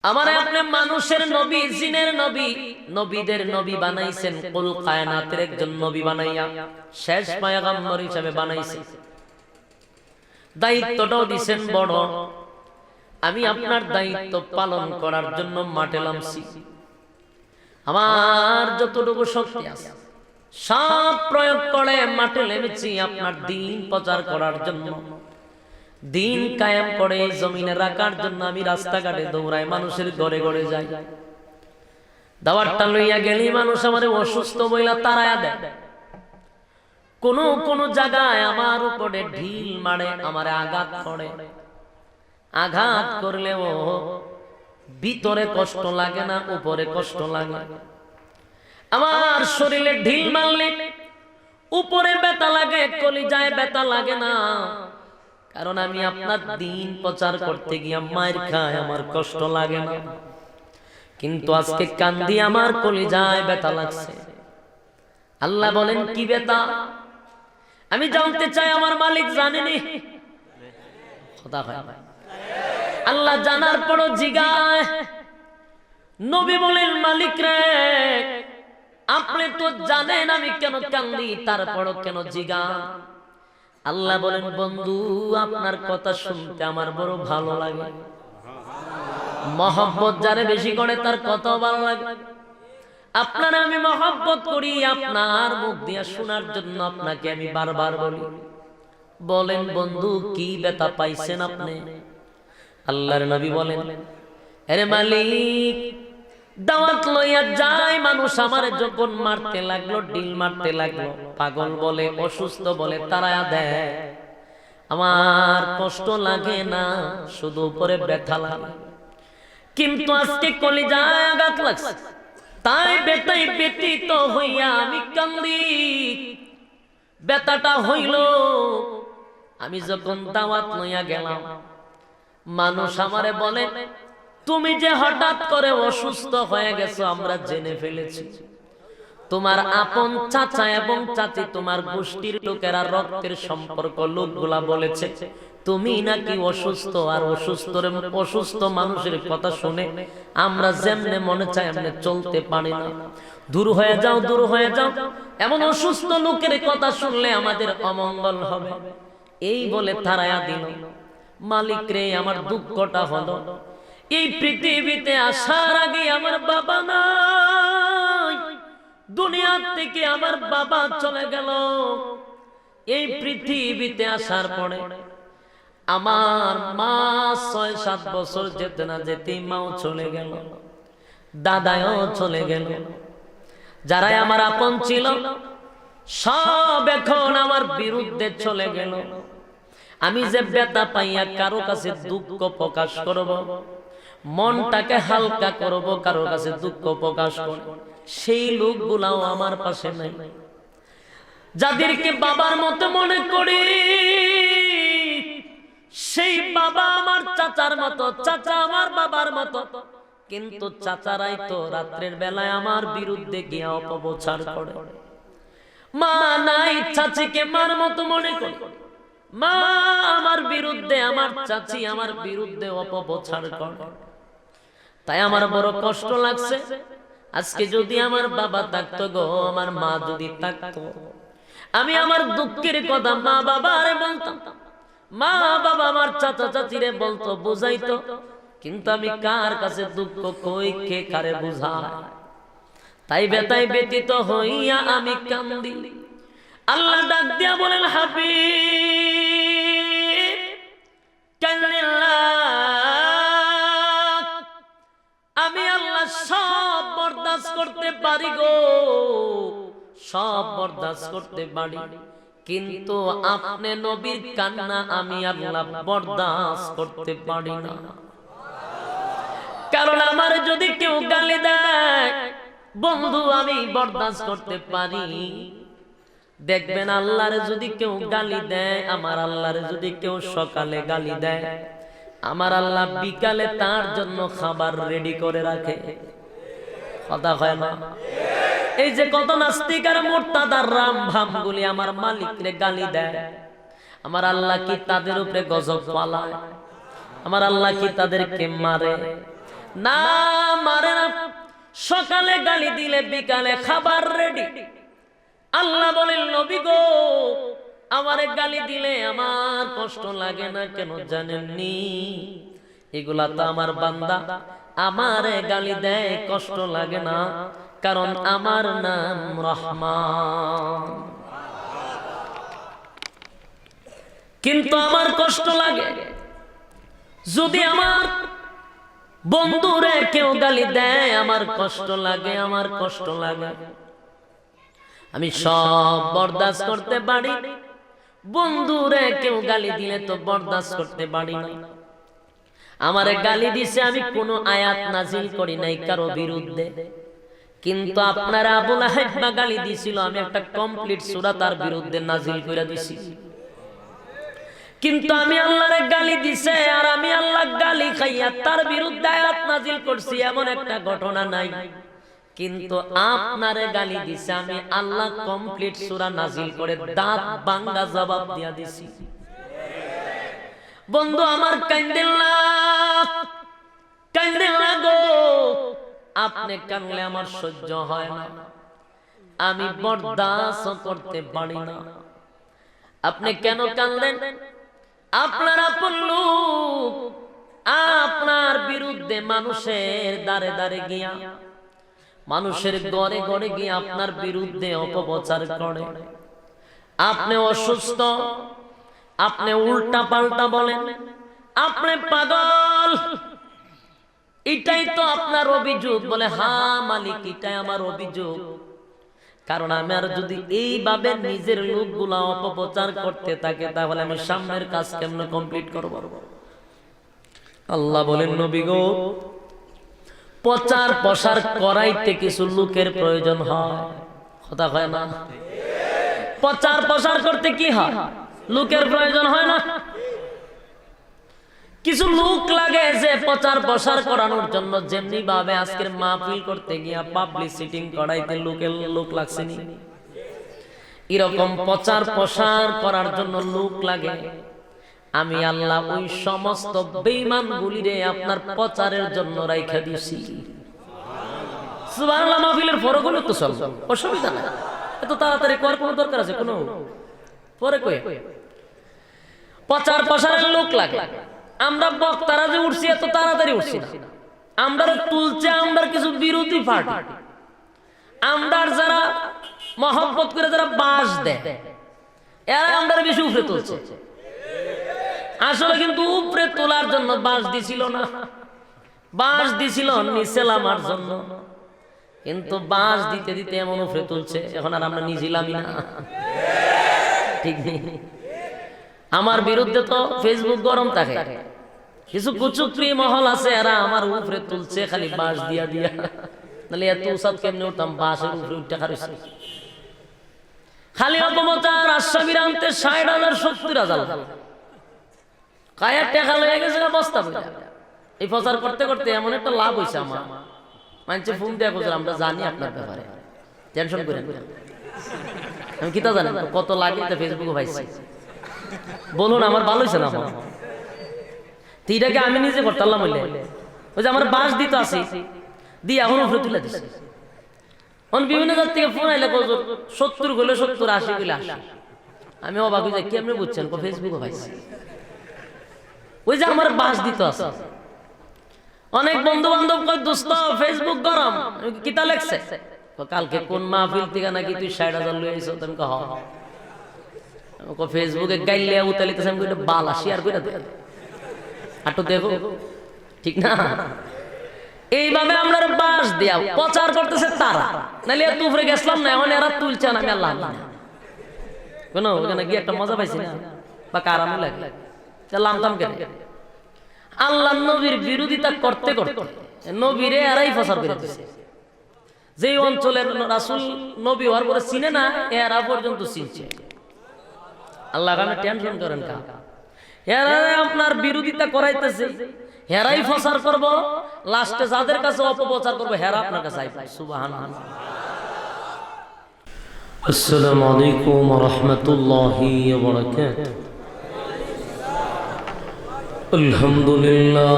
আমারে আপনি মানুষের নবী, জিনের নবী, নবীদের নবী বানাইছেন, কুল কায়নাতের একজন নবী বানাইয়া শেষ পয়গম্বর হিসেবে বানাইছেন। দায়িত্বটাও দিবেন বড়। আমি আপনার দায়িত্ব পালন করার জন্য মাঠে নামছি। আমার যতটুকু শক্তি আছে সব প্রয়োগ করে মাঠে নেমেছি আপনার দিন প্রচার করার জন্য, দিন কায়েম করে জমিনে রাখার জন্য। আমি রাস্তাঘাটে দৌড়াই, মানুষের ঘরে ঘরে যাই। দাওয়াতটা লইয়া গেলি মানুষ আমারে অসুস্থ বইলা তাড়ায়া দেয়। কোন জায়গায় আমার উপরে ঢিল মারে, আমারে আঘাত করে। আঘাত করলেও ভিতরে কষ্ট লাগে না, উপরে কষ্ট লাগে। আমার শরীরে ঢিল মারলে উপরে ব্যথা লাগে, কলিজায় ব্যথা লাগে না, কারণ আমি আপনার দিন প্রচার করতে গিয়ে মায়ের খায়, আমার কষ্ট লাগে না। কিন্তু আজকে কান্দি, আমার কলিজায় ব্যথা লাগছে। আল্লাহ বলেন কি ব্যথা? আমি জানতে চাই, আমার মালিক জানেনি? কথা হয় আল্লাহ জানার পরও জিগায়। নবী বলেন মালিক রে, আপনি তো জানেন আমি কেন কান্দি, তারপরও কেন জিগান? আল্লাহ বলেন বন্ধু, আপনার কথা শুনতে আমার বড় ভালো লাগে। মহব্বত যারে বেশি করে তার কথা ভালো লাগে। আপনার আমি মহব্বত করি, আপনার মুখ দিয়ে শোনার জন্য আপনাকে আমি বারবার বলি। বলেন বন্ধু, কি ব্যথা পাইছেন আপনি? আল্লাহর নবী বলেন, আরে মালিক, দাওয়াত লইয়া যায় মানুষ আমারে যখন মারতে লাগলো, ঢিল মারতে লাগলো, পাগল বলে, অসুস্থ বলে তাড়ায়া দেয়, আমার কষ্ট লাগে না, শুধু উপরে ব্যথা লাগে। কিন্তু আজকে কলিজায় আঘাত লাগছে, তাই ব্যথায় ব্যথিত হইয়া আমি কান্দি। ব্যথাটা হইল আমি যখন দাওয়াত লইয়া গেলাম, মানুষ আমারে বলে, তুমি যে হঠাৎ করে অসুস্থ হয়ে গেছো আমরা জেনে ফেলেছি। তোমার আপন চাচা এবং চাচি, তোমার গোষ্ঠীর লোকেরা, রক্তের সম্পর্ক লোকগুলা বলেছে তুমি নাকি অসুস্থ। আর অসুস্থ মানুষের কথা শুনে আমরা যেমনে মনে চাই এমনি চলতে পারি না। দূর হয়ে যাও, দূর হয়ে যাও, এমন অসুস্থ লোকের কথা শুনলে আমাদের অমঙ্গল হবে। এই বলে তাড়ায়া দিল। মালিক রে, আমার দুঃখটা হলো এই পৃথিবীতে আসার আগে আমার বাবা নাই, দুনিয়া থেকে আমার বাবা চলে গেল। এই পৃথিবীতে আসার পরে আমার মা ৬-৭ বছর যেতে না যেতে মাও চলে গেল, দাদাও চলে গেল। যারাই আমার আপন ছিল সব এখন আমার বিরুদ্ধে চলে গেল। আমি যে ব্যথা পাইয়া কারো কাছে দুঃখ প্রকাশ করব, মনটাকে হালকা করব, কারো কাছে দুঃখ প্রকাশ করব, সেই লোকগুলাও আমার পাশে নাই। যাদেরকে বাবার মতো মনে করি, সেই বাবা আমার চাচার মতো, চাচা আমার বাবার মতো, কিন্তু চাচারাই তো রাত্রের বেলায় আমার বিরুদ্ধে গিয়ে অপপ্রচার করে। মা নাই, চাচিকে মার মতো মনে করি, মা আমার বিরুদ্ধে, আমার চাচি আমার বিরুদ্ধে অপপ্রচার করে। তাই আমার বড় কষ্ট লাগছে। আজকে যদি আমার বাবা থাকতো গো, আমার মা যদি থাকতো, আমি আমার দুঃখের কথা মা বাবারে বলতাম, মা বাবা আমার চাচা চাচিরে বলতো, বুঝাইতো, কিন্তু আমি কার কাছে দুঃখ কই, কে কারে বুঝায়? তাই ব্যথায় ব্যথিত হইয়া আমি কান্দি। আল্লাহ ডাক দিয়া বলেন, হাবিব কান্নিল্লাহ, আমি আল্লাহ সব বরদাস্ত করতে পারি গো, সব বরদাস্ত করতে পারি, কিন্তু আপনি নবীর কান্না আমি আল্লাহ বরদাস্ত করতে পারি না। কারণ আমার যদি কেউ গালি দেয় বন্ধু আমি বরদাস্ত করতে পারি। দেখবেন আল্লাহর যদি কেউ গালি দেয়, আমার আল্লাহর যদি কেউ সকালে গালি দেয়, আমার আল্লাহ বিকালে তার জন্য খাবার রেডি করে রাখে। কথা হয় না? এই যে কত নাস্তিক আর মুরতাদার রাম ভামগুলি আমার মালিকরে গালি দেয়, আমার আল্লাহ কি তাদের উপরে গজব পালায়? আমার আল্লাহ কি তাদেরকে মারে? না মারে না, সকালে গালি দিলে বিকালে খাবার রেডি। আল্লাহ বলেন নবী গো, আমারে গালি দিলে আমার কষ্ট লাগে না কেন জানেননি? এগুলা তো আমার বান্দা, আমারে গালি দেয় কষ্ট লাগে না, কারণ আমার নাম রহমান। কিন্তু আমার কষ্ট লাগে যদি আমার বন্ধুরে কেউ গালি দেয়, আমার কষ্ট লাগে, আমার কষ্ট লাগে। আমি সব বরদাস্ত করতে পারি, বন্ধুরে কেউ গালি দিলে তো বরদাস্ত করতে পারি না। আমারে গালি দিছে, আমি কোনো আয়াত নাজিল করি নাই কারো বিরুদ্ধে, কিন্তু আপনারা আবু লাহাব গালি দিছিল, আমি একটা কমপ্লিট সূরা তার বিরুদ্ধে নাজিল করে দিছি। কিন্তু আমি আল্লাহরে গালি দিছে আর আমি আল্লাহ গালি খাইয়া তার বিরুদ্ধে আয়াত নাজিল করছি, এমন একটা ঘটনা নাই। কিন্তু আপনারে গালি দিছে, আমি আল্লাহ কমপ্লিট সূরা নাজিল করে দাঁত ভাঙা জবাব দিয়া দিছি। বন্ধু আমার কান্দেন না গো, আপনি কানলে আমার সহ্য হয় না, আমি বরদাস্ত করতে পারি না। আপনি কেন কানলেন? আপনার আপন লোক আপনার বিরুদ্ধে মানুষের দ্বারে দ্বারে গিয়া, মানুষের ঘরে ঘরে গিয়ে আপনার বিরুদ্ধে অপপ্রচার করে। আপনি অসুস্থ, আপনি উল্টা পাল্টা বলেন, আপনি পাগল, এটাই তো আপনার অভিযোগ। বলে হ্যাঁ মালিক, এটাই আমার অভিযোগ। কারণ আমি আর যদি এইভাবে নিজের লোকগুলা অপপ্রচার করতে থাকে, তাহলে আমি সামনের কাজ কেমনে কমপ্লিট করব? আল্লাহ বলেন নবী গো, প্রচার প্রসার করাইতে কিছু লোকের প্রয়োজন হয়, কথা হয় না? প্রচার প্রসার করতে কি হয়? লোকের প্রয়োজন হয় না? কিছু লোক লাগে যে প্রচার প্রসার করানোর জন্য। যেমনি ভাবে আজকের মাহফিল করতে গিয়া পাবলিসিটি করাইতে লোক লাগছে নি, এরকম প্রচার প্রসার করার জন্য লোক লাগে। আমি আল্লাহ ওই সমস্ত বেঈমান গুলিরে আপনার প্রচারের জন্য রাইখা দিছি। সুবহানাল্লাহ। মাহফিলের ফরকগুলো তো চলবে, অসুবিধা নাই, এত তাড়াতাড়ি করার কোনো দরকার আছে কোনো? পরে কই প্রচার প্রসারের লোক লাগে। আমরা বক্তারা যে উঠছি এত তাড়াতাড়ি উঠছি না, আমরা তুলছে আমরা কিছু বিরোধী পার্টি, আমরা যারা মহব্বত করে যারা বাস দেয় এরা আমরা বেশি উপরে তুলছে। আসলে কিন্তু উপরে তোলার জন্য বাস দিছিল না, বাস দিছিল নিচে নামার জন্য। কিন্তু বাস দিতে দিতে এমন উপরে তুলছে, এখন আর আমরা নিছিলামই না। ঠিক নেই? আমার বিরুদ্ধে তো ফেসবুক গরম থাকে, কিছু কুচুকরি মহল আছে, এরা আমার উপরে তুলছে খালি বাস দিয়া দিয়া। নাহলে এত উসাদ কেমনে উঠতাম? বাসের উপরে উঠতে খারিছি খালি অপমতার আশ্বাবির আনতে ৬০,০০০ ৭০,০০০ কায়ার টেকা লয়ে গেছে বস্তা বলে। এই প্রচার করতে করতে এমন একটা লাভ হয়েছে আমার, মানুষের ফোন দেয়া করছে আমরা জানি আপনার ব্যাপারে, টেনশন করেন। আমি কিতা জানি কত লাগে ফেসবুকে পাইছি, বলুন আমার ভালো হয়েছে না? এটাকে আমি নিজে করতাম বললে ওই যে আমার বাস দিতে আসি দিয়ে এখন উপরে তুলে দিচ্ছে। বিভিন্ন জাত থেকে ফোন আইলে ৭০ গেলে ৭০ ৮০ গেলে ৮০। আমি অবাক হয়ে যাই, কেমনি বুঝছেন? ফেসবুকে পাইছি। ওই যে আমার বাস দিতে আছে। অনেক বন্ধু বান্ধব কয় দোস্ত ফেসবুক গরম, কিতা লেখছে? কালকে কোন মাহফিল থেকে নাকি তুই ৬০,০০০ লয়ে আইছো? তুমি কহ ফেসবুকে গাইলে উতালিতেছে, আমি বালা শেয়ার করে দে আটো দেখো, ঠিক না? এইভাবে আমরা বাস দেয়া প্রচার করতেছে তারা, নাহলে এত উপরে গেছিলাম না। এখন এরা তুলছে না, আমি আল্লাহ কোন ওখানে গিয়ে একটা মজা পাইছি না বা কারামও লাগে লামতাম কেন? আল্লাহ নবীর বিরোধিতা করতে করতে নবীরে এরাই প্রচার করে দিচ্ছে। যে অঞ্চলের রাসূল নবী হওয়ার পরে চিনে না, এরা পর্যন্ত চিনছে। আল্লাহ কানে টেনশন করেন কা? এরা আপনার বিরোধিতা করাইতেছে, হেরাই প্রচার করব, লাস্টে যাদের কাছে অপপ্রচার করব হেরা আপনার কাছে আইবে। সুবহানাল্লাহ। আসসালামু আলাইকুম ওয়া রাহমাতুল্লাহি ওয়া বারাকাতুহু। আলহামদুলিল্লাহ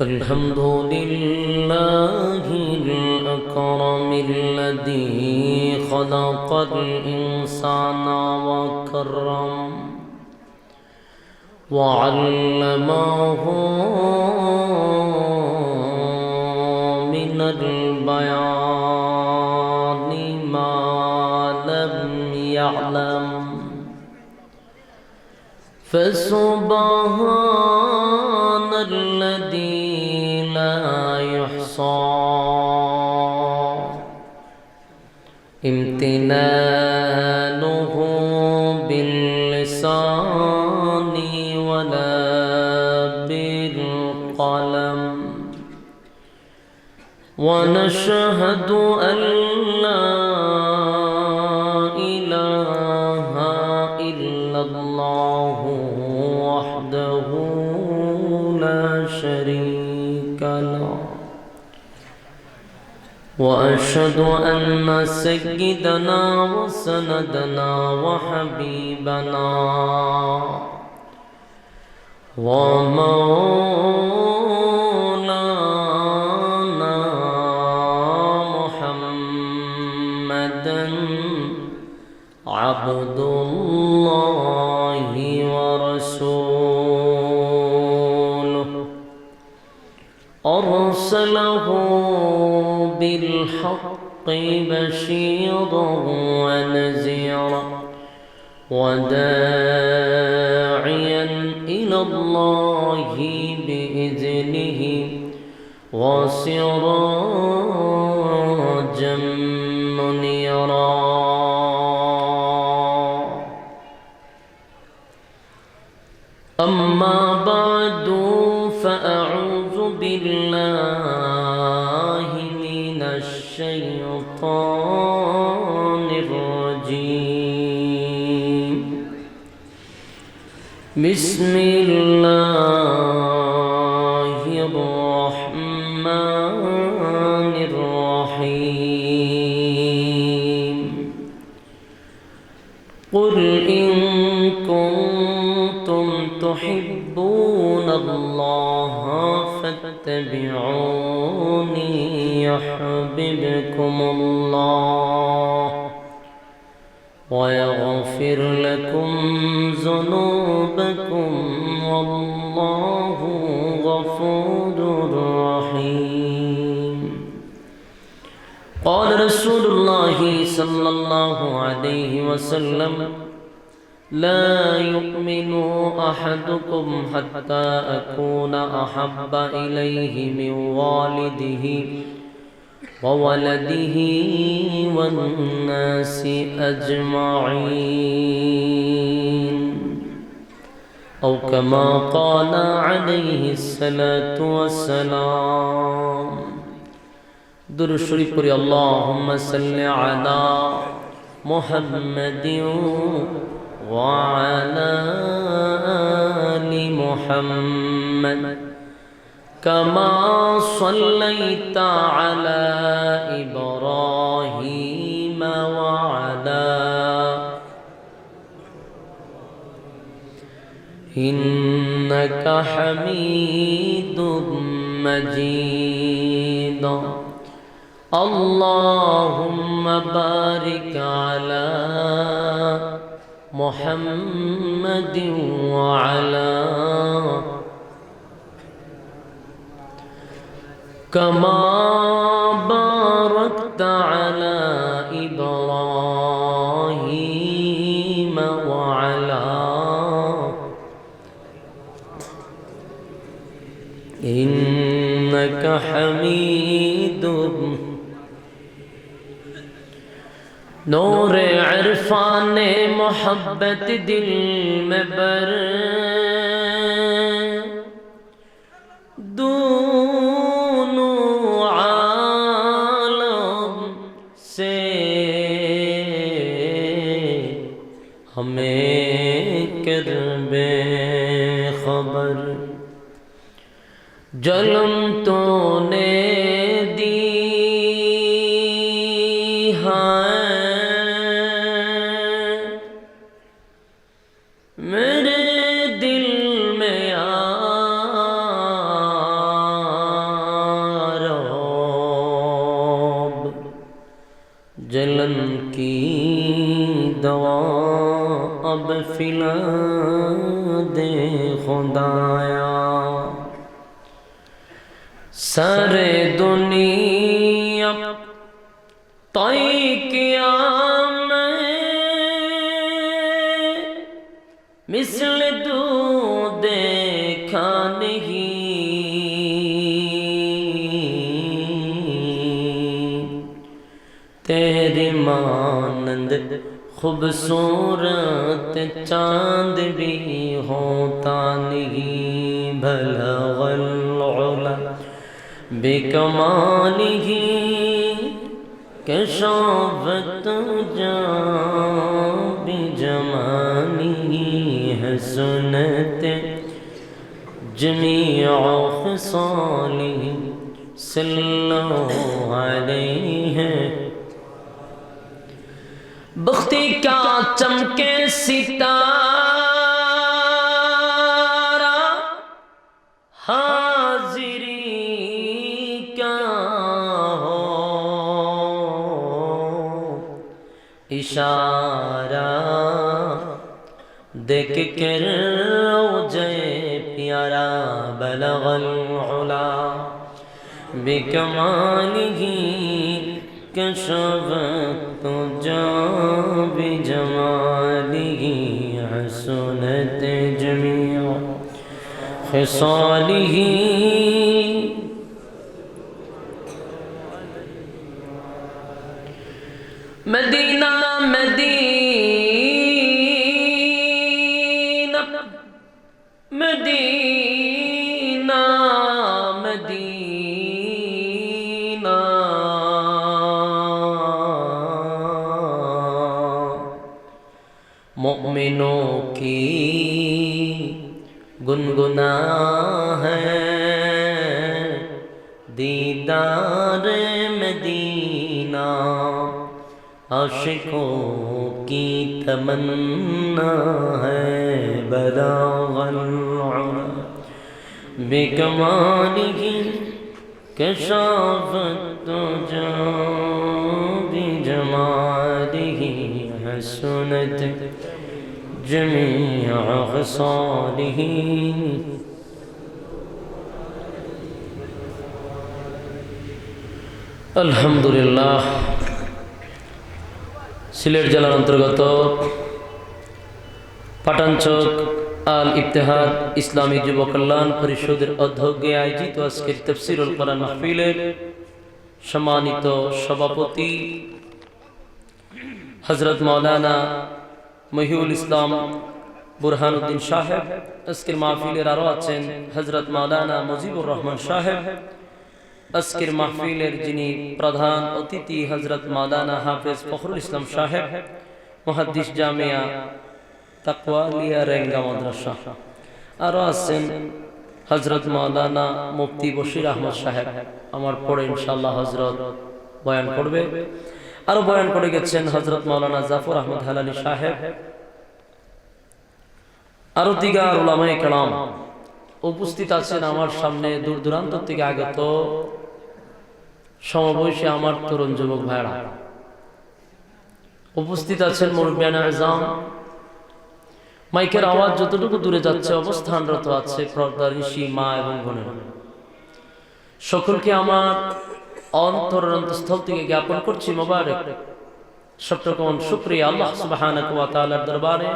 الحمد لله الأكرم الذي خلق الإنسان وكرم وعلمه من البيان ما لم يعلم فسبحان الذي لا يحصى امتنانه باللسان ولا بالقلم ونشهد أن لا إله إلا الله وحده لا شريك له وأشهد أن سيدنا وسندنا وحبيبنا ومولانا محمدا عبد الله ورسوله أرسله بالحق بشيرا ونذيرا وداعيا إلى الله بإذنه وسراجا منيرا أما بعد فأعوذ بالله من الشيطان الرجيم بسم الله الرحمن الرحيم قل إن كنتم تحبون الله فاتبعوني يحببكم الله ويغفر لكم ذنوبكم والله غفور رحيم قال رسول الله صلى الله عليه وسلم لا يؤمن أحدكم حتى أكون أحب إليه من والده وولده والناس أجمعين أو كما قال عليه الصلاة والسلام درود شريف قرئ اللهم صل على محمد وعلى آل محمد كما صليت على إبراهيم وعلى إنك حميد مجيد اللهم بارك على محمد وعلى كما باركت على إبراهيم وعلى إنك حميد نور عرفان محبت دل میں بر دونوں عالم سے ہمیں کر بے خبر جلم تو نے دی ہے میرے دل میں آ पिला दे खुदाया सारे दुनिया तय किया मैं मिसल दू देखा नहीं तेरी मानंद खूबसूरत चांद भी होता नहीं भलगल उला बेकमालिही कशाफत जा बिजमालिही हसनत जमीअ खिसालिही सल्लल्लाहु अलैहि बख्ती क्या चमके सितारा हाजिरी क्या हो इशारा देख कर जय प्यारा बलगल उला बिकमालिही कशफत जा बिजमालिही Hasnat जमीअ खिसालिही Medina Medina Medina Medina मोमिनों की गुनगुना है दीदार मदीना आशिकों की तमन्ना है बलागल उला बिकमालिही कशाफत जा बिजमालिही हसनत जमीअ खिसालिही अल्हम्दुलिल्लाह সিলেট জেলার অন্তর্গত পাঠানচক আল ইফতেহাদ ইসলামী যুব কল্যাণ পরিষদের উদ্যোগে আয়োজিত আজকের তাফসীরুল কোরআন মাহফিলের সম্মানিত সভাপতি হযরত মাওলানা মহিউল ইসলাম বুরহানুদ্দিন সাহেব, আজকের মাহফিলের আরো আছেন হযরত মাওলানা মুজিবুর রহমান সাহেব, আজকের মাহফিলের যিনি প্রধান অতিথি হযরত মাওলানা হাফেজ ফখরুল ইসলাম সাহেব, মুহাদ্দিস জামিয়া তাকওয়ালিয়া রেঙ্গা মাদ্রাসা। আরো আছেন হযরত মাওলানা মুফতি বশির আহমদ সাহেব, আমার পরে ইনশাআল্লাহ হযরত বয়ান করবে। আরো বয়ান করে গেছেন হযরত মাওলানা জাফর আহমদ হালালি সাহেব, আরো দিগার উলামায়ে কেরাম উপস্থিত আছেন। আমার সামনে দূর দূরান্ত থেকে আগত সমবয়সী আমার তরুণ যুবক ভাইরা উপস্থিত আছেন। মুরব্বিয়ান আযম, মাইকের আওয়াজ যতটুকু দূরে যাচ্ছে অবস্থানরত আছে পর্দানিশী মা এবং বোনেরা, সকলকে আমার অন্তরের অন্তঃস্থল থেকে জ্ঞাপন করছি মোবারক সবরকম শুকরিয়া আল্লাহ সুবহানাহু ওয়া তাআলার দরবারে,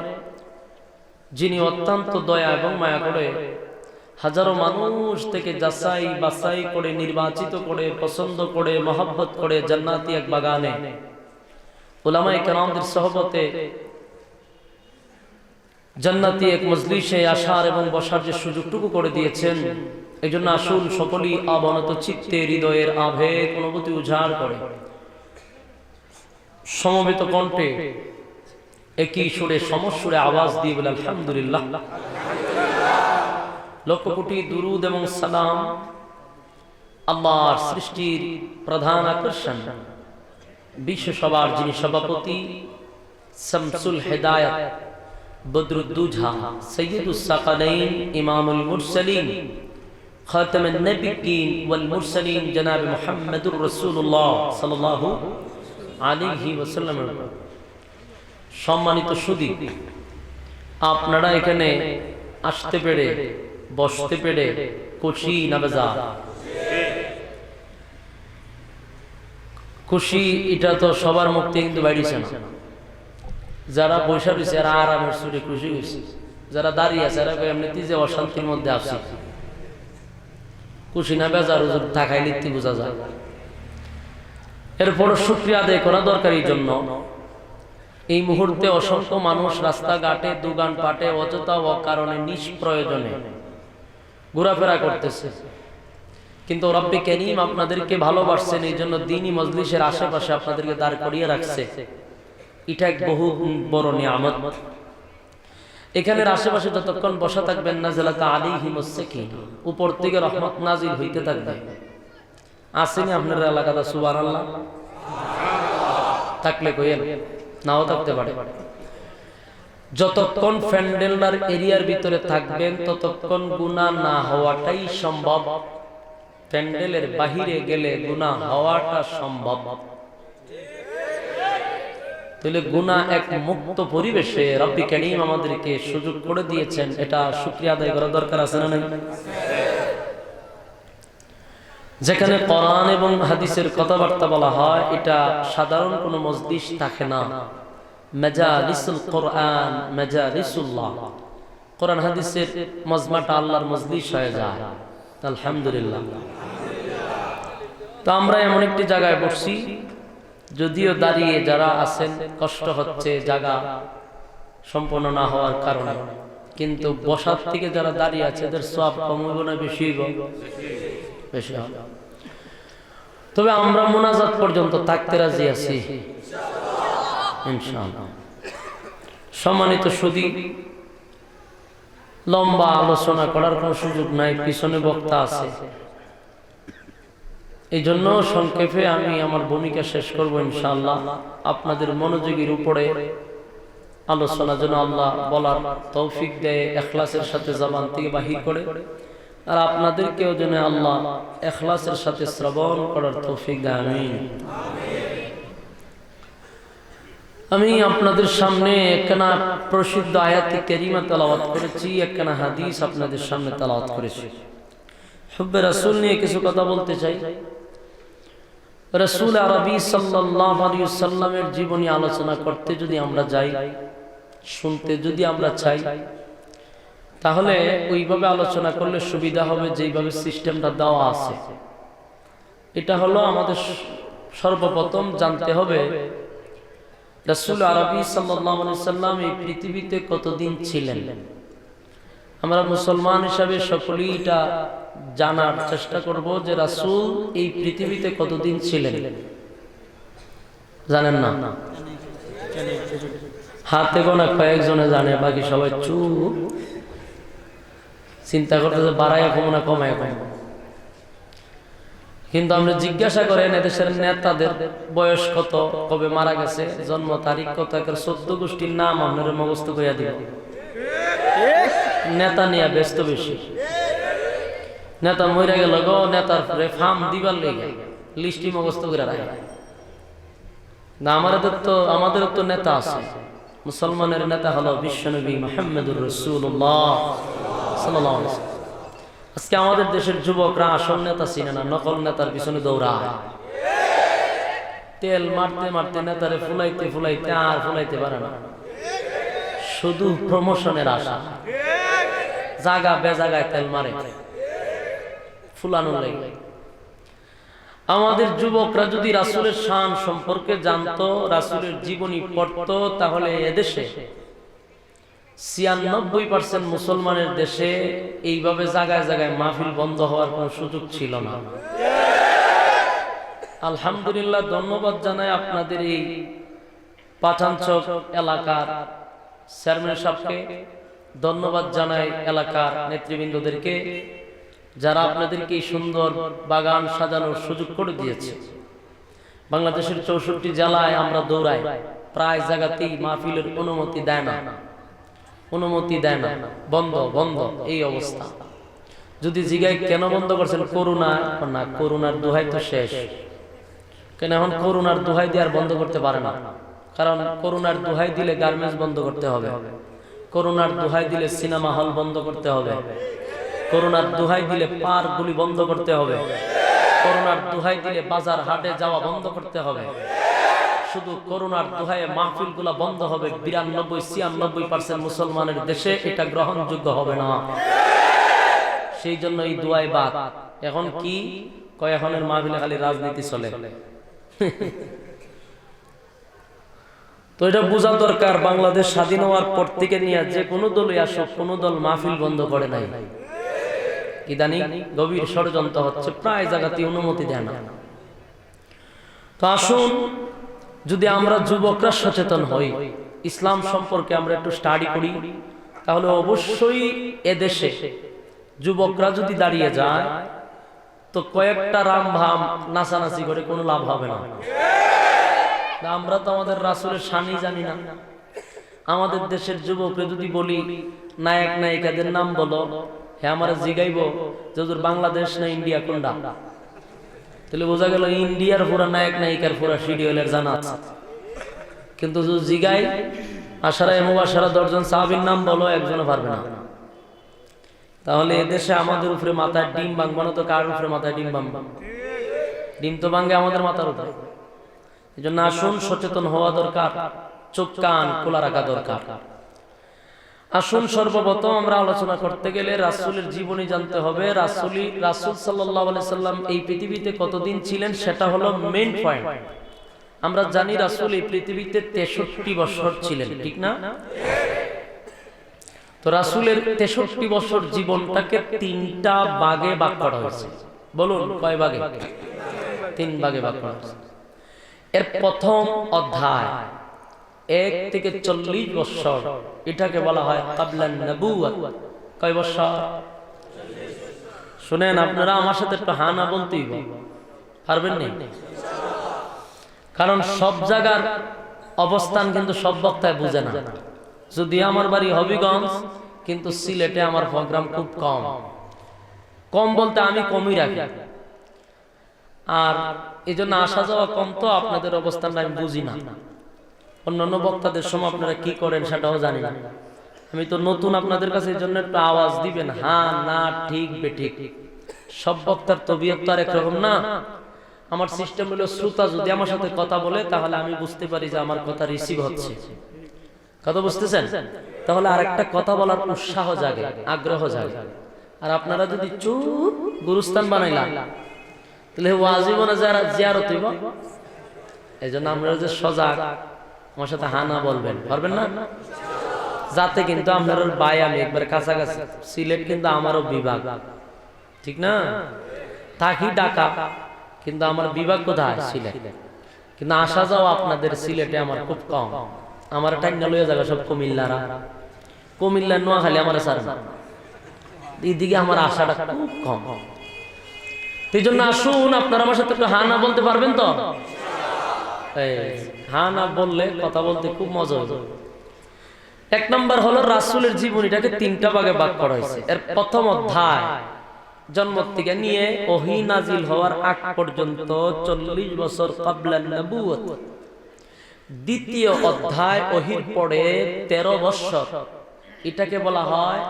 যিনি অত্যন্ত দয়া এবং মায়া করে হাজারো মানুষ থেকে যাচাই বাছাই করে নির্বাচিত করে পছন্দ করে মহব্বত করে জান্নাতি এক বাগানে উলামায়ে কেরামদের সহবতে জান্নাতি এক মজলিসে আসার এবং বসার যে সুযোগটুকু করে দিয়েছেন, এই জন্য আসুন সকলেই অবনত চিত্তে হৃদয়ের আবেগ অনুভূতি উজাড় করে সমবেত কণ্ঠে একই সুরে সমস্বরে আওয়াজ দিয়ে বলে আলহামদুলিল্লাহ। লক্ষ কোটি দুরুদ এবং সালাম আল্লাহর সৃষ্টির প্রধান আকর্ষণ বিশ্ব সভার যিনি সভাপতি শামসুল হিদায়াত বদরুদ্দুজা সৈয়দুস সাকালাইন ইমামুল মুরসালিন খাতামুন নবিয়্যিন ওয়াল মুরসালিন জনাব মুহাম্মদুর রাসূলুল্লাহ সাল্লাল্লাহু আলাইহি ওয়াসাল্লাম। সম্মানিত সুধী, আপনারা এখানে আসতে পেরে, বসতে পেরে খুশি না বেজা? খুশি, এটা তো সবার মুক্তি কিন্তু বাইরেছে না। যারা বৈশা রয়েছে আর আরামের সুরে খুশি হয়েছে, যারা দাঁড়িয়ে আছে এরা এমনিতে যে অশান্তির মধ্যে আসছে। খুশি না বেজার হুজুর থাকাই লিখতে বোঝা যায়। এরপর শুকরিয়া আদায় করা দরকার। এই জন্য এই মুহূর্তে অসংখ্য মানুষ রাস্তাঘাটে, দোকান পাটে অযথা অকারণে নিষ্প্রয়োজনে ঘোরাফেরা করতেছে, কিন্তু রব্বে কারীম আপনাদেরকে ভালোবাসছেন, এই জন্য দ্বীনি মজলিসের আশেপাশে আপনাদেরকে দাঁড় করিয়ে রাখছে। এটা এক বহু বড় নিয়ামত। এখানের আশেপাশে যতক্ষণ বসা থাকবেন, নাযালাত আলাইহিমুস সাকিনা, উপর থেকে রহমত নাজিল হইতে থাকবে। আসেনি আপনার এলাকাতে? সুবহানাল্লাহ থাকলে কইেন, নাও থাকতে পারে। যতক্ষণ প্যান্ডেলার এরিয়ার ভিতরে থাকবেন ততক্ষণ গুনাহ না হওয়াটাই সম্ভব। প্যান্ডেলের বাহিরে গেলে গুনাহ হওয়াটা সম্ভব। তাহলে গুনাহ এক মুক্ত পরিবেশে রব্বি কারীম আমাদেরকে সুযোগ করে দিয়েছেন, এটা শুকরিয়া আদায় করা দরকার আছে না নাই? যেখানে কোরআন এবং হাদিসের কথাবার্তা বলা হয়, এটা সাধারণ কোনো মজলিস থাকে না। মাজালিসুল কোরআন, মাজালিসুল্লাহ, কোরআন হাদিসের মজমাটা আল্লাহর মজলিস হয়ে যায়। আলহামদুলিল্লাহ। তো আমরা এমন একটি জায়গায় বসছি, যদিও দাঁড়িয়ে যারা আছেন কষ্ট হচ্ছে জায়গা সম্পন্ন না হওয়ার কারণে, কিন্তু বসার থেকে যারা দাঁড়িয়ে আছে এদের সওয়াব কম হবে না বেশি হবে? বেশি হবে। তবে আমরা মুনাজাত পর্যন্ত থাকতে রাজি আছি ইনশাআল্লাহ। সম্মানিত সুধী, লম্বা আলোচনা করার কোনো সুযোগ নাই, পিছনে বক্তা আছে। এই জন্য সংক্ষেপে আমি আমার ভূমিকা শেষ করব ইনশাআল্লাহ। আপনাদের মনোযোগের উপরে আলোচনা যেন আল্লাহ বলার তৌফিক দেয়, ইখলাসের সাথে জবান থেকে বাহির করে, আর আপনাদেরকেও যেন আল্লাহ ইখলাসের সাথে শ্রবণ করার তৌফিক দেয়। আমিন। আমি আপনাদের সামনে একখানা প্রসিদ্ধ আয়াতে কারিমা তেলাওয়াত করেছি, একখানা হাদিস আপনাদের সামনে তেলাওয়াত করেছি। হুব্বে রাসূল নিয়ে কিছু কথা বলতে চাই। রাসূল আরবি সাল্লাল্লাহু আলাইহি ওয়াসাল্লামের জীবনী আলোচনা করতে যদি আমরা যাই, শুনতে যদি আমরা চাই, তাহলে ওইভাবে আলোচনা করলে সুবিধা হবে যেইভাবে সিস্টেমটা দেওয়া আছে। এটা হলো আমাদের সর্বপ্রথম জানতে হবে রাসূল আরবি সাল্লাল্লাহু আলাইহি ওয়াসাল্লাম এই পৃথিবীতে কতদিন ছিলেন। আমরা মুসলমান হিসাবে সকলেই এটা জানার চেষ্টা করব যে রাসূল এই পৃথিবীতে কতদিন ছিলেন। জানেন না? হাতে গোনা কয়েকজনে জানে, বাকি সবাই চুপ, চিন্তা করতেছে বাড়ায় কমো না কমায় কমো। কিন্তু আমরা জিজ্ঞাসা করেন এদেশের নেতাদের বয়স কত, কবে মারা গেছে, জন্ম তারিখ কত, 14 গোষ্ঠীর নাম আপনার মুখস্থ কইয়া দিব। নেতা নিয়ে ব্যস্ত বেশি। নেতা মরে গেল গো, নেতার ফার্ম দিবার লেগে লিস্টি মুখস্থ করে রাখে না। আমাদের তো নেতা আছে। মুসলমানের নেতা হলো বিশ্বনবী মুহাম্মদুর রাসূলুল্লাহ সাল্লাল্লাহু আলাইহি ওয়াসাল্লাম। আজকে আমাদের দেশের যুবকরা আসল নেতা চিনে না, নকল নেতার পিছনে দৌড়ায়। তেল মারতে মারতে নেতারে ফুলাইতে ফুলাইতে আর ফুলাইতে পারে না, শুধু প্রমোশনের আশা। জায়গা বেজাগায় তেল মারে ফুলানোর লাগে। আমাদের যুবকরা যদি রাসূলের শান সম্পর্কে জানতো, রাসূলের জীবনী পড়তো, তাহলে এদেশে 96% মুসলমানের দেশে এইভাবে জায়গায় জায়গায় মাহফিল বন্ধ হওয়ার কোনো সুযোগ ছিল না। আলহামদুলিল্লাহ, ধন্যবাদ জানাই আপনাদের এই পাঠানচক এলাকার চেয়ারম্যান সাহেবকে, ধন্যবাদ জানাই এলাকার নেতৃবৃন্দদেরকে, যারা আপনাদেরকে এই সুন্দর বাগান সাজানোর সুযোগ করে দিয়েছে। বাংলাদেশের 64 জেলায় আমরা দৌড়াই, প্রায় জায়গাতেই মাহফিলের অনুমতি দেয় না, বন্ধ বন্ধ এই অবস্থা। যদি জিগায় কেন বন্ধ করছেন, করোনা না, করোনার দোহাই তো শেষ। কেন এখন করোনার দোহাই দিয়ে আর বন্ধ করতে পারে না, কারণ করোনার দোহাই দিলে গার্মেন্টস বন্ধ করতে হবে, করোনার দোহাই দিলে সিনেমা হল বন্ধ করতে হবে, করোনার দোহাই দিলে পার্কগুলি বন্ধ করতে হবে, করোনার দোহাই দিলে বাজার হাটে যাওয়া বন্ধ করতে হবে, শুধু করোনার দোহাইয়ে মাহফিলগুলো বন্ধ হবে। 92-96% মুসলমানের দেশে এটা গ্রহণযোগ্য হবে না। সেই জন্য এই দোয়াই বাদ। এখন কি কয়, এখনের মাহফিলে খালি রাজনীতি চলে। তো এটা বোঝা দরকার, বাংলাদেশ স্বাধীন হওয়ার পর থেকে নিয়ে যে কোনো দলই আসুক, কোনো দল মাহফিল বন্ধ করে নাই। ইদানিং গভীর ষড়যন্ত্র হচ্ছে, প্রায় জায়গাতে অনুমতি দেয় না। তো আসুন, যদি আমরা যুবকরা সচেতন হই, ইসলাম সম্পর্কে আমরা একটু স্টাডি করি, তাহলে অবশ্যই এদেশে যুবকরা যদি দাঁড়িয়ে যায় তো কয়েকটা রাম ভাম নাচানাচি করে কোনো লাভ হবে না। আমরা তো আমাদের রাসূলের শানই জানি না। আমাদের দেশের যুবকরা যদি বলি নায়ক নায়িকাদের নাম বলো, হ্যাঁ আমার জিগাইব যে হুজুর বাংলাদেশ না ইন্ডিয়া কোনটা, তাহলে বোঝা গেল ইন্ডিয়ার পুরা নায়ক নায়িকার পুরা শিডিউলের জানা আছে। কিন্তু যদি জিগাই আশারা মুবাশশারা 10 জন সাহাবীর নাম বলো, একজনও পারবে না। তাহলে এদেশে আমাদের উপরে মাথায় ডিম ভাঙবানো তো কার উপরে মাথায় ডিম ভাঙবা? ডিম তো ভাঙে আমাদের মাথার উপরে। এই জন্য আসুন, সচেতন হওয়া দরকার, চোখ কান খোলা রাখা দরকার। আসুন, সর্বপ্রথম আমরা আলোচনা করতে গেলে রাসূলের জীবনী জানতে হবে। রাসূল সাল্লাল্লাহু আলাইহি সাল্লাম এই পৃথিবীতে কতদিন ছিলেন সেটা হলো মেইন পয়েন্ট। আমরা জানি রাসূল এই পৃথিবীতে 63 বছর ছিলেন, ঠিক না? তো রাসূলের 63 বছর জীবনটাকে 3টা ভাগে ভাগ করা হয়েছে। বলুন কয় ভাগে? 3 ভাগে ভাগ করা হয়েছে। এর প্রথম অধ্যায় 1 থেকে 40 বছর, এটাকে বলা হয় ক্বাবলান নবুওয়াত। কয় বছর? শুনেন, আপনারা আমার সাথে একটু হা না বলতেই পারবেন না, কারণ সব জায়গার অবস্থান কিন্তু সব বক্তায় বুঝে না। যদি আমার বাড়ি হবিগঞ্জ, কিন্তু সিলেটে আমার প্রোগ্রাম খুব কম। কম বলতে আমি কমই রাখি, আর এই জন্য আসা যাওয়া কম, তো আপনাদের অবস্থানটা আমি বুঝি না। অন্যান্য বক্তাদের সময় আপনারা কি করেন সেটাও জানি না। আমি তো নতুন আপনাদের কাছে, এই জন্য একটু আওয়াজ দিবেন, হ্যাঁ না ঠিক বেঠিক। সব বক্তার তবিয়ত তো আর একরকম না। আমার সিস্টেম হলো, শ্রোতা যদি আমার সাথে কথা বলে তাহলে আমি বুঝতে পারি যে আমার কথা রিসিভ হচ্ছে। কথা বুঝতেছেন? তাহলে আরেকটা কথা বলার উৎসাহ জাগে, আগ্রহ জাগে। আর আপনারা যদি চুপ গুরুস্থান বানাইলাম, তাহলে ওয়াজিব না যারা জিয়ারত হইব। এই জন্য আমরা যে সজাগ, আমার সাথে হানা বলবেন, পারবেন না? যাতে কিন্তু আপনার ভাই আমি একবার কাছাকাছি। সিলেট কিন্তু আমারও বিভাগ, ঠিক না? থাকি ঢাকা, কিন্তু আমার বিভাগ কোথায়? সিলেট। কিন্তু আসা যাওয়া আপনাদের সিলেটে আমার খুব কম। আমার টাইনা লইয়া যাবে সব কুমিল্লারা, কুমিল্লার নোয়াখালী আমার সার না, এইদিকে আমার আশাটা খুব কম। এই জন্য আসুন, আপনারা আমার সাথে একটু হা না বলতে পারবেন তো? হা না বললে কথা বলতে খুব মজা হবে। 1 নম্বর হলো রাসূলের জীবনীটাকে 3টা ভাগে ভাগ করা হয়েছে। এর প্রথম অধ্যায় জন্ম থেকে নিয়ে ওহী নাজিল হওয়ার আগ পর্যন্ত 40 বছর ক্বাবলান নবুওয়াত। দ্বিতীয় অধ্যায় ওহীর পরে 13 বছর, এটাকে বলা হয়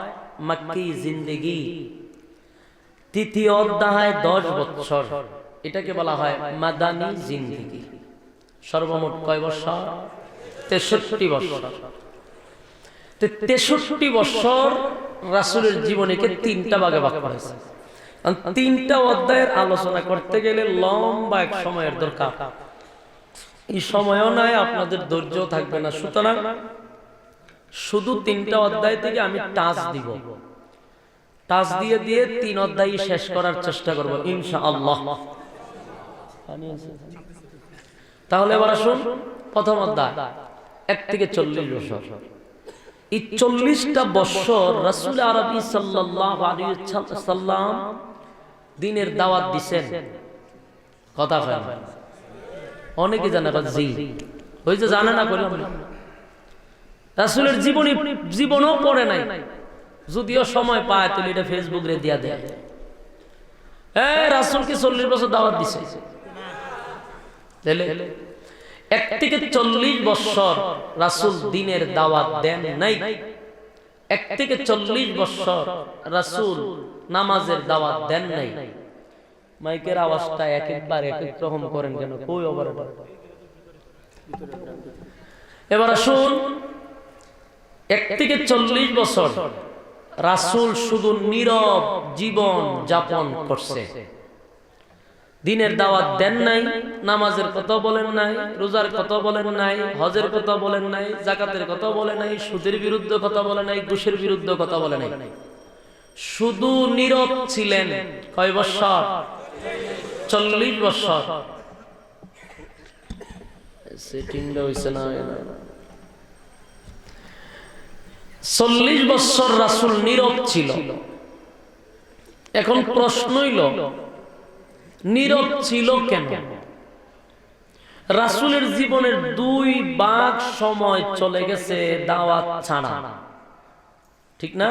মক্কি জিন্দেগি। তৃতীয় অধ্যায় 10 বছর, এটাকে বলা হয় মাদানী জিন্দেগি। সর্বমোট কয় বছর? 63 বছর। 63 বছর রাসূলের জীবনীকে 3টা ভাগে ভাগ করা হয়েছে। 3টা অধ্যায়ের আলোচনা করতে গেলে লম্বা এক সময়ের দরকার। এই সময়ও নাই, আপনাদের ধৈর্য থাকবে না। সুতরাং শুধু 3টা অধ্যায় থেকে আমি টাচ দিব, টাচ দিয়ে দিয়ে 3 অধ্যায় শেষ করার চেষ্টা করব ইনশাআল্লাহ। তাহলে এবার আসুন, প্রথম অধ্যায় 1 থেকে 40 বছর। এই 40টা বছর রাসূল আরবি সাল্লাল্লাহু আলাইহি ওয়াসাল্লাম দ্বীনের দাওয়াত দিবেন। কথা হয় অনেকে জানে না, জি ওই যে জানে না বললাম, রাসূলের জীবনও পড়ে নাই। যদিও সময় পায় তাহলে এটা ফেসবুক রে দিয়া দেয়, রাসূলকে 40 বছর দাওয়াত দিছে। তাহলে 1 থেকে 40 বছর রাসূল দ্বীনের দাওয়াত দেন নাই। 1 থেকে 40 বছর রাসূল নামাজের দাওয়াত দেন নাই। মাইকের আওয়াজটা এক একবার এক এক রকম করেন কেন? কই ওভার এবার আসুন, 1 থেকে 40 বছর রাসূল শুধু নীরব জীবন যাপন করছে। দিনের দাওয়াত দেন নাই, নামাজের কথা বলেন নাই, রোজার কথা বলেন নাই, হজের কথা বলেন নাই, যাকাতের কথা বলেন নাই, সুদের বিরুদ্ধে কথা বলেন নাই, ঘুষের বিরুদ্ধে কথা বলেন নাই। শুধু নীরব ছিলেন। কয় বছর? 40 বছর। সেটিংটা হইছে না? 40 বছর রাসূল নীরব ছিল। এখন প্রশ্ন হইল, নীরব ছিল কেন? রাসূলের জীবনের 2 ভাগ সময় চলে গেছে দাওয়াত ছাড়া, ঠিক না?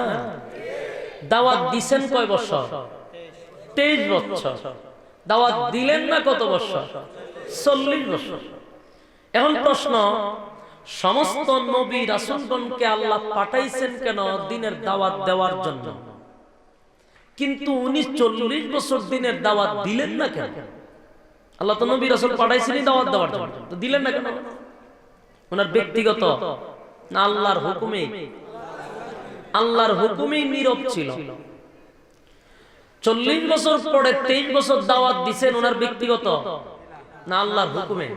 দাওয়াত দিছেন কয় বছর? 23 বছর। দাওয়াত দিলেন না কত বছর? 40 বছর। এখন প্রশ্ন, সমস্ত নবী রাসূলগণকে আল্লাহ পাঠাইছেন কেন? দিনের দাওয়াত দেওয়ার জন্য। কিন্তু উনি 40 বছর দিনের দাওয়াত দিলেন না কেন? আল্লাহ তো নবী রাসূল পাঠাইছেনই দাওয়াত দেওয়ার জন্য, তো দিলেন না কেন? ওনার ব্যক্তিগত না আল্লাহর হুকুমে? আল্লাহর হুকুমেই নীরব ছিল। 40 বছর পরে 23 বছর দাওয়াত দিবেন, ওনার ব্যক্তিগত না আল্লাহর হুকুমে?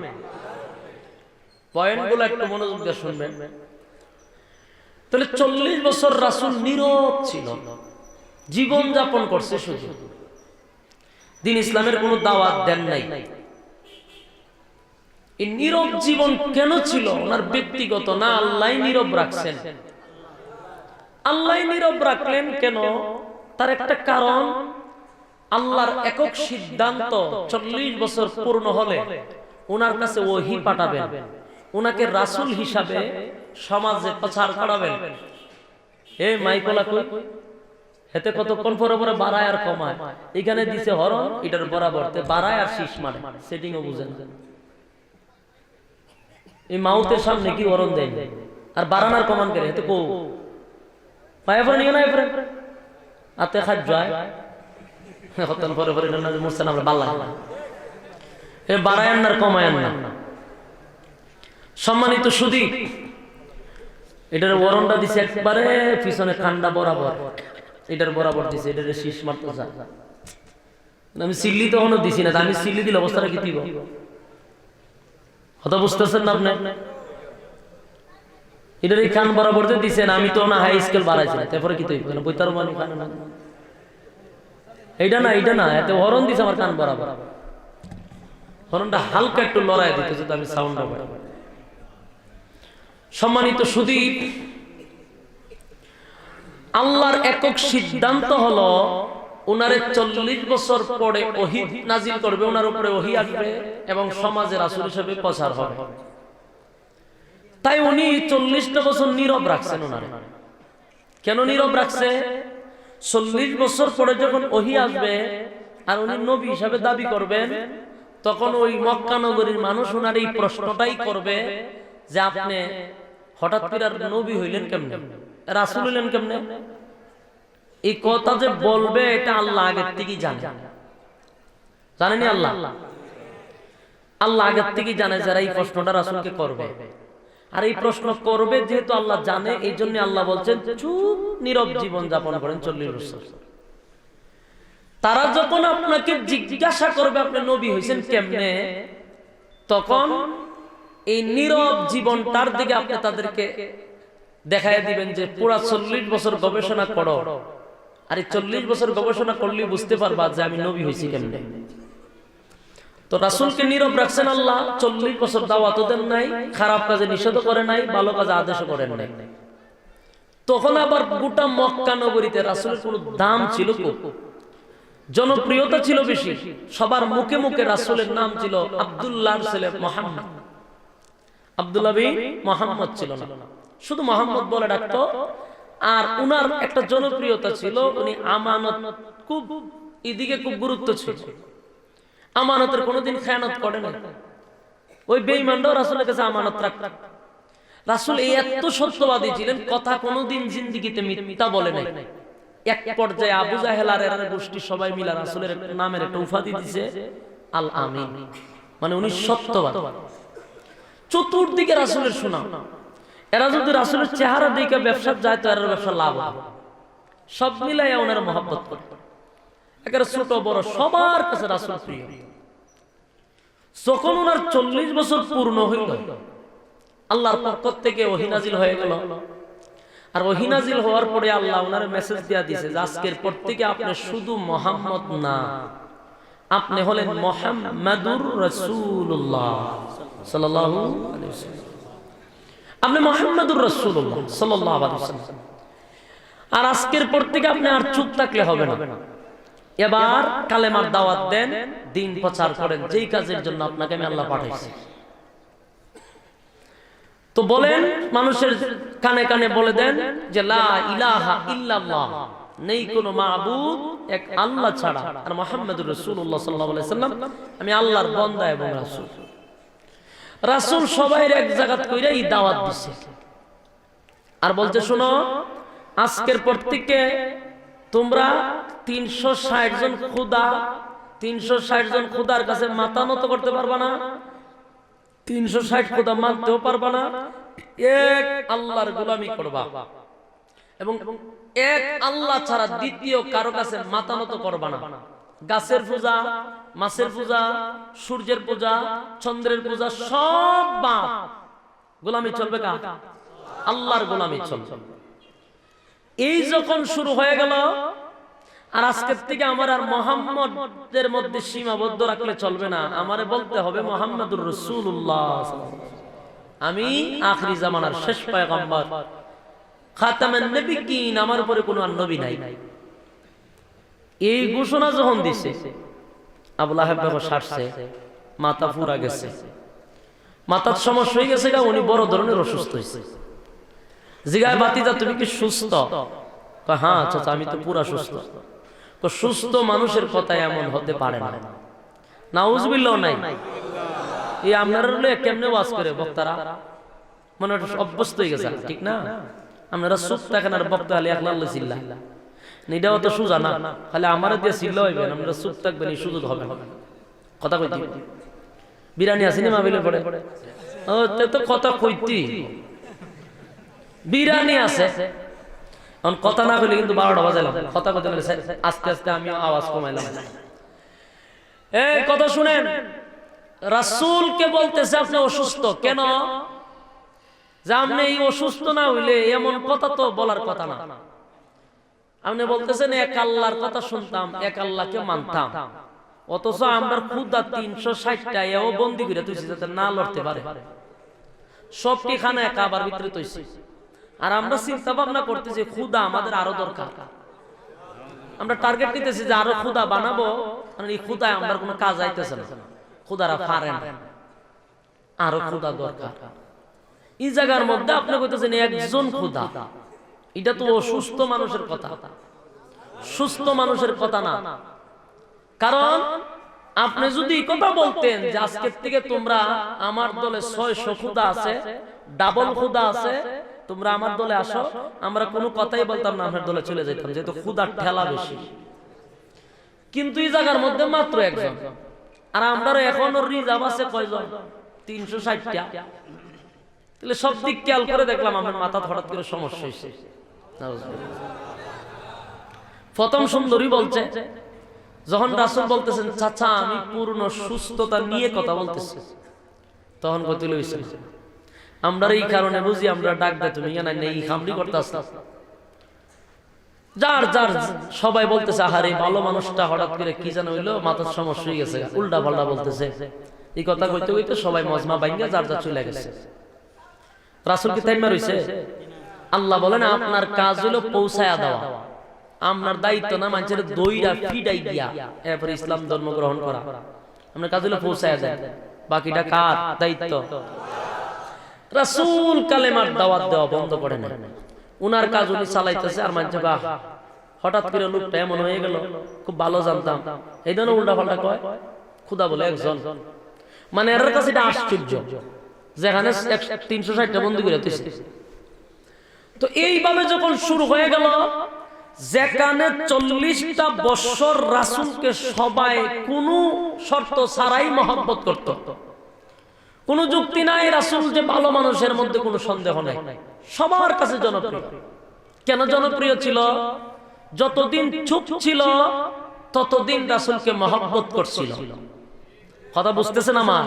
পয়েন্টগুলো একটু মনোযোগ দিয়ে শুনবেন। তাহলে 40 বছর রাসূল নীরব ছিল, জীবন যাপন করছে, শুধু দিন ইসলামের কোনো দাওয়াত দেন নাই। এই নীরব জীবন কেন ছিল? ওনার ব্যক্তিগত না আল্লাহ নীরব রাখছেন? আল্লাহ নীরব রাখলেন কেন? তার একটা কারণ, আল্লাহর একক সিদ্ধান্ত 40 বছর পূর্ণ হলে ওনার কাছে ওহী পাঠাবেন, ওনাকে রাসূল হিসাবে সমাজে প্রচার করাবেন। এই মাইকলা কই হেতে কতক্ষণ পরে পরে বাড়ায় আর কমায়, এখানে দিছে হরণ, এটার বরাবর বাড়ায় আর শীষ মারে, সেটিংও বুঝেন। এই মাউথের সামনে কি হরণ দেয় আর বাড়ানোর কমান করে হেতে কো পায়ে পরে নিয়ে না আতে খাদ যায় কতক্ষণ পরে পরে মুরসান আমরা বাল্লা এ বাড়ায় আর কমায় না। সম্মানিত সুধী, এটার ওরণটা দিছে একবারে পিছনে কান্ডা বরাবর, এটার বরাবর দিছে, এটার শীষ মারতে যায়। আমি সিল্লি তখনও দিছি না, আমি সিল্লি দিলে অবস্থাটা কি দিব? কথা বুঝতেছেন না আপনি? এটার এই কান বরাবর দিছেন, আমি তো না হাই স্কেল বাড়াইছি না, তারপরে কি তৈরি বইতার মানে এইটা না, এইটা না, এতে হরণ দিছে আমার কান বরাবর। হরণটা হালকা একটু লড়াই দিতে যদি আমি সাউন্ড হবে। সম্মানিত সুধী, আল্লাহর একক সিদ্ধান্ত হলো ওনারে 40 বছর পরে ওহী নাজিল করবে, ওনার উপরে ওহী আসবে এবং সমাজে রাসূল হিসেবে প্রচার হবে। তাই উনি 40টা বছর নীরব রাখছেন। ওনারে কেন নীরব রাখছে? 40 বছর পরে যখন ওহী আসবে আর উনি নবী হিসাবে দাবি করবেন, তখন ওই মক্কা নগরীর মানুষ ওনার এই প্রশ্নটাই করবে যে আপনি হঠাৎ করে আর নবী হইলেন কেমনে, রাসূল হইলেন কেমনে? এই কথা যে বলবে এটা আল্লাহ আগের থেকেই জানে। জানেনি আল্লাহ? আল্লাহ আগের থেকেই জানে যারা এই প্রশ্নটা রাসূলকে করবে। আর এই প্রশ্ন করবে যেহেতু আল্লাহ জানে, এই জন্য আল্লাহ বলছেন চুপ নীরব জীবন যাপন করেন 40 বছর। তারা যখন আপনাকে জিজ্ঞাসা করবে আপনি নবী হইছেন কেমনে, তখন এই নীরব জীবনটার দিকে আপনি তাদেরকে দেখায় দিবেন যে পুরা 40 বছর গবেষণা করো, আর এই 40 বছর গবেষণা করলে বুঝতে পারবা যে আমি নবী হইছি কেমনে। তো রাসূলকে নীরব রাখছেন আল্লাহ, 40 বছর দাওয়াতও দেন নাই, খারাপ কাজে নিষেধ করে নাই, ভালো কাজে আদেশও করেন নাই। তখন আবার গোটা মক্কা নগরীতে রাসূলের কোনো দাম ছিল খুব, জনপ্রিয়তা ছিল বেশি, সবার মুখে মুখে রাসূলের নাম ছিল আব্দুল্লাহর ছেলে মুহাম্মদ। আব্দুল্লাহ বিন মুহাম্মদ ছিল না, শুধু মুহাম্মদ বলে ডাকতো। আর উনার একটা জনপ্রিয়তা ছিল, উনি আমানত খুব এদিকে খুব গুরুত্ব ছিল, আমানতের কোনোদিন খেয়ানত করে না। ওই বেঈমানরাও রাসূলের কাছে আমানত রাখত। রাসূল এই এত সত্যবাদী ছিলেন, কথা কোনোদিন জিন্দেগিতে মিথ্যা বলে নাই। এক পর্যায়ে আবু জাহেল আর এর গোষ্ঠী সবাই মিলে রাসূলের নামের একটা উপাধি দিয়েছে আল আমিন, মানে উনি সত্যবাদী। চতুর্দিকে রাসূলের সুনাম। এরা যদি রাসূলের চেহারা দেখে ব্যবসা যায় তো এর ব্যবসা লাভ হবে। সব মিলাইয়া ওনার মহব্বত করে, একেবারে ছোট বড় সবার কাছে রাসূল প্রিয়। যখন ওনার 40 বছর পূর্ণ হইল, আল্লাহর পক্ষ থেকে ওহী নাজিল হয়ে গেল। আর ওহী নাজিল হওয়ার পরে আল্লাহ ওনার মেসেজ দিয়া দিয়েছে যে আজকের পর থেকে আপনি শুধু মুহাম্মদ না, আপনি হলেন মুহাম্মাদুর রাসূলুল্লাহ সাল্লাল্লাহু আলাইহি ওয়াসাল্লাম। আপনি মুহাম্মাদুর রাসূলুল্লাহ সাল্লাল্লাহু আলাইহি ওয়াসাল্লাম। আর আজকের পর থেকে আপনি আর চুপ থাকলে হবে না, এবার কালেমার দাওয়াত দেন, দ্বীন প্রচার করেন, যেই কাজের জন্য আপনাকে আমি আল্লাহ পাঠাইছি। তো বলেন, মানুষের কানে কানে বলে দেন যে লা ইলাহা ইল্লাল্লাহ, নেই কোনো মাবুদ এক আল্লাহ ছাড়া, আর মুহাম্মাদুর রাসূলুল্লাহ সাল্লাল্লাহু আলাইহি ওয়াসাল্লাম আমি আল্লাহর বান্দা এবং রাসূল। রাসূল সবাইর এক জায়গা কইরা এই দাওয়াত দিছে আর বলতে শোনো, আজকের পর থেকে তোমরা 360 জন খোদা, 360 জন খোদার কাছে মাথা নত করতে পারবা না, 360 খোদা মানতেও পারবা না, এক আল্লাহর গোলামি করবা এবং এক আল্লাহ ছাড়া দ্বিতীয় কারো কাছে মাথা নত করবা না। গাছের পূজা, মাছের পূজা, সূর্যের পূজা, চন্দ্রের পূজা সব বাদ, গোলামি চলবে কার? আল্লাহর গোলামি চলবে। এই যখন শুরু হয়ে গেল, আর আজকের থেকে আমার আর মুহাম্মদের মধ্যে সীমাবদ্ধ রাখলে চলবে না, আমারে বলতে হবে মুহাম্মাদুর রাসূলুল্লাহ, আমি আখিরি জামানার শেষ পয়গম্বর, খাতামুন নবিয়্যিন, আমার উপরে কোনো আর নবী নাই। এই ঘোষণা যখন দিছে, আবু লাহাব বাবা সারছে, মাথা পুরা গেছে, মাথার সমস্যা হয়ে গেছে, উনি বড় ধরনের অসুস্থ হয়েছে। জিগায় বাতিজা তুমি কি সুস্থ? হ্যাঁ চাচা আমি তো পুরা সুস্থ। তো সুস্থ মানুষের কথা এমন হতে পারে না, নাউজুবিল্লাহ নাই। এই আপনারা কেমনে ওয়াজ করে বক্তারা, মানে অভ্যস্ত হয়ে গেছে, ঠিক না? আপনারা চুপ থাকেন আর বক্তা হলে একলা আল্লাহ চিল্লা, এটাও তো সোজা না, খালি আমার দিয়ে চিল্লা হইবেন, আপনারা চুপ থাকবেন, এই সুযোগ হবে না। কথা কইতি বিরিয়ানি আসেনি মাহফিলের পরে, ও তো কথা কইতি বিরিয়ানি আছে, এখন কথা না কইলে কিন্তু 12টা বাজাইলাম, কথা কইতে আস্তে আস্তে আমি আওয়াজ কমাইলাম। এই কথা শুনেন, রাসূলকে বলতেছে আপনি অসুস্থ কেন? যে আপনি এই অসুস্থ না হইলে এমন কথা তো বলার কথা না। আপনি বলতেছেন এক আল্লাহর কথা শুনতাম, এক আল্লাহকে মানতাম, অথচ আমরা খুদা 360টা এও বন্দী করে তুইছি যাতে না লড়তে পারে, সবটি খানা কাবার ভিতরে তৈছি। আর আমরা চিন্তা ভাবনা করতেছি খুদা আমাদের আরো দরকার, আমরা টার্গেট নিতেছি যে আরো খুদা বানাবো, মানে এই খুদায় আমরা কোনো কাজ আইতেছে না, খুদারা পারে না, আরো খুদা দরকার। এই জায়গার মধ্যে আপনি কইতেছেন একজন খুদা, এটা তো অসুস্থ মানুষের কথা, সুস্থ মানুষের কথা না। কারণ আপনি যদি এই কথা বলতেন যে আজকের থেকে তোমরা আমার দলে 600 খুদা আছে, ডাবল খুদা আছে, তোমরা আমার দলে আসো, আমরা কোনো কথাই বলতাম না, আপনার দলে চলে যেতাম, যেহেতু খুদার ঠেলা বেশি। কিন্তু এই জায়গার মধ্যে মাত্র একজন, আর আমরা এখনো রিজার্ভ আছে কয়জন? 360টা। তাহলে সব দিক খেয়াল করে দেখলাম আমার মাথা হঠাৎ করে সমস্যা হয়েছে। প্রথম সুন্দরী বলছে, যখন রাসূল বলতেছেন চাচা আমি পূর্ণ সুস্থতা নিয়ে কথা বলতেছি, তখন কত লইছে আমরা এই কারণে বুঝি আমরা ডাক দে তুমি জানা নেই খামড়ি করতেছ, যার যার সবাই বলতেছে আহারে ভালো মানুষটা হঠাৎ করে কি জানা হইলো, মাথার সমস্যা হয়ে গেছে, উল্টা পাল্টা বলতেছে। এই কথা কইতে কইতে সবাই মজমা বাইঙ্গা যার যার চলে গেছে। রাসূল কি তাইমা রইছে? আল্লাহ বলেন আপনার কাজ হলো পৌঁছায়া দেওয়া, আপনার দায়িত্ব না মানুষের দইরা ফিডাই দিয়া এরপর ইসলাম ধর্ম গ্রহণ করা, আপনার কাজ হলো পৌঁছায়া দেয়, বাকিটা কার দায়িত্ব? রাসূল কালেমার দাওয়াত দেওয়া বন্ধ করে না, উনার কাজ উনি চালাইতেছে। আর মানছে বাহ হঠাৎ করে লোকটা এমন হয়ে গেল, খুব ভালো জানতাম, এই জন্য উল্টা পাল্টা কয়, খুদা বলে একজন, মানে এর কাছে এটা আশ্চর্য। যেখানে 360টা বন্দী করে দিয়েছে। তো এইভাবে যখন শুরু হয়ে গেল, যেখানে 40টা বছর রাসূলকে সবাই কোনো শর্ত ছাড়াই মহব্বত করত, কোনো যুক্তি নাই, রাসূল যে ভালো মানুষের মধ্যে কোনো সন্দেহ নাই, সবার কাছে জনপ্রিয়। কেন জনপ্রিয় ছিল? যতদিন চুপ ছিল ততদিন রাসূলকে মহব্বত করছিল। কথা বুঝতেছেন আমার?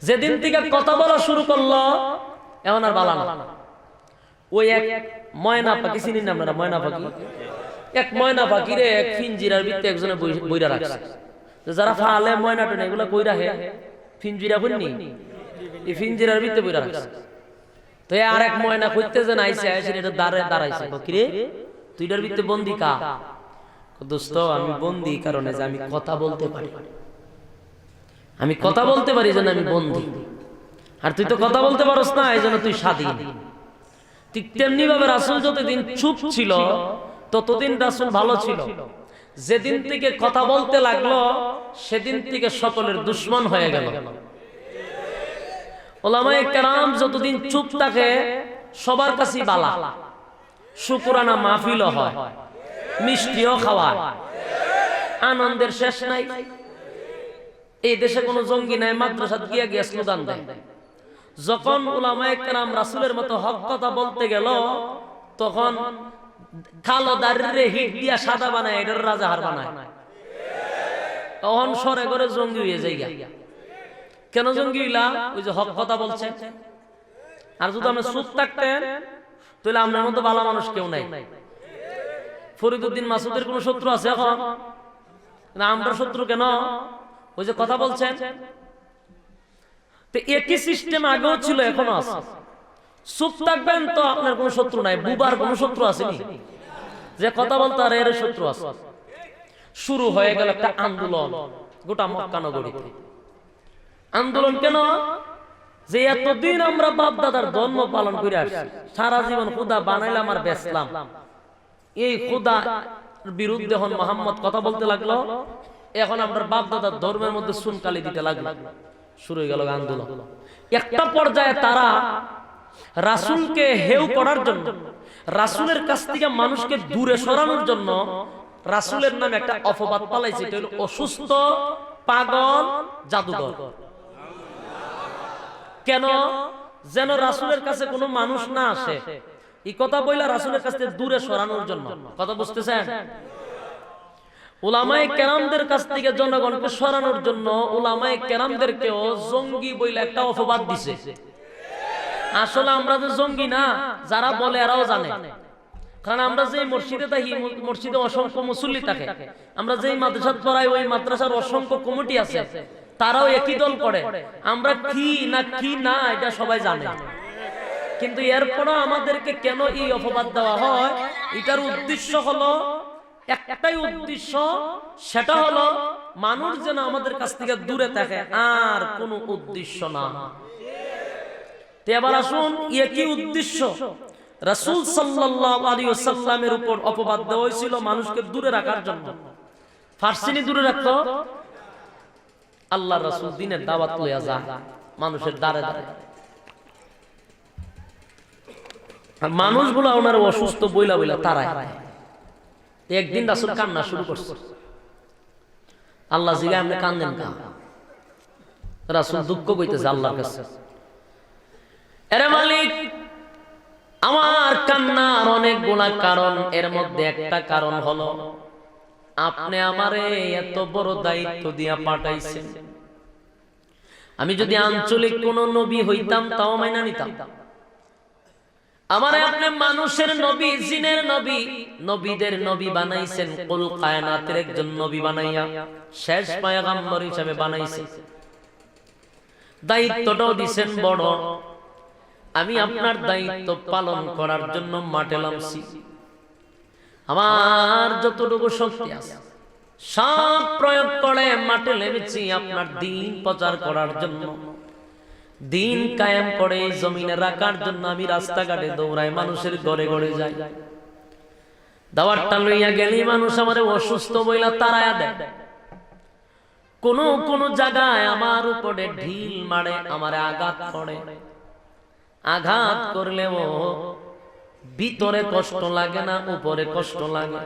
যেদিন থেকে কথা বলা শুরু করলো এখন আর বালা না। ওই এক ময়না পাখি, চিনি না আপনারা ময়না পাখি? এক ময়না পাখিরে এক ফিঞ্জিরার ভিতরে একজনে বইরা রাখছে। যারা ফালে ময়না টেনে এগুলা কই রাখে, ফিঞ্জিরা কইনি, এই ফিঞ্জিরার ভিতরে বইরা রাখছে। তো আর এক ময়না খুঁজতে যে আইছে, এটা দাঁড়াইছে, কিরে তুই এটার ভিতরে বন্দি কা? দোস্ত আমি বন্দি কারণে যে আমি কথা বলতে পারি, আমি কথা বলতে পারি যেন আমি বন্দি, আর তুই তো কথা বলতে পারস না, এই জন্য তুই স্বাধীন। ঠিক তেমনি ভাবে রাসূল যতদিন চুপ ছিল ততদিন রাসূল ভালো ছিল। যেদিন থেকে কথা বলতে লাগলো সেদিন থেকে সকলের দুশমন হয়ে গেল। উলামায়ে কেরাম যতদিন চুপ থাকে সবার কাছেই বালা, শুকরানা মাহফিলও হয়, মিষ্টিও খাওয়ায়, আনন্দের শেষ নাই। এই দেশে কোনো জঙ্গি নাই, মাদ্রাসাত গিয়া স্লোগান দেয়। যখন উলামায়ে কেরাম রাসূলের মতো হক কথা বলতে গেল তখন কালো দাড়িরে হিট দিয়া সাদা বানায়, এটার রাজাহার বানায়। তখন সরে করে জঙ্গি হয়ে যায়। কেন জঙ্গি হইলা? ওই যে হক কথা বলছে। আর যদি আমরা চুপ থাকতেন তাহলে আপনার মতো ভালো মানুষ কেউ নাই। ফরিদউদ্দিন মাসুদের কোন শত্রু আছে এখন? না, আমরা শত্রু কেন? ওই যে কথা বলছেন। তো একই সিস্টেম আগেও ছিল, এখনো আছে। চুপ থাকবেন তো আপনার কোনো শত্রু নাই। বুবার কোনো শত্রু আসেনি যে কথা বলতে আর এর শত্রু আছে। শুরু হয়ে গেল একটা আন্দোলন গোটা মক্কা নগরীতে। আন্দোলন কেন? যে এতদিন আমরা বাপ দাদার ধর্ম পালন করে আসছি, সারা জীবন খুদা বানাইলাম আর বেচলাম, এই খুদা বিরুদ্ধে এখন মুহাম্মদ কথা বলতে লাগলো। এখন আপনার বাপ দাদার ধর্মের মধ্যে সুনকালি দিতে লাগলো। শুরু হয়ে গেল আন্দোলন। একটা পর্যায়ে তারা রাসূলকে হেউ করার জন্য, রাসূলের কাছ থেকে মানুষকে দূরে সরানোর জন্য রাসূলের নামে একটা অপবাদ পালাইছে। এটা হলো অসুস্থ, পাগল, জাদুঘর। কেন? যেন রাসূলের কাছে কোনো মানুষ না আসে, এই কথা বইলা রাসূলের কাছ থেকে দূরে সরানোর জন্য। কথা বুঝতেছেন? উলামায়ে কেরামদের কাছ থেকে জনগণকে সরানোর জন্য উলামায়ে কেরামদেরকেও জঙ্গি বইলা একটা অপবাদ দিছে। আসলে আমরা যে জঙ্গি না, যারা বলে এরাও জানে। কারণ আমরা যেই মসজিদে থাকি, মসজিদে অসংখ্য মুসল্লি থাকে। আমরা যেই মাদ্রাসাত পড়াই, ওই মাদ্রাসার অসংখ্য কমিটি আছে, তারাও একই দল করে। আমরা কি না এটা সবাই জানে। কিন্তু এরপরও আমাদেরকে কেন এই অপবাদ দেওয়া হয়? এটার উদ্দেশ্য হলো একটাই উদ্দেশ্য, সেটা হলো মানুষ যেন আমাদের কাছ থেকে দূরে থাকে, আর কোনো উদ্দেশ্য না। এবার আসুন, একই উদ্দেশ্য রাসূল সাল্লাল্লাহু আলাইহি ওয়াসাল্লামের উপর অপবাদ দেওয়া হয়েছিল মানুষকে দূরে রাখার জন্য। ফারসিনি দূরে রাখতো, আল্লাহর রাসূল দ্বীনের দাওয়াত লইয়া যায় মানুষের দ্বারে দ্বারে। আর মানুষগুলো ওনার অসুস্থ বইলা বইলা তারাই। একদিন রাসূল কান্না শুরু করছে। আল্লাহ জিগা আপনি কান্দেন কেন? রাসূল দুঃখ কইতেছে আল্লাহর কাছে, আরে মালিক, আমার কান্নার অনেকগুলা কারণ, এর মধ্যে একটা কারণ হলো আপনি আমারে এত বড় দায়িত্ব দিয়া পাঠাইছেন। আমি যদি আঞ্চলিক কোন নবী হইতাম তাও মাইনা নিতাম। আমারে আপনি মানুষের নবী, জিনের নবী, নবীদের নবী বানাইছেন, কুল কায়নাতের একজন নবী বানাইয়া শেষ পয়গম্বর হিসেবে বানাইছেন। দায়িত্বটাও দিবেন বড়। আমি আপনার দায়িত্ব পালন করার জন্য মাঠে নামছি। আমার যতটুকু শক্তি আছে সব প্রয়োগ করে মাঠে নেমেছি আপনার দ্বীন প্রচার করার জন্য, দ্বীন কায়েম করে জমিনে রাখার জন্য। আমি রাস্তাঘাটে দৌড়াই, মানুষের ঘরে ঘরে যাই, দাওয়াতটা লইয়া গেলি মানুষ আমারে অসুস্থ বইলা তাড়ায়া দেয়। কোন কোন জায়গায় আমার উপরে ঢিল মারে, আমার আঘাত করে। আঘাত করলেও ভিতরে কষ্ট লাগে না, উপরে কষ্ট লাগে।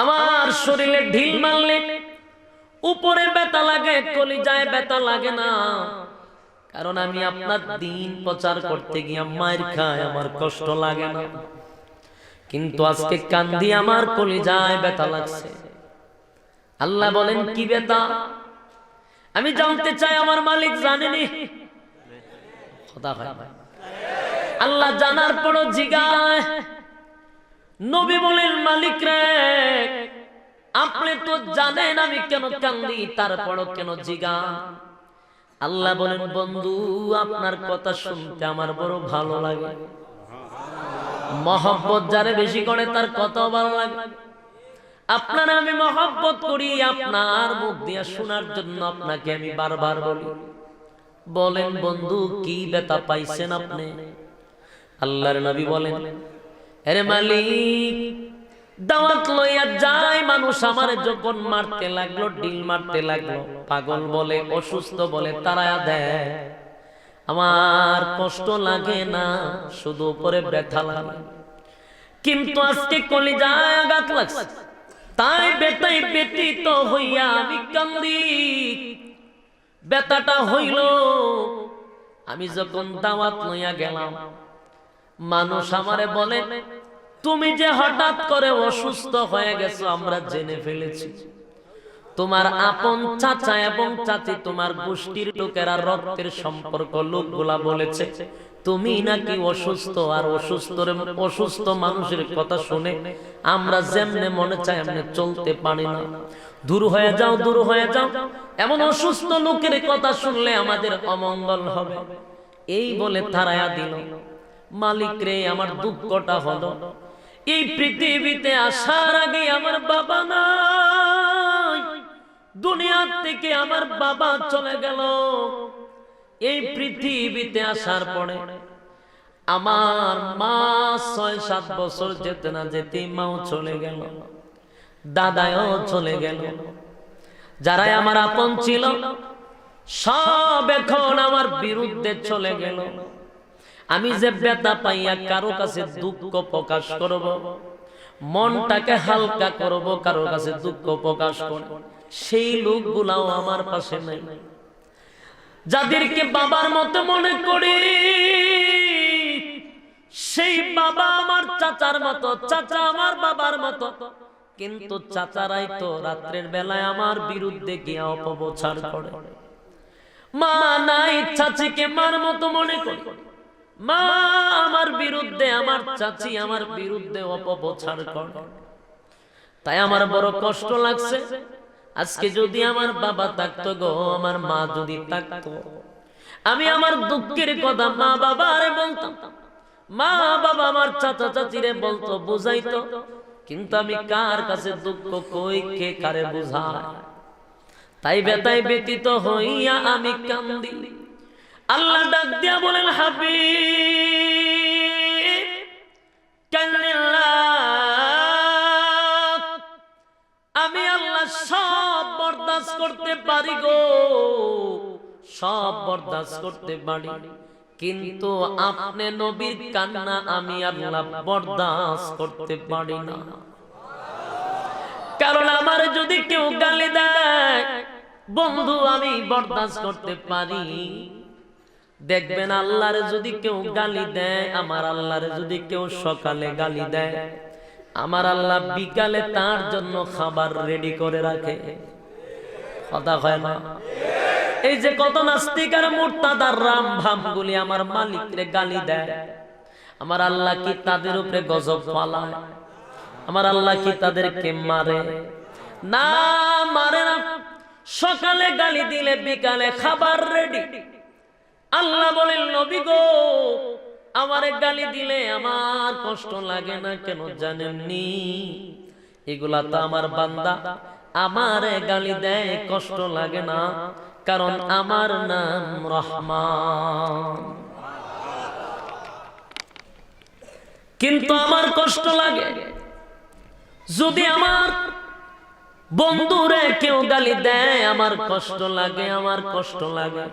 আমার শরীরে ঢিল মারলে উপরে ব্যথা লাগে, কলিজায় ব্যথা লাগে না, কারণ আমি আপনার দ্বীন প্রচার করতে গিয়ে মায়ের খায়, আমার কষ্ট লাগে না। কিন্তু আজকে কান্দি, আমার কলিজায় ব্যথা লাগছে। আল্লাহ বলেন কি ব্যথা? আমি জানতে চাই, আমার মালিক জানেনি? কথা হয় ভাই, আল্লাহ জানার পরও জিগায়। নবী বলেন মালিক রে, আপনি তো জানেন আমি কেন কান্দি, তারপরও কেন জিগান? আল্লাহ বলেন বন্ধু, আপনার কথা শুনতে আমার বড় ভালো লাগে। মহব্বত যারে বেশি করে তার কথা ভালো লাগে। আপনার আমি মহব্বত করি, আপনার মুখ দিয়ে শোনার জন্য আপনাকে আমি বারবার বলি। বলেন বন্ধু, কি ব্যথা পাইছেন আপনি? আল্লাহর নবী বলেন, আরে মালিক, দাওয়াত লইয়া যায় মানুষ আমারে যখন মারতে লাগলো, ঢিল মারতে লাগলো, পাগল বলে, অসুস্থ বলে তাড়ায়া দেয়, আমার কষ্ট লাগে না, শুধু উপরে ব্যথা লাগে। কিন্তু আজকে কলিজায় আঘাত লাগছে, তাই ব্যথায় ব্যথিত হইয়া আমি কান্দি। ব্যথাটা হইল, আমি যখন দাওয়াত লইয়া গেলাম, মানুষ আমারে বলে, তুমি যে হঠাৎ করে অসুস্থ হয়ে গেছো আমরা জেনে ফেলেছি। তোমার আপন চাচা এবং চাচি, তোমার গোষ্ঠীর লোকেরা, রক্তের সম্পর্ক লোকগুলা বলেছে তুমি নাকি অসুস্থ। আর অসুস্থ মানুষের কথা শুনে আমরা যেমনে মনে চাই এমনি চলতে পারি না। দূর হয়ে যাও, দূর হয়ে যাও, এমন অসুস্থ লোকের কথা শুনলে আমাদের অমঙ্গল হবে। এই বলে তাড়ায়া দিল। মালিক রে, আমার দুঃখটা হলো, এই পৃথিবীতে আসার আগে আমার বাবা নাই, দুনিয়ার থেকে আমার বাবা চলে গেল। এই পৃথিবীতে আসার পরে আমার মা ৬-৭ বছর যেতে না যেতে মাও চলে গেল, দাদাও চলে গেল। যারাই আমার আপন ছিল সব এখন আমার বিরুদ্ধে চলে গেল। আমি যে ব্যথা পাইয়া কারো কাছে দুঃখ প্রকাশ করব, মনটাকে হালকা করব, কারো কাছে দুঃখ প্রকাশ করব, সেই লোকগুলাও আমার পাশে নাই। যাদেরকে বাবার মতো মনে করি, সেই বাবা আমার চাচার মতো, চাচা আমার বাবার মতো, কিন্তু চাচারাই তো রাত্রের বেলায় আমার বিরুদ্ধে গিয়া অপপ্রচার করে। মা নাই, চাচিকে মার মতো মনে করি, মা আমার বিরুদ্ধে, আমার চাচি আমার বিরুদ্ধে অপপ্রচার করে। তাই আমার বড় কষ্ট লাগছে। আজকে যদি আমার বাবা থাকতো গো, আমার মা যদি থাকতো, আমি আমার দুঃখের কথা মা বাবারে বলতাম, মা বাবা আমার চাচা চাচিরে বলতো, বুঝাইতো, কিন্তু আমি কার কাছে দুঃখ কই, কে কারে বুঝায়? তাই ব্যথায় ব্যতীত হইয়া আমি কান্দি। আল্লাহ ডাক দিয়া বলেন, হাবিব কান্নিল্লাহ, আমি আল্লাহ সব বরদাস্ত করতে পারি গো, সব বরদাস্ত করতে পারি, কিন্তু আপনি নবীর কান্না আমি আল্লাহ বরদাস্ত করতে পারি না। কারণ আমার যদি কেউ গালি দেয় বন্ধু, আমি বরদাস্ত করতে পারি। দেখবেন আল্লাহর যদি কেউ গালি দেয়, আমার আল্লাহর যদি কেউ সকালে গালি দেয়, আমার আল্লাহ বিকালে তার জন্য খাবার রেডি করে রাখে। কথা হয় না? এই যে কত নাস্তিক আর মুরতাদার রাম ভাম গুলি আমার মালিকরে গালি দেয়, আমার আল্লাহ কি তাদের উপরে গজব ফালায়? আমার আল্লাহ কি তাদেরকে মারে? না, মারে না। সকালে গালি দিলে বিকালে খাবার রেডি। আল্লাহ বলেন, নবী গো, আমারে গালি দিলে আমার কষ্ট লাগে না কেন জানেননি? এগুলা তো আমার বান্দা, আমারে গালি দেয় কষ্ট লাগে না, কারণ আমার নাম রহমান। কিন্তু আমার কষ্ট লাগে যদি আমার বন্ধুরে কেউ গালি দেয় আমার কষ্ট লাগে, আমার কষ্ট লাগে।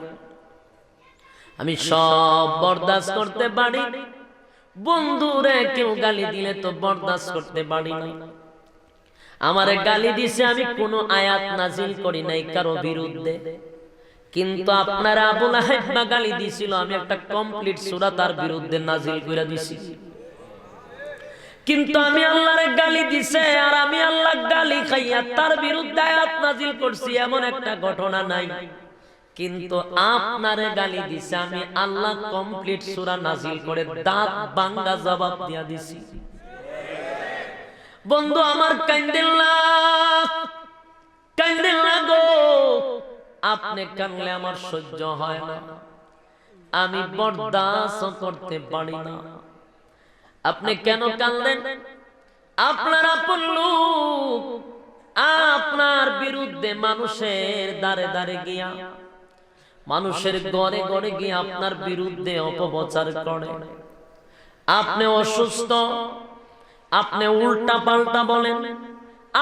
আমি সব বরদাস্ত করতে পারি, বন্ধুরে কেউ গালি দিলে তো বরদাস্ত করতে পারি না। আমারে গালি দিছে, আমি কোনো আয়াত নাজিল করি নাই কারো বিরুদ্ধে, কিন্তু আপনারা আবু লাহাব গালি দিছিল, আমি একটা কমপ্লিট সূরা তার বিরুদ্ধে নাজিল করে দিছি। কিন্তু আমি আল্লাহরে গালি দিছে আর আমি আল্লাহ গালি খাইয়া তার বিরুদ্ধে আয়াত নাজিল করছি, এমন একটা ঘটনা নাই। কিন্তু আপনারে গালি দিছে, আমি আল্লাহ কমপ্লিট সূরা নাজিল করে দাঁত ভাঙা জবাব দিয়া দিছি। বন্ধু আমার কান্দেন না, কান্দেন না গো, আপনি কানলে আমার সহ্য হয় না, আমি বরদাস্ত করতে পারি না। আপনি কেন কানলেন? আপনার আপন লোক আপনার বিরুদ্ধে মানুষের দ্বারে দ্বারে গিয়া, মানুষের ঘরে ঘরে গিয়ে আপনার বিরুদ্ধে অপপ্রচার করে। আপনি অসুস্থ, আপনি উল্টা পাল্টা বলেন,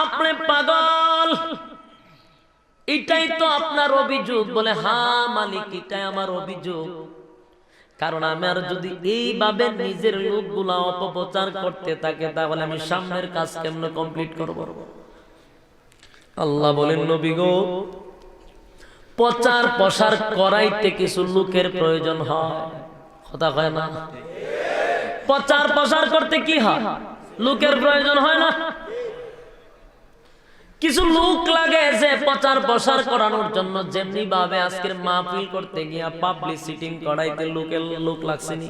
আপনি পাগল, এটাই তো আপনার অভিযোগ। বলে হ্যাঁ মালিক, এটাই আমার অভিযোগ। কারণ আমার যদি এইভাবে নিজের লোকগুলা অপপ্রচার করতে থাকে, তাহলে আমি সামনের কাজ কেমনে কমপ্লিট করব? আল্লাহ বলেন, নবী গো, প্রচার প্রসার করাইতে কিছু লোকের প্রয়োজন হয়, কথা কয় না? প্রচার প্রসার করতে কি হয়? লোকের প্রয়োজন হয় না? কিছু লোক লাগে যে প্রচার প্রসার করানোর জন্য। যেমনি ভাবে আজকের মাহফিল করতে গিয়া পাবলিসিটি করাইতে লোক লাগছেনি,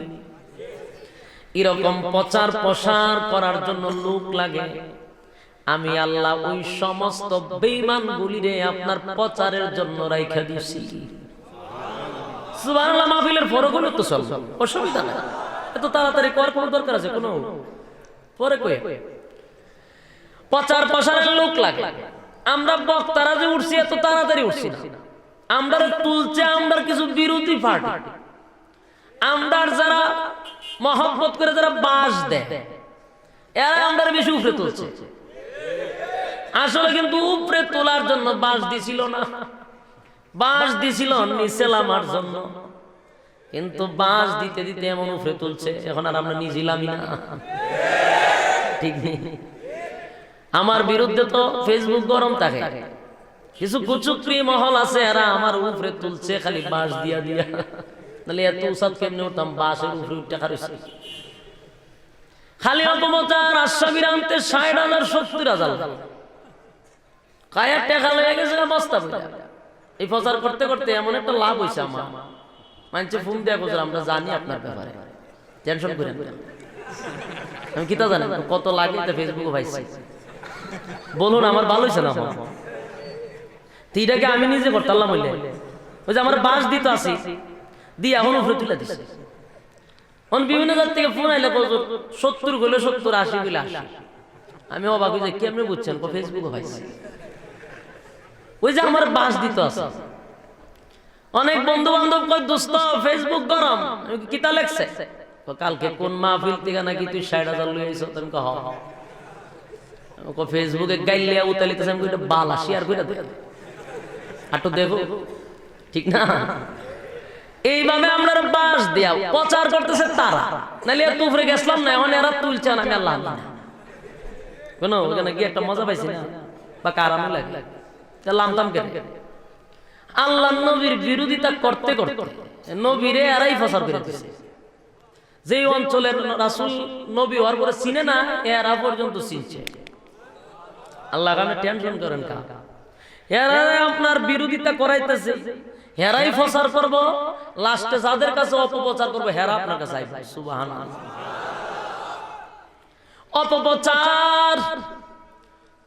এরকম প্রচার প্রসার করার জন্য লোক লাগে। আমি আল্লাহ ওই সমস্ত বেঈমান গুলিরে আপনার প্রচারের জন্য রাইখা দিছি। সুবহানাল্লাহ। মাহফিলের ফরকগুলো তো চল, অসুবিধা নাই, এত তাড়াতাড়ি করার কোনো দরকার আছে কোনো? পরে কই প্রচার প্রসারের লোক লাগে। আমরা বক্তারা যে উঠছি এত তাড়াতাড়ি উঠছি না, আমরা তুলছে আমরা কিছু বিরোধী পার্টি, আমরা যারা মহব্বত করে যারা বাস দেয় এরা আমরা বেশি উপরে তুলছে। আসলে কিন্তু উপরে তোলার জন্য বাস দিছিল না, বাস দিছিল নিচে নামার জন্য। কিন্তু বাস দিতে দিতে এমন উপরে তুলছে, এখন আর আমরা নিজিলামই না, ঠিক নেই। আমার বিরুদ্ধে তো ফেসবুক গরম থাকে, কিছু কুচুকরি মহল আছে এরা আমার উপরে তুলছে খালি বাস দিয়া দিয়া। তাহলে এত উসাদ কেমনে উঠতাম? বাসের উপরে উঠতে খারিছে খালি অপমতার আশ্বাবির আনতে ৬০,০০০ ৭০,০০০ কায়ার টাকা লেগে গেছে না বস্তা বুঝা। এই প্রচার করতে করতে এমন একটা লাভ হয়েছে আমার, মানছে ফোন দেয়া গোজর আমরা জানি আপনার ব্যাপারে, টেনশন করেন। আমি কিতা জানি কত লাগে ফেসবুকে পাইছি, বলুন আমার ভালো হয়েছে না? এটাকে আমি নিজে করতাম বললে ওই যে আমার বাস দিতে আসি দিয়ে এখন উপরে তুলে দিচ্ছে। বিভিন্ন জাত থেকে ফোন আইলে ৭০ গেলে ৭০, ৮০ গেলে ৮০। আমি অবাক হয়ে যাই, কেমনি বুঝছেন? ফেসবুকে পাইছি ওই যে আমার বাস দিতে আছে। অনেক বন্ধু বান্ধব কই দোস্ত ফেসবুক গরম, কিতা লেখছে? কালকে কোন মাহফিল থেকে নাকি তুই ৬০,০০০ লই আইছ? তুমি কহ ফেসবুকে গাইলে উতালিতেছে, আমি কইটা বালা শেয়ার কইরা দে আটো দেখো, ঠিক না? এইভাবে আমরা বাস দেয়া প্রচার করতেছে তারা, নাহলে এত উপরে গেছলাম না। এখন এরা তুলছে না, আমি আল্লাহ কোন ওখানে গিয়ে একটা মজা পাইছি না বা কারাম লাগে লামতাম কেন? আল্লাহ নবীর বিরোধিতা করতে করতে নবীরে এরাই প্রচার করে দিচ্ছে। যে অঞ্চলের রাসূল নবী হওয়ার পরে চিনে না, এরা পর্যন্ত চিনছে। আল্লাহ কানে টেনশন করেন কা? এরা আপনার বিরোধিতা করাইতেছে, হেরাই প্রচার করবো, লাস্টে যাদের কাছে অপপ্রচার করবো হেরা আপনার কাছে আইবে। সুবহানাল্লাহ। অপপ্রচার,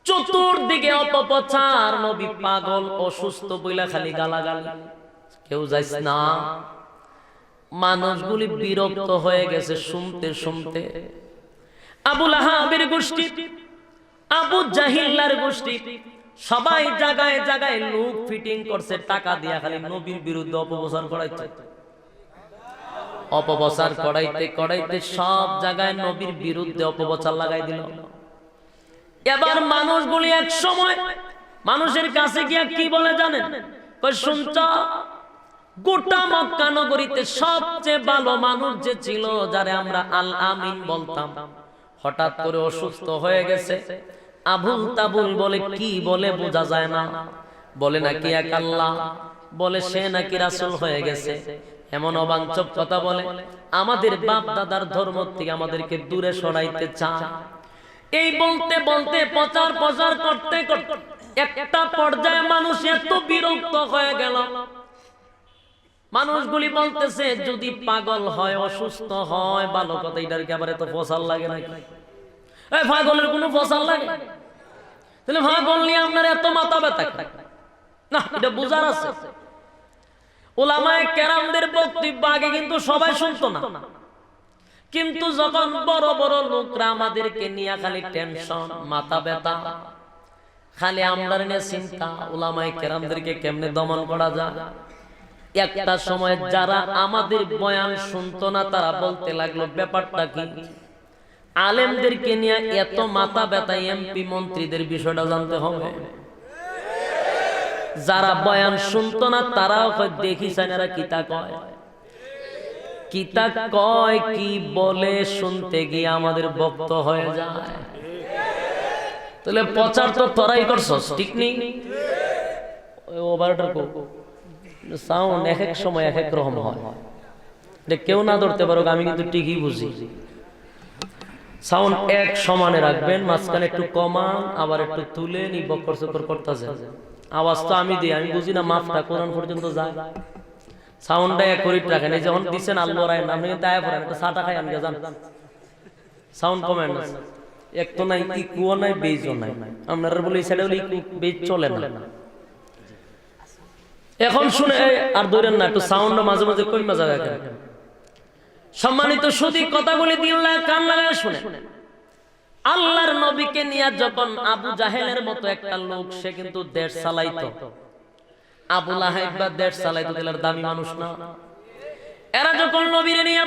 চতুর্দিকে অপপ্রচার। নবী পাগল অসুস্থ বইলা খালি গালাগালি, কেউ যাইস না। মানুষগুলি বিরক্ত হয়ে গেছে শুনতে শুনতে। আবু লাহাবের গোষ্ঠী, আবু জাহিলার গোষ্ঠী সবাই জায়গায় জায়গায় লোক ফিটিং করছে টাকা দিয়া, খালি নবীর বিরুদ্ধে অপপ্রচার করাইতে। অপপ্রচার করাইতে করাইতে সব জায়গায় নবীর বিরুদ্ধে অপপ্রচার লাগাই দিল। এবার মানুষগুলি এক সময় মানুষের কাছে গিয়া কি বলে জানেন? কই শুনছ, গোটা মক্কা নগরীতে সবচেয়ে ভালো মানুষ যে ছিল, যারে আমরা আল আমিন বলতাম, হঠাৎ করে অসুস্থ হয়ে গেছে। আবুল তাবুল বলে, কি বলে বোঝা যায় না, বলে নাকি এক আল্লাহ, বলে সে নাকি রাসূল হয়ে গেছে, এমন অবাঞ্ছক কথা বলে। আমাদের বাপ দাদার ধর্ম থেকে আমাদেরকে দূরে সরাইতে চায়। এই বলতে বলতে প্রচার প্রচার করতে করতে একটা পর্যায়ে মানুষ এত বিরক্ত হয়ে গেল, মানুষগুলি বলতেছে যদি পাগল হয়, অসুস্থ হয়, ভালো কথা, এটার কি আবার এত ফসল লাগে নাকি? এই পাগলের কোনো ফসল লাগে? তাহলে পাগল নিয়ে আপনার এত মাথা ব্যথা না, এটা বুঝার আছে। উলামায়ে কেরামদের বক্তব্য আগে কিন্তু সবাই শুনতো না, কিন্তু যখন বড় বড় লোকরা আমাদেরকে নিয়ে খালি টেনশন, মাথা ব্যথা, খালি আমরা নিয়ে চিন্তা, উলামায়ে কেরামদেরকে কেমনে দমন করা যায়। একটা সময় যারা আমাদের বয়ান শুনতো না, তারা বলতে লাগলো ব্যাপারটা কি, আলেমদেরকে নিয়ে এত মাথা ব্যথা, এমপি মন্ত্রীদের বিষয়টা জানতে হবে। যারা বয়ান শুনতো না তারাও দেখিছেন এরা কিতা কয়, কিতা কয়, কি বলে, শুনতে গিয়ে আমাদের বক্ত হয়ে যায়। তাহলে প্রচার তো তোরাই করছস, ঠিক নেই? ওভারটা সাউন্ড এক এক সময় এক এক রকম হয়, কেউ না ধরতে পারো, আমি কিন্তু ঠিকই বুঝি। সাউন্ড এক সমানে রাখবেন, মাঝখানে একটু কমান, আবার একটু তুলে নি, বকর চকর করতেছে। আওয়াজ তো আমি দিই, আমি বুঝি না মাপটা কোরআন পর্যন্ত যায়। সাউন্ডটা এক করে রাখেন। এই যখন দিচ্ছেন আল্লাহ রায়, আপনি কিন্তু আয়া পড়েন, একটা চাটা খাই আনকে যান, সাউন্ড কমেন্ট এক তো নাই, ইকুও নাই, বেজও নাই। আপনারা বলে এই সাইডে বলে ইকু বেজ চলে না। এখন শুনে আর ধরেন না, একটু সাউন্ড মাঝে মাঝে কই মাজা রাখেন। সম্মানিত সুদী, কথাগুলি দিন কান লাগায় শুনে। আল্লাহর নবীকে নিয়ে যখন আবু জাহেলের মতো একটা লোক, সে কিন্তু দেশ চালাইতো, আবু লাহাব বা দেশ চালাইতো, দিলার দামি মানুষ না। এরা যখন নবীরে নিয়ে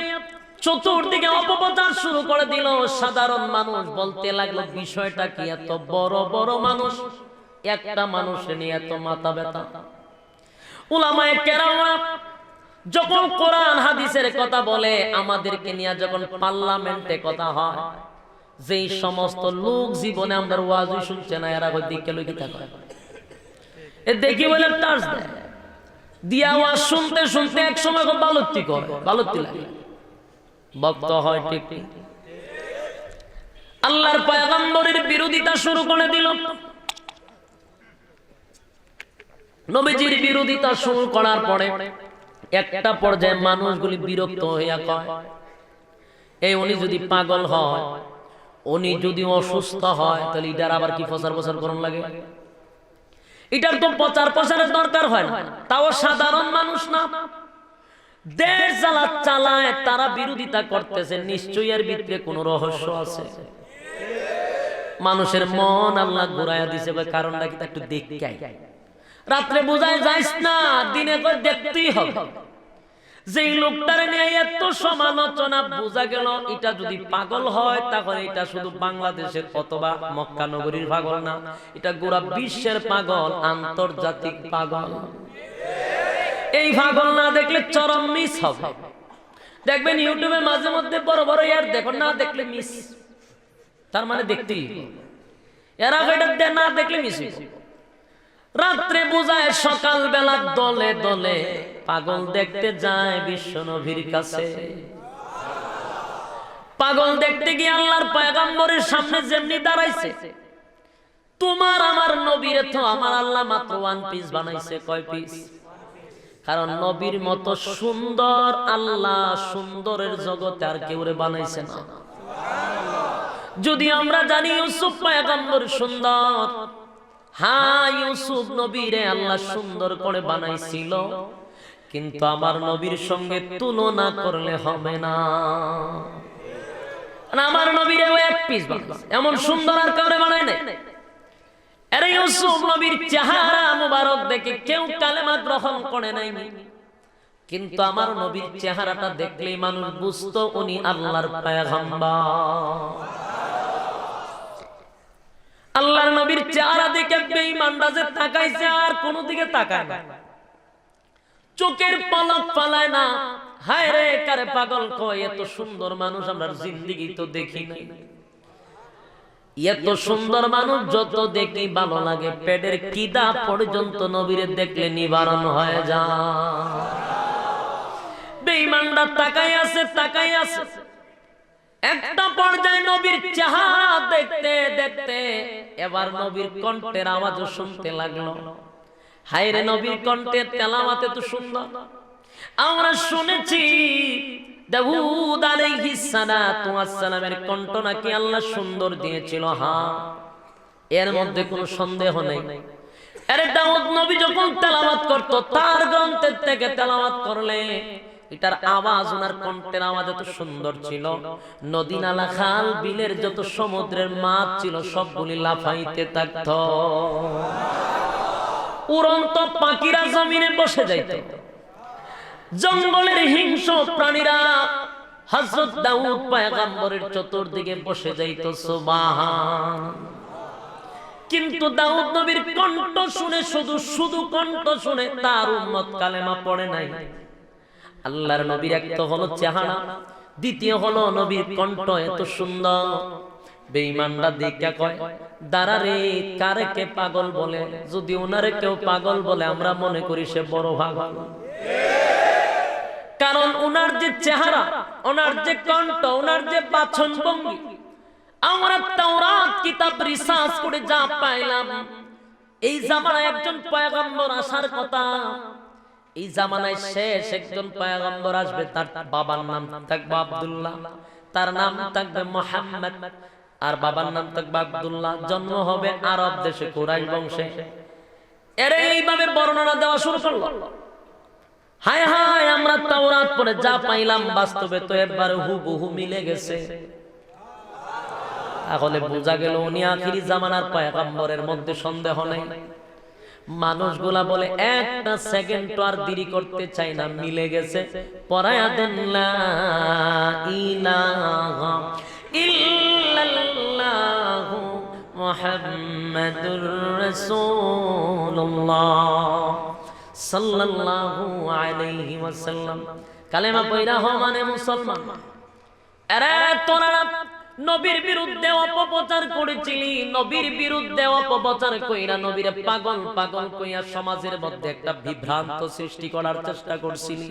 চতুর্দিকে অপপ্রচার শুরু করে দিল, সাধারণ মানুষ বলতে লাগলো বিষয়টা কি, এত বড় বড় মানুষ, একটা মানুষের নিয়ে এত মাথা ব্যথা। উলামায়ে কেরাম যখন কোরআন হাদিসের কথা বলে, আমাদেরকে নিয়ে যখন পার্লামেন্টে কথা হয়, যেই সমস্ত লোক জীবনে আমরা ওয়াজই শুনছে না, এরা ওই দিকে লই কিতা করে, এ দেখি বলে টাচ দেয় দিয়া, ওয়াজ শুনতে শুনতে এক সময় খুব বালতি করে, বালতি লাগে, বক্ত হয়, ঠিক ঠিক আল্লাহর পয়গম্বরের বিরোধিতা শুরু করে দিল। নবীজির বিরোধিতা শুরু করার পরে একটা পর্যায়ে মানুষগুলি বিরক্ত হইয়া কয়, এই উনি যদি পাগল হয়, উনি যদি অসুস্থ হয়, তাহলে এটার আবার কি প্রচার প্রচার করন লাগে? এটার তো প্রচার প্রচারের দরকার হয় না। তাও সাধারণ মানুষ না, দেশ চালায়, তারা বিরোধিতা করতেছে, নিশ্চয়ই এর ভিতরে কোনো রহস্য আছে। মানুষের মন আল্লাহ ঘুরাইয়া দিছে, কারণটা কি একটু দেখতে রাত্রে বোঝায় যাইস না, দিনে করে দেখতেই হবে। যে লোকটারে নিয়ে এত সমালোচনা, বোঝা গেল এটা যদি পাগল হয়, তাহলে এটা শুধু বাংলাদেশের অথবা মক্কা নগরীর পাগল না, এটা গোটা বিশ্বের পাগল, আন্তর্জাতিক পাগল। এই পাগল না দেখলে চরম মিস হবে। দেখবেন ইউটিউবে মাঝে মধ্যে বড় বড় ইয়ার দেখো, না দেখলে মিস, তার মানে দেখতেই, এরা এটা না দেখলে মিস। রাত্রে বোঝায় সকাল বেলা দলে দলে পাগল দেখতে যায় বিশ্ব নবীর কাছে। পাগল দেখতে গিয়ে আল্লাহর পয়গম্বরের সামনে যেমনি দাঁড়াইছে, তোমার আমার নবীরে তো আমার আল্লাহ মাত্র ওয়ান পিস বানাইছে। কয় পিস? কারণ নবীর মতো সুন্দর আল্লাহ সুন্দরের জগতে আর কেউ বানাইছে না। যদি আমরা জানি ইউসুফ পয়গম্বর সুন্দর, হ্যাঁ ইউসুফ নবীরে আল্লাহ সুন্দর করে বানাইছিল, কিন্তু আমার নবীর সঙ্গে তুলনা করলে হবে না। আমার নবীরে এক পিস বানাইছে, এমন সুন্দর আর কাউরে বানায় নাই। আরে ইউসুফ নবীর চেহারা মুবারক দেখে কেউ কালেমা গ্রহণ করে নাই, কিন্তু আমার নবীর চেহারাটা দেখলেই মানুষ বুঝতো উনি আল্লাহর পয়গম্বর। আল্লাহর নবীর চেহারা দেখে বেঈমানরা যে তাকাইছে আর কোন দিকে তাকায় না, চোখের পলক ফালায় না। হায় রে কারে পাগল কয়, এত সুন্দর মানুষ আমরা জিন্দেগি তো দেখি নাই। এত সুন্দর মানুষ যত দেখি ভালো লাগে, পেটের কিদা পর্যন্ত নবীরে দেখলে নিবারণ হয়ে যায়। বেঈমানরা তাকাই আছে তাকাই আছে। একটা পর্যায়ে নবীর চেহারা দেখতে দেখতে এবার নবীর কণ্ঠের আওয়াজও শুনতে লাগলো। হায় রে নবীর কণ্ঠের তেলাওয়াত এত সুন্দর। আমরা শুনেছি দাউদ আলাইহিস সালাতু ওয়াস সালামের কণ্ঠ নাকি আল্লাহ সুন্দর দিয়েছিল। হ্যাঁ, এর মধ্যে কোনো সন্দেহ নেই। আরে দাউদ নবী যখন তেলাওয়াত করত, তার গ্রন্থের থেকে তেলাওয়াত করলে এটার আওয়াজ, ওনার কণ্ঠের আওয়াজ এত সুন্দর ছিল, নদী নালা খাল বিলের যত সমুদ্রের মাছ ছিল সবগুলি লাফাইতে থাকত। উড়ন্ত পাখিরা জমিনে বসে যাইত, জঙ্গলের হিংস্র প্রাণীরা হযরত দাউদ পয়গম্বরের চতুর্দিকে বসে যাইত। সুবহান। কিন্তু দাউদ নবীর কণ্ঠ শুনে, শুধু কণ্ঠ শুনে তার উম্মত কালেমা পড়ে নাই। আল্লাহর নবীর এক তো হলো চেহারা, দ্বিতীয় হলো নবীর কণ্ঠ এত সুন্দর। বেঈমানরা দেখা কয়, দাঁড়া রে, কারে কে পাগল বলে? যদি ওনারে কেউ পাগল বলে আমরা মনে করি সে বড় পাগল। কারণ ওনার যে চেহারা, ওনার যে কণ্ঠ, ওনার যে বাচন ভঙ্গি, আমরা তাওরাত কিতাব রিসার্চ করে যা পাইলাম, এই জামানায় একজন পয়গম্বর আসার কথা, এই জামানায় শেষ একজন পয়গম্বর আসবে, তার বাবার নাম থাকবে আব্দুল্লাহ, তার নাম থাকবে মুহাম্মদ, আর বাবার নাম থাকবে আব্দুল্লাহ। জন্ম হবে আরব দেশে, কুরাইশ বংশে। এর এইভাবে বর্ণনা দেওয়া শুরু করলো। হায় হায়, আমরা তাওরাত পড়ে যা পাইলাম বাস্তবে তো একবারে হুবহু মিলে গেছে। তাহলে বোঝা গেল উনি আখিরি জামানার পয়গম্বরের মধ্যে সন্দেহ নেই। মানুষগুলা বলে একটা সেকেন্ড তো আর দেরি করতে চাই না, মিলে গেছে। পরায়া দেন লা ইলাহা ইল্লাল্লাহু মুহাম্মাদুর রাসূলুল্লাহ সাল্লাল্লাহু আলাইহি ওয়াসাল্লাম। কালেমা পয়রা হ মানে মুসলমান। আরে তোরা নবীর বিরুদ্ধে অপপ্রচার করেছিলি, নবীর বিরুদ্ধে অপপ্রচার কইরা নবীরে পাগল পাগল কইয়া সমাজের মধ্যে একটা বিভ্রান্ত সৃষ্টি করার চেষ্টা করছিলি।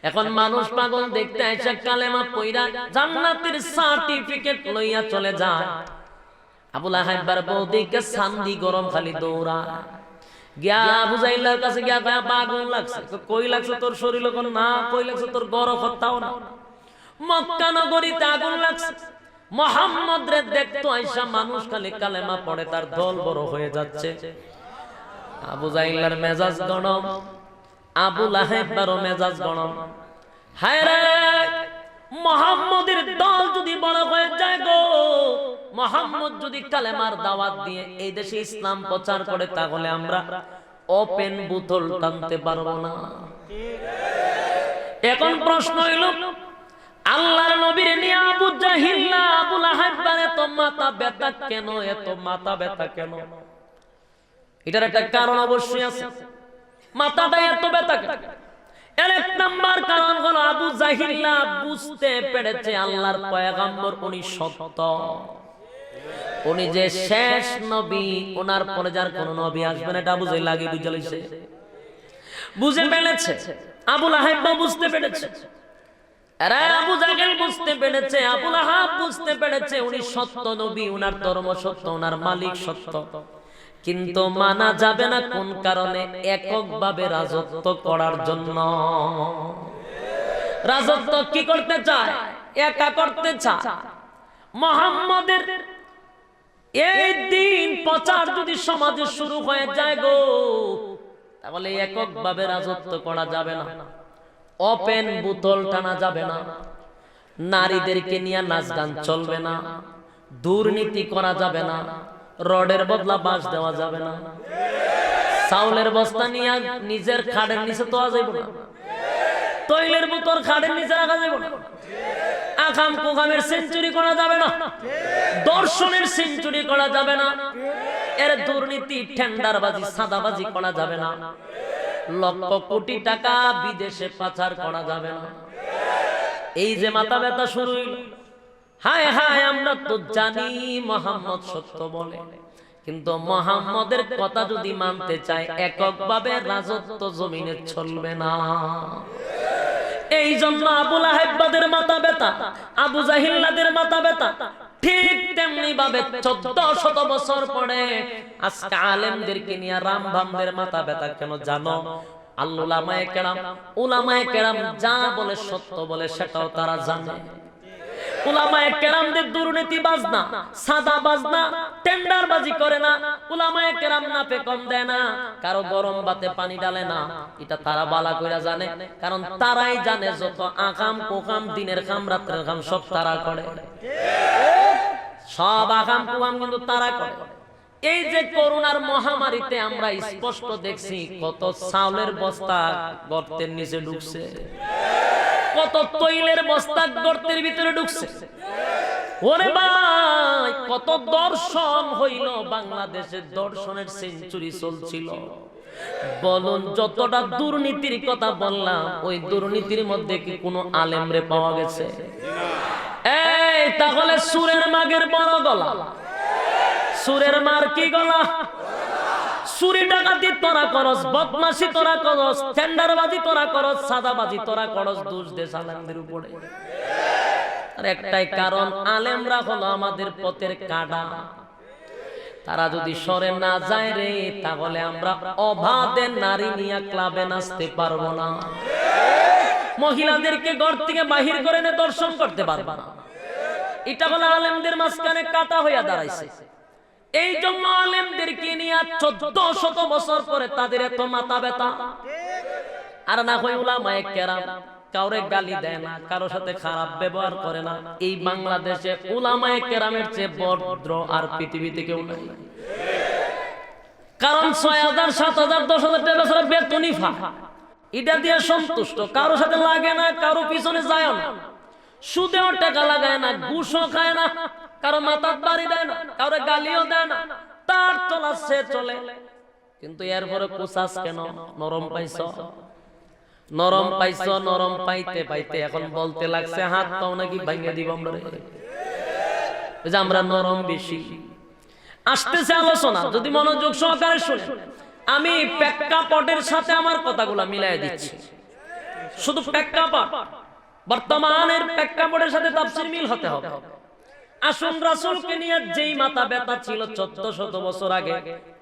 এখন মানুষ পাগল দেখতে আইসা কালেমা পয়রা জান্নাতের সার্টিফিকেট লইয়া চলে যায়। আবু লাহাবের বউদিকে সান্দি গরম খালি দৌড়া গিয়া আবু জাহিলের কাছে গিয়া কয়া আগুন লাগছে। কই লাগছে তোর শরীরে? কোন না। কই লাগছে তোর গরম হত্যাও না। মক্কা নগরীতে আগুন লাগছে। মুহাম্মদ রে দেখতো আয়েশা মানুষ খালি কালেমা পড়ে, তার দল বড় হয়ে যাচ্ছে। আবু জাহিলের মেজাজ গরম, আবু লাহাবেরও মেজাজ গরম। হায় রে, মুহাম্মদের দল যদি বড় হয়ে যায় গো, মুহাম্মদ যদি কালেমার দাওয়াত দিয়ে এই দেশে ইসলাম প্রচার করে, তাহলে আমরা ওপেন বোতল টানতে পারবো না। এখন প্রশ্ন হইল, আল্লাহর নবীর নিয়ে আবু জাহিল আবু লাহাবের এত মাথা ব্যথা কেন? এত মাথা ব্যথা কেন? এটার একটা কারণ অবশ্যই আছে। মাথাটা এত ব্যথা কেন? এর এক নাম্বার কারণ হলো আবু জাহিল বুঝতে পেরেছে আল্লাহর পয়গম্বর উনি সত্য, উনি যে শেষ নবী, ওনার পরে যার কোন নবী আসবে না, এটা আবু জাহিল আগে বুঝে লইছে, বুঝে ফেলেছে। আবু লাহাব বুঝতে পেরেছে, আবু জাহেল বুঝতে পেরেছে, আবু লাহাব বুঝতে পেরেছে উনি সত্য নবী, উনার ধর্ম সত্য, উনার মালিক সত্য। কিন্তু মানা যাবে না কোন কারণে? এককভাবে রাজত্ব করার জন্য। রাজত্ব কি করতে চায়? একা করতে চায়। মুহাম্মাদের এই দিন প্রচার যদি সমাজে শুরু হয়ে যায় গো, তাহলে এককভাবে রাজত্ব করা যাবে না, ওপেন বোতল টানা যাবে না, নারীদেরকে নিয়ে নাচ গান চলবে না, দুর্নীতি করা যাবে না, রডের বদলা বাঁশ দেওয়া যাবে না, চাউলের বস্তা নিয়ে নিজের খাটের নিচে তোয়া যাইব না, তৈলের বোতল খাটের নিচে রাখা যাইব না। আকাম কুকামের সেঞ্চুরি করা যাবে না, দর্শনের সেঞ্চুরি করা যাবে না, এর দুর্নীতি টেন্ডারবাজি সাদাবাজি করা যাবে না, লক্ষ কোটি টাকা বিদেশে পাচার করা যাবে না। এই যে মাথা ব্যথা শুরু হইল, হায় হায় আমরা তো জানি মুহাম্মদ সত্য বলে, কিন্তু মুহাম্মদের কথা যদি মানতে চায় এককভাবে রাজত্ব জমিনে চলবে না। এই জন্য আবু লাহাবদের মাথা ব্যথা, আবু জাহিল্লাদের মাথা ব্যথা, ঠিক তেমনি ভাবে 1400 বছর পরে আজকে আলেমদেরকে নিয়ে রামভামদের মাথা ব্যথা কেন জানো? উলামায়ে কেরাম যা বলে সত্য বলে সেটাও তারা জানে। উলামায়ে কেরামদের দুর্নীতি বাজনা সাদা বাজনা টেন্ডারবাজি করে না, উলামায়ে কেরাম নাপে কম দেয় না, কারো গরম ভাতে পানি ডালে না, এটা তারা বালা কইরা জানে, কারণ তারাই জানে যত আকাম কুকাম দিনের কাম রাতের কাম সব তারা করে, সব আকাম কুকাম কিন্তু তারা করে। এই যে করোনার মহামারীতে আমরা স্পষ্ট দেখছি কত চাউলের বস্তা গর্তের নিচে ঢুকছে, কত তৈলের বস্তা গর্তের ভিতরে ঢুকছে। ওরে ভাই, কত দর্শন হইল, বাংলাদেশে দর্শনের সেঞ্চুরি চলছিল। বলুন, যতটা দুর্নীতির কথা বললাম, ওই দুর্নীতির মধ্যে কি কোনো আলেমরে পাওয়া গেছে? এই তাহলে সুরের মাগের বড় গলা, সুরের মার কি গলা? চুরি ডাকাতি তোরা করস, বদমাশি তোরা করস, টেন্ডারবাজি তোরা করস, সাদাবাজি তোরা করস, দোষ দেশ আলেমদের উপরে। আর একটাই কারণ, আলেমরা হলো আমাদের পথের কাঁটা। তারা যদি সরে না যায় রে, তাহলে আমরা অবাধে নারী নিয়ে ক্লাবে নাচতে পারবো না, মহিলাদেরকে ঘর থেকে বাহির করে এনে দর্শন করতে পারবো না। এটা হলো আলেমদের মাঝখানে কাঁটা হইয়া দাঁড়াইছে। এই জন্য আলেমদেরকে নিয়ে 1400 বছর পরে তাদের এত মাথা ব্যথা। আর না হয় উলামায়ে কেরাম কাউরে গালি দেয় না, কারোর সাথে খারাপ ব্যবহার করে না। এই বাংলাদেশে উলামায়ে কেরামের চেয়ে ভদ্র আর পৃথিবীতে কেউ নাই। কারণ 6000 7000 10000 টাকা বছরে বেতনই পায়, এটা দিয়ে সন্তুষ্ট, কারোর সাথে লাগে না, কারো পিছনে যায় না, সুদেও টাকা লাগায় না, ঘুষও খায় না, কারো মাথার বাড়ি দেয় না, কারো গালিও দেয় না, তার চলা সে চলে। কিন্তু এরপরে কুসাস কেন? নরম পাইছ, নরম পাইছ, নরম পাইতে পাইতে এখন বলতে লাগছে হাত পাও নাকি ভাঙিয়ে দিব আমরা, যে আমরা নরম বেশি। আসতেছে আলোচনা, যদি মনোযোগ সহকারে শুনে, আমি প্রেক্ষাপটের সাথে আমার কথাগুলো মিলাই দিচ্ছি। শুধু প্রেক্ষাপট, বর্তমানের প্রেক্ষাপটের সাথে তাফসীর মিল হতে হবে। আসুন, রাসূলকে নিয়ে যেই মাথা ব্যথা ছিল 1400 বছর আগে,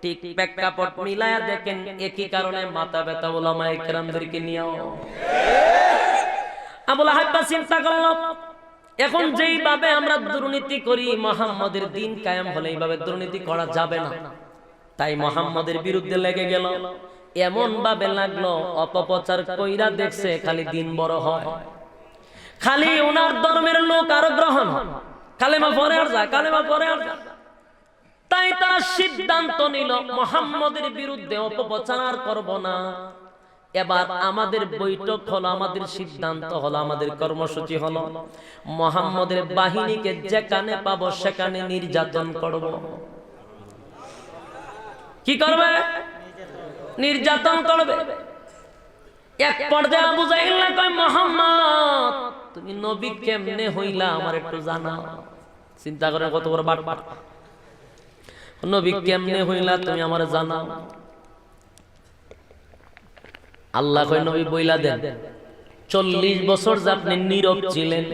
ঠিক প্রেক্ষাপট মিলায়া দেখেন একই কারণে মাথা ব্যথা উলামায়ে কেরামদেরকে নিয়েও। আবু লাহাব চিন্তা করল, এখন যেইভাবে আমরা দুর্নীতি করি, মুহাম্মদের দিন কায়েম হলে এইভাবে দুর্নীতি করা যাবে না। তাই মুহাম্মদের বিরুদ্ধে লেগে গেল। এমন ভাবে লাগলো অপপ্রচার কইরা দেখছে খালি দিন বড় হয়, খালি ওনার ধর্মের লোক আরো গ্রহণ হয়, কালেমা পড়ে আর যায়, কালেমা পড়ে আর যায়। তাই তারা সিদ্ধান্ত নিল মুহাম্মদের বিরুদ্ধে অপপ্রচার আর করব না। এবার আমাদের বৈঠক হলো, আমাদের সিদ্ধান্ত হলো, আমাদের কর্মসূচি হলো, মুহাম্মদের বাহিনীকে যেখানে পাবো সেখানে নির্যাতন করব। কি করবে? নির্যাতন করবে। এক পর্যায়ে আবু জাহেল কয়, মুহাম্মদ তুমি নবী কেমনে হইলা আমার একটু জানাও। চিন্তা করে কত বড় বাটপার, নবী কেমনে হইলা তুমি আমারে জানাও। আল্লাহ কয়, নবী বইলা দেন 40 বছর যে আপনি নীরব ছিলেন,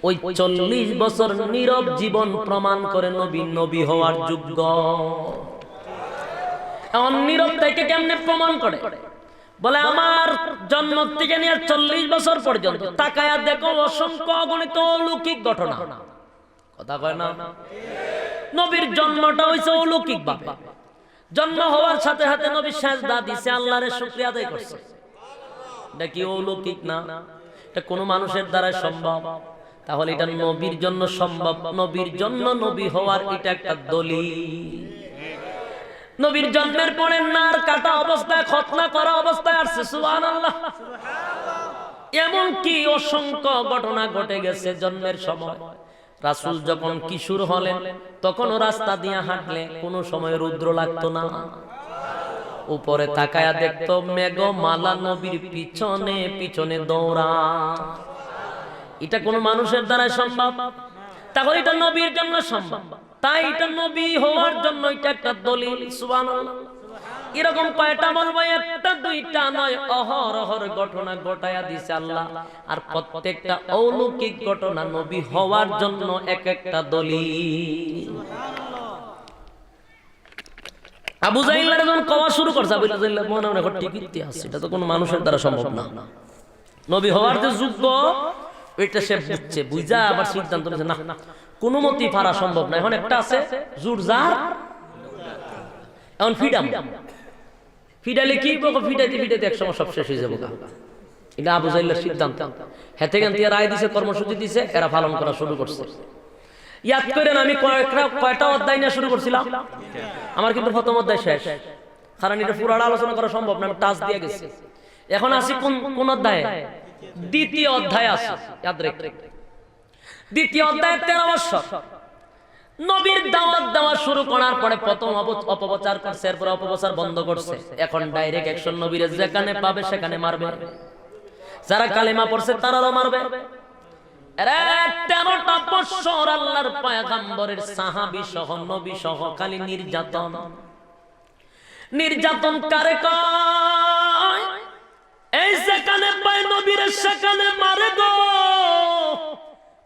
ওই 40 বছর নীরব জীবন প্রমাণ করে নবী নবী হওয়ার যোগ্য। এমন নীরব থেকে কেমনে প্রমাণ করে? বলে আমার জন্ম থেকে নিয়ে 40 বছর পর্যন্ত তাকায়া দেখো অসংখ্য অগণিত অলৌকিক ঘটনা। কথা কয় না? নবীর জন্মটা হইছে অলৌকিক ভাবে। জন্ম হওয়ার সাথে সাথে নবী সিজদা দিছে, আল্লাহর শুকরিয়া আদায় করছে। এটা কি অলৌকিক না? এটা কোন মানুষের দ্বারা সম্ভব? তাহলে এটা নবীর জন্য সম্ভব। নবীর জন্য নবী হওয়ার এটা একটা দলিল। নবীর জন্মের পরে নার কাটা অবস্থায়, খতনা করা অবস্থায় আসছে। সুবহানাল্লাহ। এমন কি অসংখ্য ঘটনা ঘটে গেছে জন্মের সময়। রাসূল যখন কিশোর হলেন তখনও রাস্তা দিয়ে হাঁটলে কোনো সময় রুদ্র লাগতো না। উপরে তাকায়া দেখতো মেঘমালা নবীর পিছনে পিছনে দৌড়া। এটা কোন মানুষের দ্বারা সম্ভব? তাহলে এটা নবীর জন্য সম্ভব। তাই এটা নবী হওয়ার জন্য এটা একটা দলিল। সুবহানাল্লাহ। এরকম কয়টা বলবো? একটা দুইটা নয়, অহরহর ঘটনা ঘটায়া দিছে আল্লাহ। আর প্রত্যেকটা অলৌকিক ঘটনা নবী হওয়ার জন্য এক একটা দলিল। আবু জাহেল যখন কওয়া শুরু করছে, আবু জাহেল মনে মনে ঠিকই আছে, এটা তো কোনো মানুষের দ্বারা সম্ভব না। নবী হওয়ার যে যোগ্য এটা সে বুঝছে, বুঝা আবার সিদ্ধান্ত নিচ্ছে না, কোনো মতেই পারা সম্ভব না। এখন একটা আছে জুরজার, এখন ফিডাম, ফিডালে কি ফিডাইতে ফিডাইতে একসময় সব শেষ হয়ে যাবো। এটা আবু জাহেলের সিদ্ধান্ত। হেতে গান দিয়ে রায় দিছে, কর্মসূচি দিছে, এরা পালন করা শুরু করছে। ইয়াদ করেন আমি কয়টা অধ্যায় নিয়ে শুরু করছিলাম? আমার কিন্তু প্রথম অধ্যায় শেষ, কারণ এটা পুরোটা আলোচনা করা সম্ভব না, আমি টাচ দিয়ে গেছি। এখন আসি কোন অধ্যায়ে? দ্বিতীয় অধ্যায় আছে, ইয়াদ রাখতে। দ্বিতীয় অধ্যায় 13 বছর নবীর দাওয়াত দেওয়া শুরু করার পরে প্রথম অপপ্রচার করছে, এরপর অপপ্রচার বন্ধ করছে। এখন ডাইরেক্ট অ্যাকশন, নবীর যেখানে পাবে সেখানে মারবে। যারা কালেমা পড়ছে তারাও মারবে। 13টা বছর আল্লাহর পয়গম্বরের সাহাবী সহ নবী সহ খালি নির্যাতন। নির্যাতন কারে কয়? এই যেখানে পায় নবীর সেখানে মারে গো।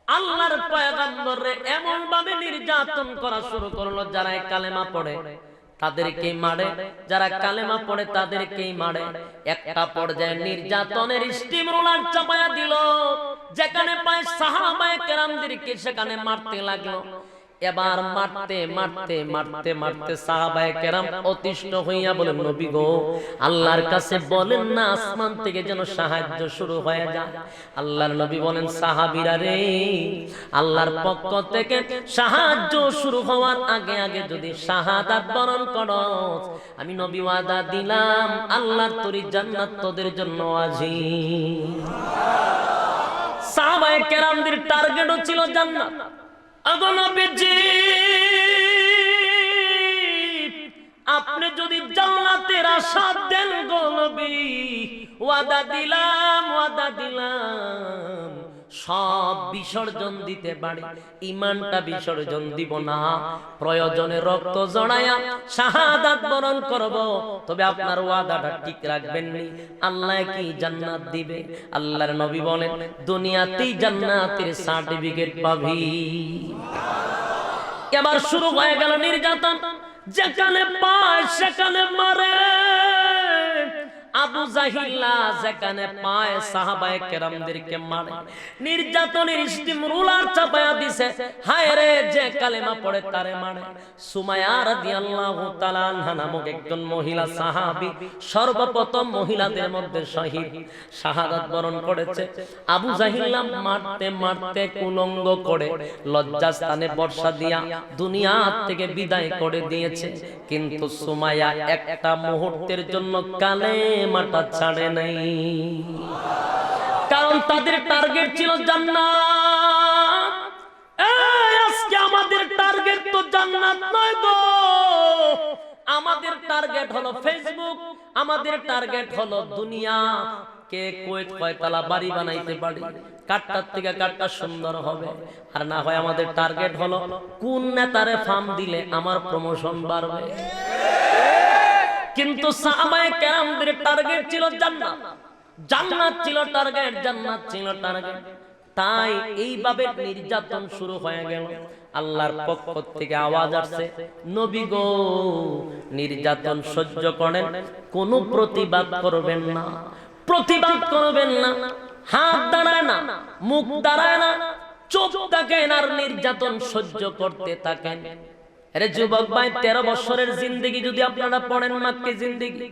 আল্লাহর পয়গম্বরে এমন ভাবে নির্যাতন করা শুরু করলো, যারা কালেমা পড়ে তাদেরকে মারে, যারা কালেমা পড়ে তাদেরকেই মারে। একটা পর্যায়ে নির্যাতনের স্টিম রোলার চাপায়া দিল, যেখানে পায় সাহাবায়ে কেরামদেরকে সেখানে মারতে লাগলো। এবার মারতে মারতে মারতে মারতে সাহাবায়ে কেরাম অতিষ্ঠ হইয়া বলেন, নবী গো, আল্লাহর কাছে বলেন না আসমান থেকে যেন সাহায্য শুরু হয়ে যায়। আল্লাহর নবী বলেন, সাহাবীরা রে, আল্লাহর পক্ষ থেকে সাহায্য শুরু হওয়ার আগে আগে যদি শাহাদাত বরণ করো, আমি নবী ওয়াদা দিলাম আল্লাহর তরি জান্নাত তোদের জন্য আজিম। সাহাবায়ে কেরামদের টার্গেটও ছিল জান্নাত। আপনি যদি জান্নাতের আশা দেন গো নবী, ওয়াদা দিলাম ওয়াদা দিলাম সব বিসর্জন দিতে পারি, ইমানটা বিসর্জন দিব না। প্রয়োজনে রক্ত জড়ায়া শাহাদাত বরণ করব, তবে আপনার ওয়াদাটা ঠিক রাখবেন নি। আল্লাহ কি জান্নাত দিবে? আল্লাহর নবী বলেন, দুনিয়াতেই জান্নাতের সার্টিফিকেট পাবি। এবার শুরু হয়ে গেল নির্যাতন, যেখানে পায় সেখানে মারে। আবু জাহিল্লা যেখানে পায় সাহাবায়ে কেরামদেরকে মারে। নির্যাতনের স্টিম রুলার চাপায়া দিছে, হায় রে, যে কালেমা পড়ে তারে মারে। সুমাইয়া রাদিয়াল্লাহু তাআলা আনহা নামক একজন মহিলা সাহাবী সর্বপ্রথম মহিলাদের মধ্যে শহীদ, শাহাদাত বরণ করেছে। আবু জাহিল্লা মারতে মারতে কুলঙ্গ করে লজ্জাস্থানে বর্ষা দিয়া দুনিয়া থেকে বিদায় করে দিয়েছে। কিন্তু সুমাইয়া একটা মুহূর্তের জন্য কালেমাটা ছাড়ে নাই, কারণ তাদের টার্গেট ছিল জান্নাত। আজকে আমাদের টার্গেট তো জান্নাত নয় গো, আমাদের টার্গেট হলো ফেসবুক, আমাদের টার্গেট হলো দুনিয়া। কে কয়তলা বাড়ি বানাইতে পারি, কাটটার থেকে কাটটা সুন্দর হবে। আর না হয় আমাদের টার্গেট হলো কোন নেতারে ফার্ম দিলে আমার প্রমোশন বাড়বে। কিন্তু সাহাবায়ে কেরামদের টার্গেট ছিল জান্নাত, জান্নাত ছিল টার্গেট, জান্নাত ছিল টার্গেট। তাই এইভাবে নির্যাতন শুরু হয়ে গেল। আল্লাহর পক্ষ থেকে আওয়াজ আসছে, নবী গো, নির্যাতন সহ্য করেন, কোনো প্রতিবাদ করবেন না, প্রতিবাদ করবেন না। হাত দাঁড়ায় না, মুখ দাঁড়ায় না, চুপ থাকেন আর নির্যাতন সহ্য করতে থাকেন। আরে যুবক ভাই, 13 বছরের জিন্দেগি যদি আপনারা পড়েন, মাক্কি জিন্দেগি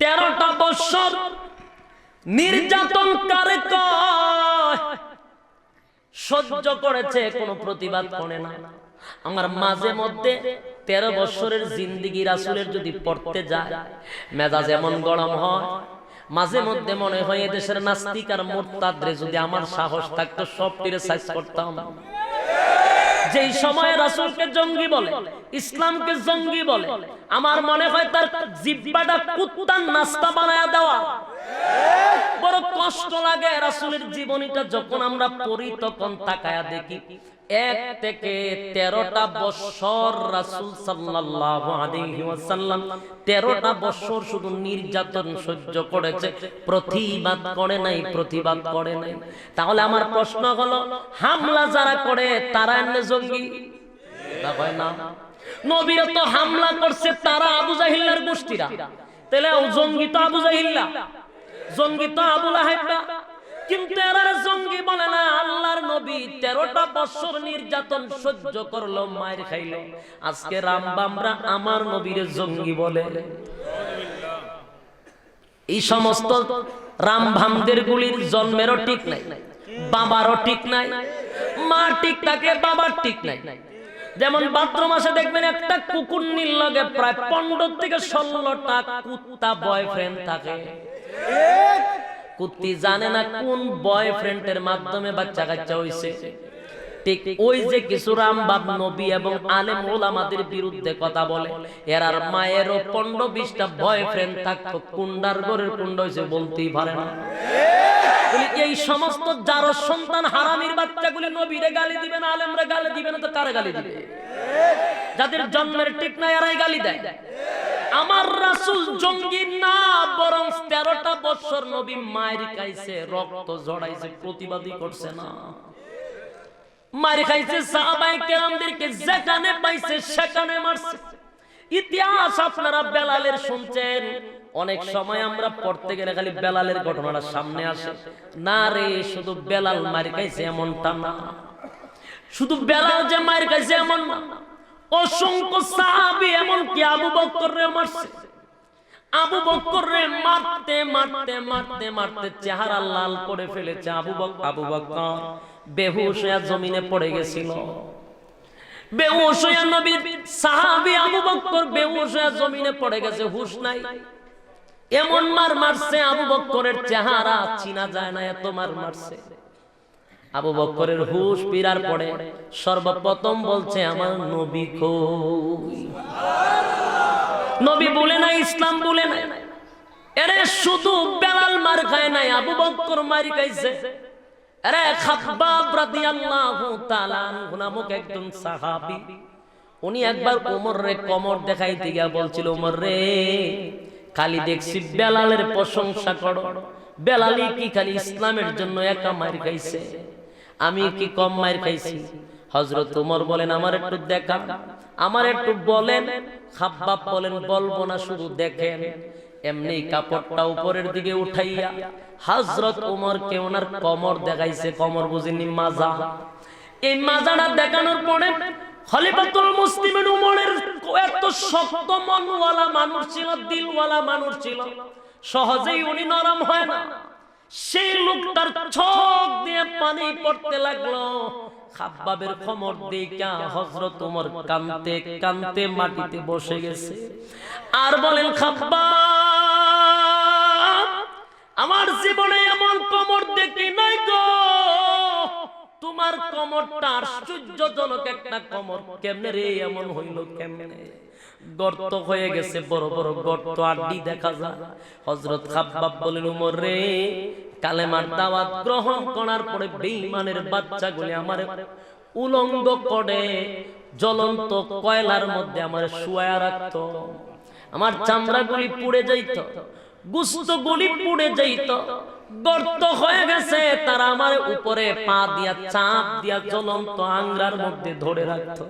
13টা বছর নির্যাতন কারে কয়? সহ্য করেছে, কোনো প্রতিবাদ করে না। আমার মাঝে মধ্যে 13 বছরের জিন্দেগি রাসূলের যদি পড়তে যায়, মেজাজ এমন গরম হয়, মাঝে মধ্যে মনে হয় এদেশের নাস্তিক আর মুরতাদরে যদি আমার সাহস থাকতো সবটিরে সাইজ করতাম। যেই সময় রাসূলকে জঙ্গি বলে, ইসলামকে জঙ্গি বলে, আমার মনে হয় তার জিহ্বাটা কুত্তার নাস্তা বানায়া দেওয়া। বড় কষ্ট লাগে রাসূলের জীবনীটা যখন আমরা পড়ি, তখন তাকায়া দেখি 1 থেকে 13টা বছর রাসূল সাল্লাল্লাহু আলাইহি ওয়াসাল্লাম 13টা বছর শুধু নির্যাতন সহ্য করেছে, প্রতিবাদ করে নাই, প্রতিবাদ করে নাই। তাহলে আমার প্রশ্ন হলো, হামলা যারা করে তারা এমনি জঙ্গি না হয় না? নবীরা তো হামলা করছে তারা আবু জাহিলের গোষ্ঠীরা, তাহলে জঙ্গি তো আবু জাহিল্লা, জঙ্গি তো আবু লাহাব। কিন্তু এরা জঙ্গি বলে না। আল্লাহর নবী 13টা বছর নির্যাতন সহ্য করলো, মায়ের খাইলো। আজকে রামবামরা আমার নবীরে জঙ্গি বলে। এই সমস্ত রামভামদের গুলির জন্মেরও ঠিক নাই, বাবারও ঠিক নাই, মা ঠিক থাকে, বাবার ঠিক নাই। যেমন ভাদ্র মাসে দেখবেন একটা কুকুর নীল লগে প্রায় 15 থেকে 16টা কুত্তা বয়ফ্রেন্ড থাকে। কুত্তি জানে না কোন বয়ফ্রেন্ডের মাধ্যমে বাচ্চা কাচ্চা হইছে। ঠিক ওই যে কিছু রামবাব নবী এবং আলেম ওলামাদের বিরুদ্ধে কথা বলে, এরার মায়েরও 15-20টা বয়ফ্রেন্ড থাকতো, কুন্ডার ঘরের কুন্ড হইছে বলতেই পারে না। এই সমস্ত যার সন্তান হারামির বাচ্চাগুলি নবীরে গালি দিবে না, আলেমরা গালি দিবে না, তো কারে গালি দিবে? যাদের জন্মের ঠিক নাই এরাই গালি দেয়। আমার রাসূল জঙ্গি না, বরং 13টা বছর নবী মায়ের খাইছে, রক্ত ঝরাইছে, প্রতিবাদী করছে না। মায়ের খাইছে, সাহাবায়ে কেরামদেরকে যেখানে পাইছে সেখানে মারছে। ইতিহাস আপনারা বেলালের শুনছেন, অনেক সময় আমরা পড়তে গেলে খালি বেলালের ঘটনাটা সামনে আসে। না রে, শুধু বেলাল মার খাইছে এমনটা না, শুধু বেলাল যে মার খাইছে এমন না, অসংখ্য সাহাবী এমনকি আবু বকর রে মারছে। আবু বকর রে মারতে মারতে মারতে মারতে চেহারা লাল করে ফেলেছে। আবু বকর বেহুশ হয়ে জমিনে পড়ে গেছিল। বেহুশ হয়ে নবীর সাহাবী আবু বকর বেহুশ হয়ে জমিনে পড়ে গেছে, হুশ নাই। এমন মার মারছে আবু বকরের চেহারা চিনা যায় না, এত মার মারছে। আবু বকরের হুশ ফিরার পরে সর্বপ্রথম বলছে, আমার নবী কই? নবী বলে নাই, ইসলাম বলে নাই। এরে শুধু বেলাল মার খায় নাই, আবু বকর মার খাইছে। আরে খাব্বাব রাদিয়াল্লাহু তাআলা আনহু নামক একজন সাহাবী, উনি একবার ওমর রে কমর দেখাইতে গিয়া বলছিল, ওমর রে, খালি দেখছি বেলালের প্রশংসা করো, বেলালই কি খালি ইসলামের জন্য একা মার খাইছে, আমি কি কম মার খাইছি? হযরত ওমর বলেন, আমার একটু দেখান, আমার একটু বলেন। খাব্বাব বলেন, বলবো না, শুধু দেখেন। এমনি কাপড়টা উপরের দিকে উঠাইয়া হযরত ওমরকে ওনার কমর দেখাইছে। কমর বুঝিনি, মাজা। এই মাজাটা দেখানোর পরে খলিফাতুল মুসলিমিন উমরের এত শক্ত মনওয়ালা মানুষ ছিল, দিলওয়ালা মানুষ ছিল, সহজেই উনি নরম হয় না। সেই লোকটার চোখ দিয়ে পানি পড়তে লাগলো। খাব্বাবের কমর দেখা হযরত ওমর কাঁদতে কাঁদতে মাটিতে বসে গেছে। আর বলেন, খাব্বাব, আমার জীবনে এমন কমর দেখি নাই গো, তোমার কমরটা আশ্চর্যজনক একটা কমর। কেমনে রে এমন হইল, কেমনে? গর্ত হয়ে গেছে, বড় বড় গর্ত, আড্ডি দেখা যায়। হযরত খাব্বাব বলেন, ওমর রে, কালেমার দাওয়াত গ্রহণ করার পরে বেঈমানের বাচ্চাগুলি আমারে উলঙ্গ করে জ্বলন্ত কয়লার মধ্যে আমারে শুয়ায়া রাখতো, আমার চামড়াগুলি পুড়ে যাইত, গোশতগুলি পুড়ে যাইত, গর্ত হয়ে গেছে। তারা আমার উপরে পা দিয়া চাপ দিয়া জ্বলন্ত আঙ্গার মধ্যে ধরে রাখতো।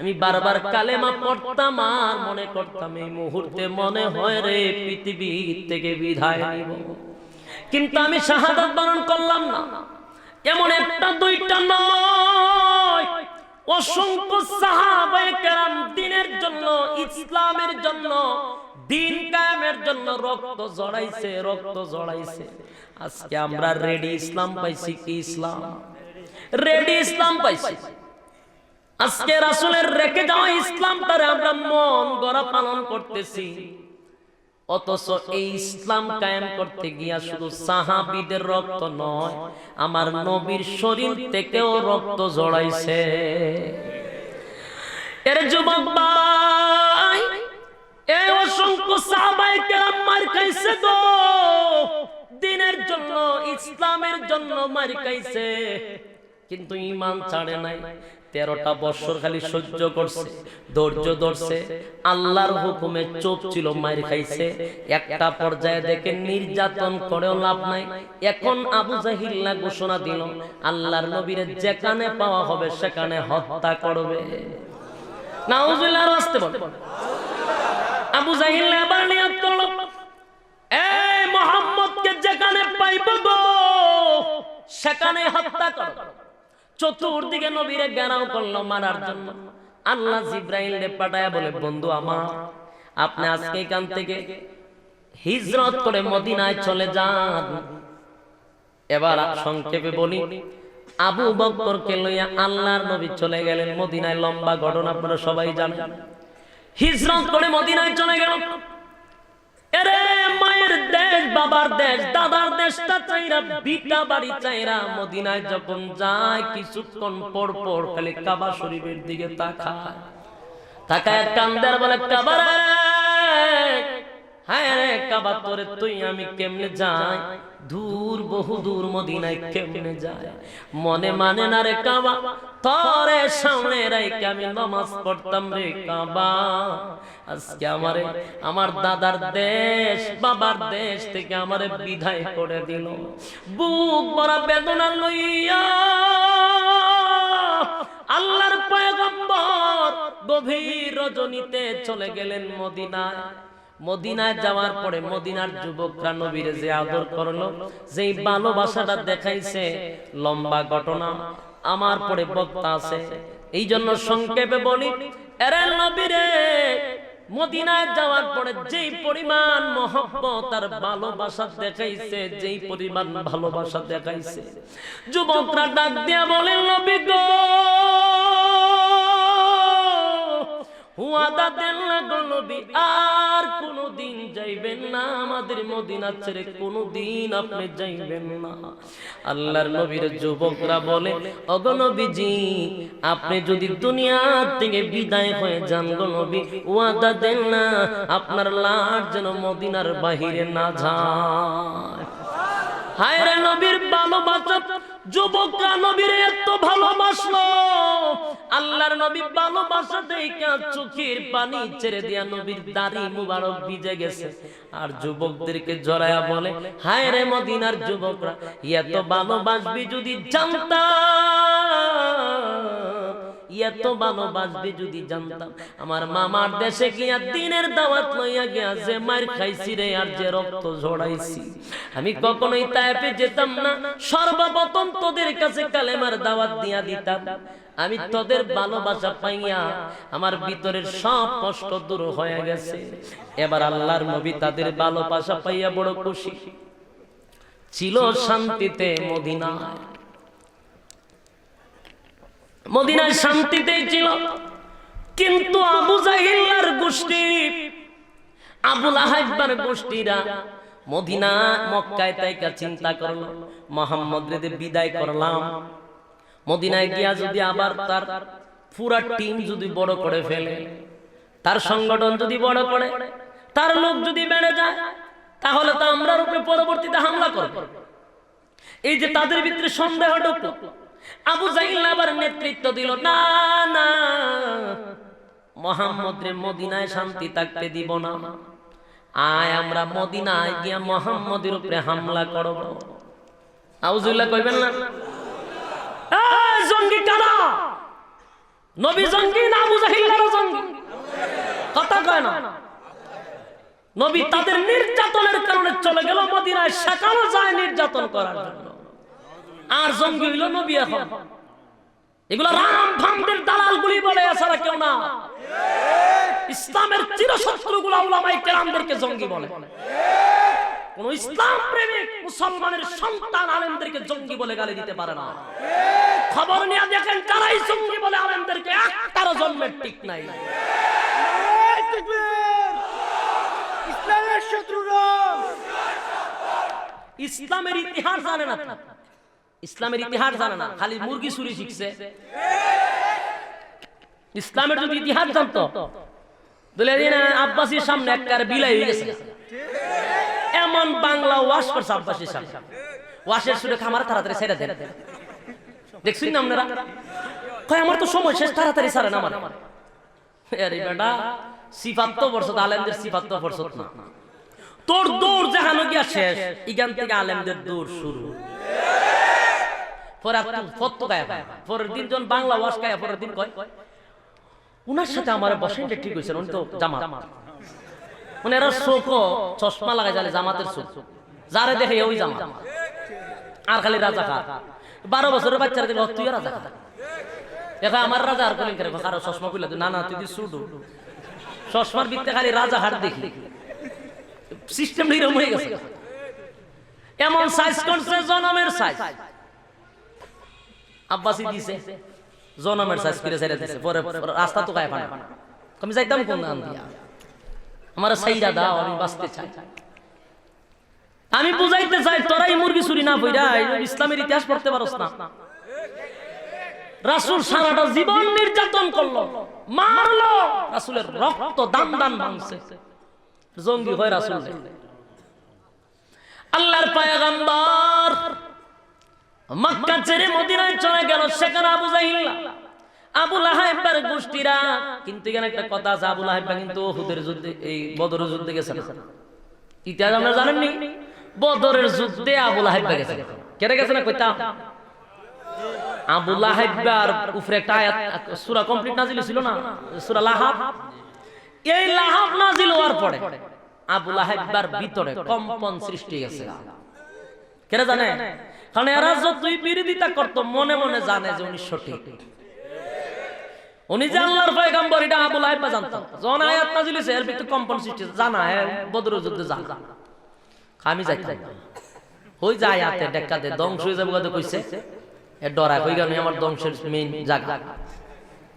আমি বারবার কালেমা পড়তাম আর মনে করতাম, এই মুহূর্তে মনে হয় রে পৃথিবী থেকে বিদায় নিব, কিন্তু আমি শাহাদাত বরণ করলাম না। এমন একটা দুইটা নয়, অসংখ্য সাহাবায়ে কেরাম দ্বীনের জন্য, ইসলামের জন্য, দিন কায়েমের জন্য রক্ত ঝরাইছে, রক্ত ঝরাইছে। আজকে আমরা রেডি ইসলাম পাইছি। কি ইসলাম? রেডি ইসলাম পাইছি। আজকে রাসূলের রেখে যাওয়া ইসলামটারে আমরা মন গড়া পালন করতেছি। অথচ এই ইসলাম কায়েম করতে গিয়া শুধু সাহাবীদের রক্ত নয়, আমার নবীর শরীর থেকেও রক্ত ঝরাইছে। এর যুবক ভাই, এই অসংখ্য সাহাবায়ে কেরাম মার খাইছে গো, দ্বীনের জন্য, ইসলামের জন্য মার খাইছে, কিন্তু ঈমান ছাড়ে নাই। 13টা বছর খালি সহ্য করছে, ধৈর্য ধরছে, আল্লাহর হুকুমে চুপ ছিল, মার খাইছে। একটা পর্যায়ে দেখে নির্যাতন করেও লাভ নাই। এখন আবু জাহিল্লা ঘোষণা দিল, আল্লাহর নবীর যেখানে পাওয়া হবে সেখানে হত্যা করবে। নাউজুবিল্লাহ, আসতে বল। আবু জাহিল্লা এবার নিয়ত করল, এই মুহাম্মদকে যেখানে পাইব গো সেখানে হত্যা করব। চতুর্দিকে নবীরে ঘেরাও করলো মারার জন্য। আল্লাহ জিবরাইলকে পাঠায়া বলে, বন্ধু আমার, আপনি আজকে এখান থেকে হিজরত করে মদিনায় চলে যান। এবার সংক্ষেপে বলি, আবু বকরকে লইয়া আল্লাহর নবী চলে গেলেন মদিনায়। লম্বা ঘটনা আপনারা সবাই জানেন। হিজরত করে মদিনায় চলে গেল। এরে মায়ের দেশ, বাবার দেশ, দাদার দেশটা চাইরা, ভিটা বাড়ি চাইরা মদিনায় যখন যায়, কিছুক্ষণ পর পর খালি কাবা শরীফের দিকে তাকায়, তাকায় কান্দার বলে, কাবা রে, হ্যাঁ রে কাবা, তোরে তুই আমি কেমনে যাই, দূর, বহু দূর মদিনায় কেমনে যায়। মনে মানে না রে কাবা, তোরে সামনে রাইকে আমি নামাজ পড়তাম রে কাবা। আজকে আমারে আমার দাদার দেশ, বাবার দেশ থেকে আমারে বিদায় করে দিল। বুক ভরা বেদনা লইয়া আল্লাহর পয়গম্বর গভীর রজনীতে চলে গেলেন মদিনায়। মদিনায় যাওয়ার পরে মদিনার যুবকরা নবীরে যে আদর করলো, যেই ভালোবাসাটা দেখাইছে, লম্বা ঘটনা আমার পরে বক্তা আছে, এই জন্য সংক্ষেপে বলি। এরে নবীরে মদিনায় যাওয়ার পরে যেই পরিমাণ মহব্বত আর ভালোবাসা দেখাইছে, যেই পরিমাণ ভালোবাসা দেখাইছে, যুবকরা ডাক দিয়া বলেন, নবী গো, ওয়াদা দেন না গো নবী, আর কোনদিন যাইবেন না আমাদের মদিনা ছেড়ে, কোনদিন আপনি যাইবেন না। আল্লাহর নবীর যুবকরা বলে, ওগো নবীজি, আপনি যদি দুনিয়া থেকে বিদায় হয়ে যান গো নবী, ওয়াদা দেন না আপনার লাশ যেন মদিনার বাহিরে না যায়। হায় রে নবীর ভালোবাসা, যুবকরা নবীর এত ভালোবাসলো, আল্লাহর নবী ভালোবাসা দেখা চোখের পানি ছেড়ে দিয়া নবীর দাড়ি মুবারক ভিজে গেছে। আর যুবকদেরকে জড়ায়া বলে, হায় রে মদিনার যুবকরা, এত ভালোবাসবি যদি জানতাম, এত ভালোবাসবি যদি জানতাম, আমার মামার দেশে গিয়া দিনের দাওয়াত লইয়া গিয়া যে মার খাইছি রে, আর যে রক্ত ঝরাইছি, আমি কখনোই তায়েফে যেতাম না, সর্বপ্রথম তোদের কাছে কালেমার দাওয়াত দিয়া দিতাম। আমি তোদের ভালোবাসা পাইয়া আমার ভিতরের সব কষ্ট দূর হয়ে গেছে। এবার আল্লাহর নবী তাদের ভালোবাসা পাইয়া বড় খুশি ছিল, শান্তিতে মদিনায়, মদিনায় শান্তিতেই ছিল। কিন্তু আবু জাহিল্লার গোষ্ঠী, আবু লাহাবের গোষ্ঠীরা মদিনা মক্কায় তাইকা চিন্তা করলো, মুহাম্মদ রে বিদায় করলাম, মদিনায় গিয়া যদি আবার তার পুরা টিম যদি বড় করে ফেলে, তার সংগঠন যদি বড় করে, তার লোক যদি বেড়ে যায়, তাহলে তো আমরার উপরে পরবর্তীতে হামলা করবে। এই যে তাদের ভিতরে সন্দেহ ঢুকলো, আবু জাহিল আবার নেতৃত্ব দিল, না না, মুহাম্মদ রে মদিনায় শান্তি থাকতে দিব না, আয় আমরা মদিনায় গিয়া মুহাম্মদের উপরে হামলা করব। আউযুবিল্লাহ কইবেন না? এই জঙ্গি কারা? নবী জঙ্গি না আবু জাহিলরা জঙ্গি? কথা কয় না। নবী তাদের নির্যাতনের কারণে চলে গেল মদিনায়, সেখানে যায় নির্যাতন করার জন্য। আর জঙ্গি হইল নবী। এখন এগুলো রাম ভামদের দালালগুলি বলে, এছাড়া কেউ না। ইসলামের চিরশত্রুগুলো উলামায়ে কেরামদেরকে জঙ্গি বলে। কোন ইসলাম প্রেমিক মুসলমানের সন্তান আলেমদেরকে জঙ্গি বলে গালি দিতে পারে না। খবর নিয়ে দেখেন কারাই জঙ্গি বলে আলেমদেরকে, একটারও জন্মের ঠিক নাই। ইসলামের ইসলামের ইতিহাস জানে না, ইসলামের ইতিহাস জানে না, খালি মুরগি চুরি শিখছে। ইসলামের যদি ইতিহাস জানতো বলে আব্বাসীর সামনে একবার বিলাই হয়ে গেছে। এমন বাংলা ওয়াশ করছে আব্বাসীর সামনে, ওয়াশের সুরে খামার তাড়াতাড়ি ছেড়ে দেন। দেখছেন না আপনারা? কয় আমার তো সময় শেষ, তাড়াতাড়ি ছাড়েন আমার। আরে বেটা, সিফাত তো পড়ছত, আলেমদের সিফাত তো পড়ছত না। তোর দৌড় যেখানে গিয়া শেষ, এখান থেকে আলেমদের দৌড় শুরু। পরে ফত গায়, পরের দিন যখন বাংলা ওয়াশ গায়, পরের দিন কয় উনার সাথে আমার বসেনটা ঠিক হয়েছে, উনি তো জামাত। উনারা চোখ চশমা লাগাই যালে জামাতের চোখ, যারে দেখে ওই জামাত। আর খালি রাজা খা, 12 বছরের বাচ্চারা দিল তুই রাজা খা। এখন আমার রাজা আর কোন কারো চশমা খুলে না, না তুই শুধু চশমার ভিত্তে খালি রাজা হাট দেখি। সিস্টেম এরকম হয়ে গেছে, এমন সাইজ করছে জনমের সাইজ। আব্বাসি দিছে জনমের সাইজ করে ছেড়ে দিছে। পরে রাস্তা তো গায়ে পানা, আমি যাইতাম কোন নাম দিয়া, আমার সাইরা দাও, আমি বাঁচতে চাই। আমি বুঝাইতে চাই তোরাই মুরগি চুরি না পইরা ইসলামের ইতিহাস পড়তে পারস না। রাসূল সারাটা জীবন নির্যাতন করলো, মারলো, রাসূলের রক্ত দান দান ভাঙছে, জঙ্গি হয় রাসূল। আল্লাহর পয়গম্বর মক্কা ছেড়ে মদিনায় চলে গেল, সেখানে আবু লাহাবের গোষ্ঠীরা। কিন্তু এখানে একটা কথা আছে, আবু লাহাব কিন্তু উহুদের যুদ্ধে, এই বদরের যুদ্ধে গেছে না। ইতিহাস আমরা জানেননি, বদরের যুদ্ধে আবু লাহাব গেছে। কেটে গেছে না কইতা? আবু লাহাবের উপরে একটা আয়াত সূরা কমপ্লিট নাজিল ছিল না, সূরা লাহাব। এই লাহাব নাজিল হওয়ার পরে আবু লাহাবের ভিতরে কম্পন সৃষ্টি গেছে। কেন জানে? কারণ এরা যতই বিরোধিতা করতো, মনে মনে জানে যে উনি সঠিক। উনি যে আল্লাহর পয়গম্বর এটা আবু লাহাব জানতো। যখন আয়াত নাজিল হইছে এর ভিতরে কম্পন সৃষ্টি জানা, বদরের যুদ্ধে জানা। আমি যাইতাম ওই যে আয়াতে দেখা দে ধ্বংস হয়ে যাবে কথা কইছে, এ ডরা কই গেল আমার ধ্বংসের মেইন জায়গা।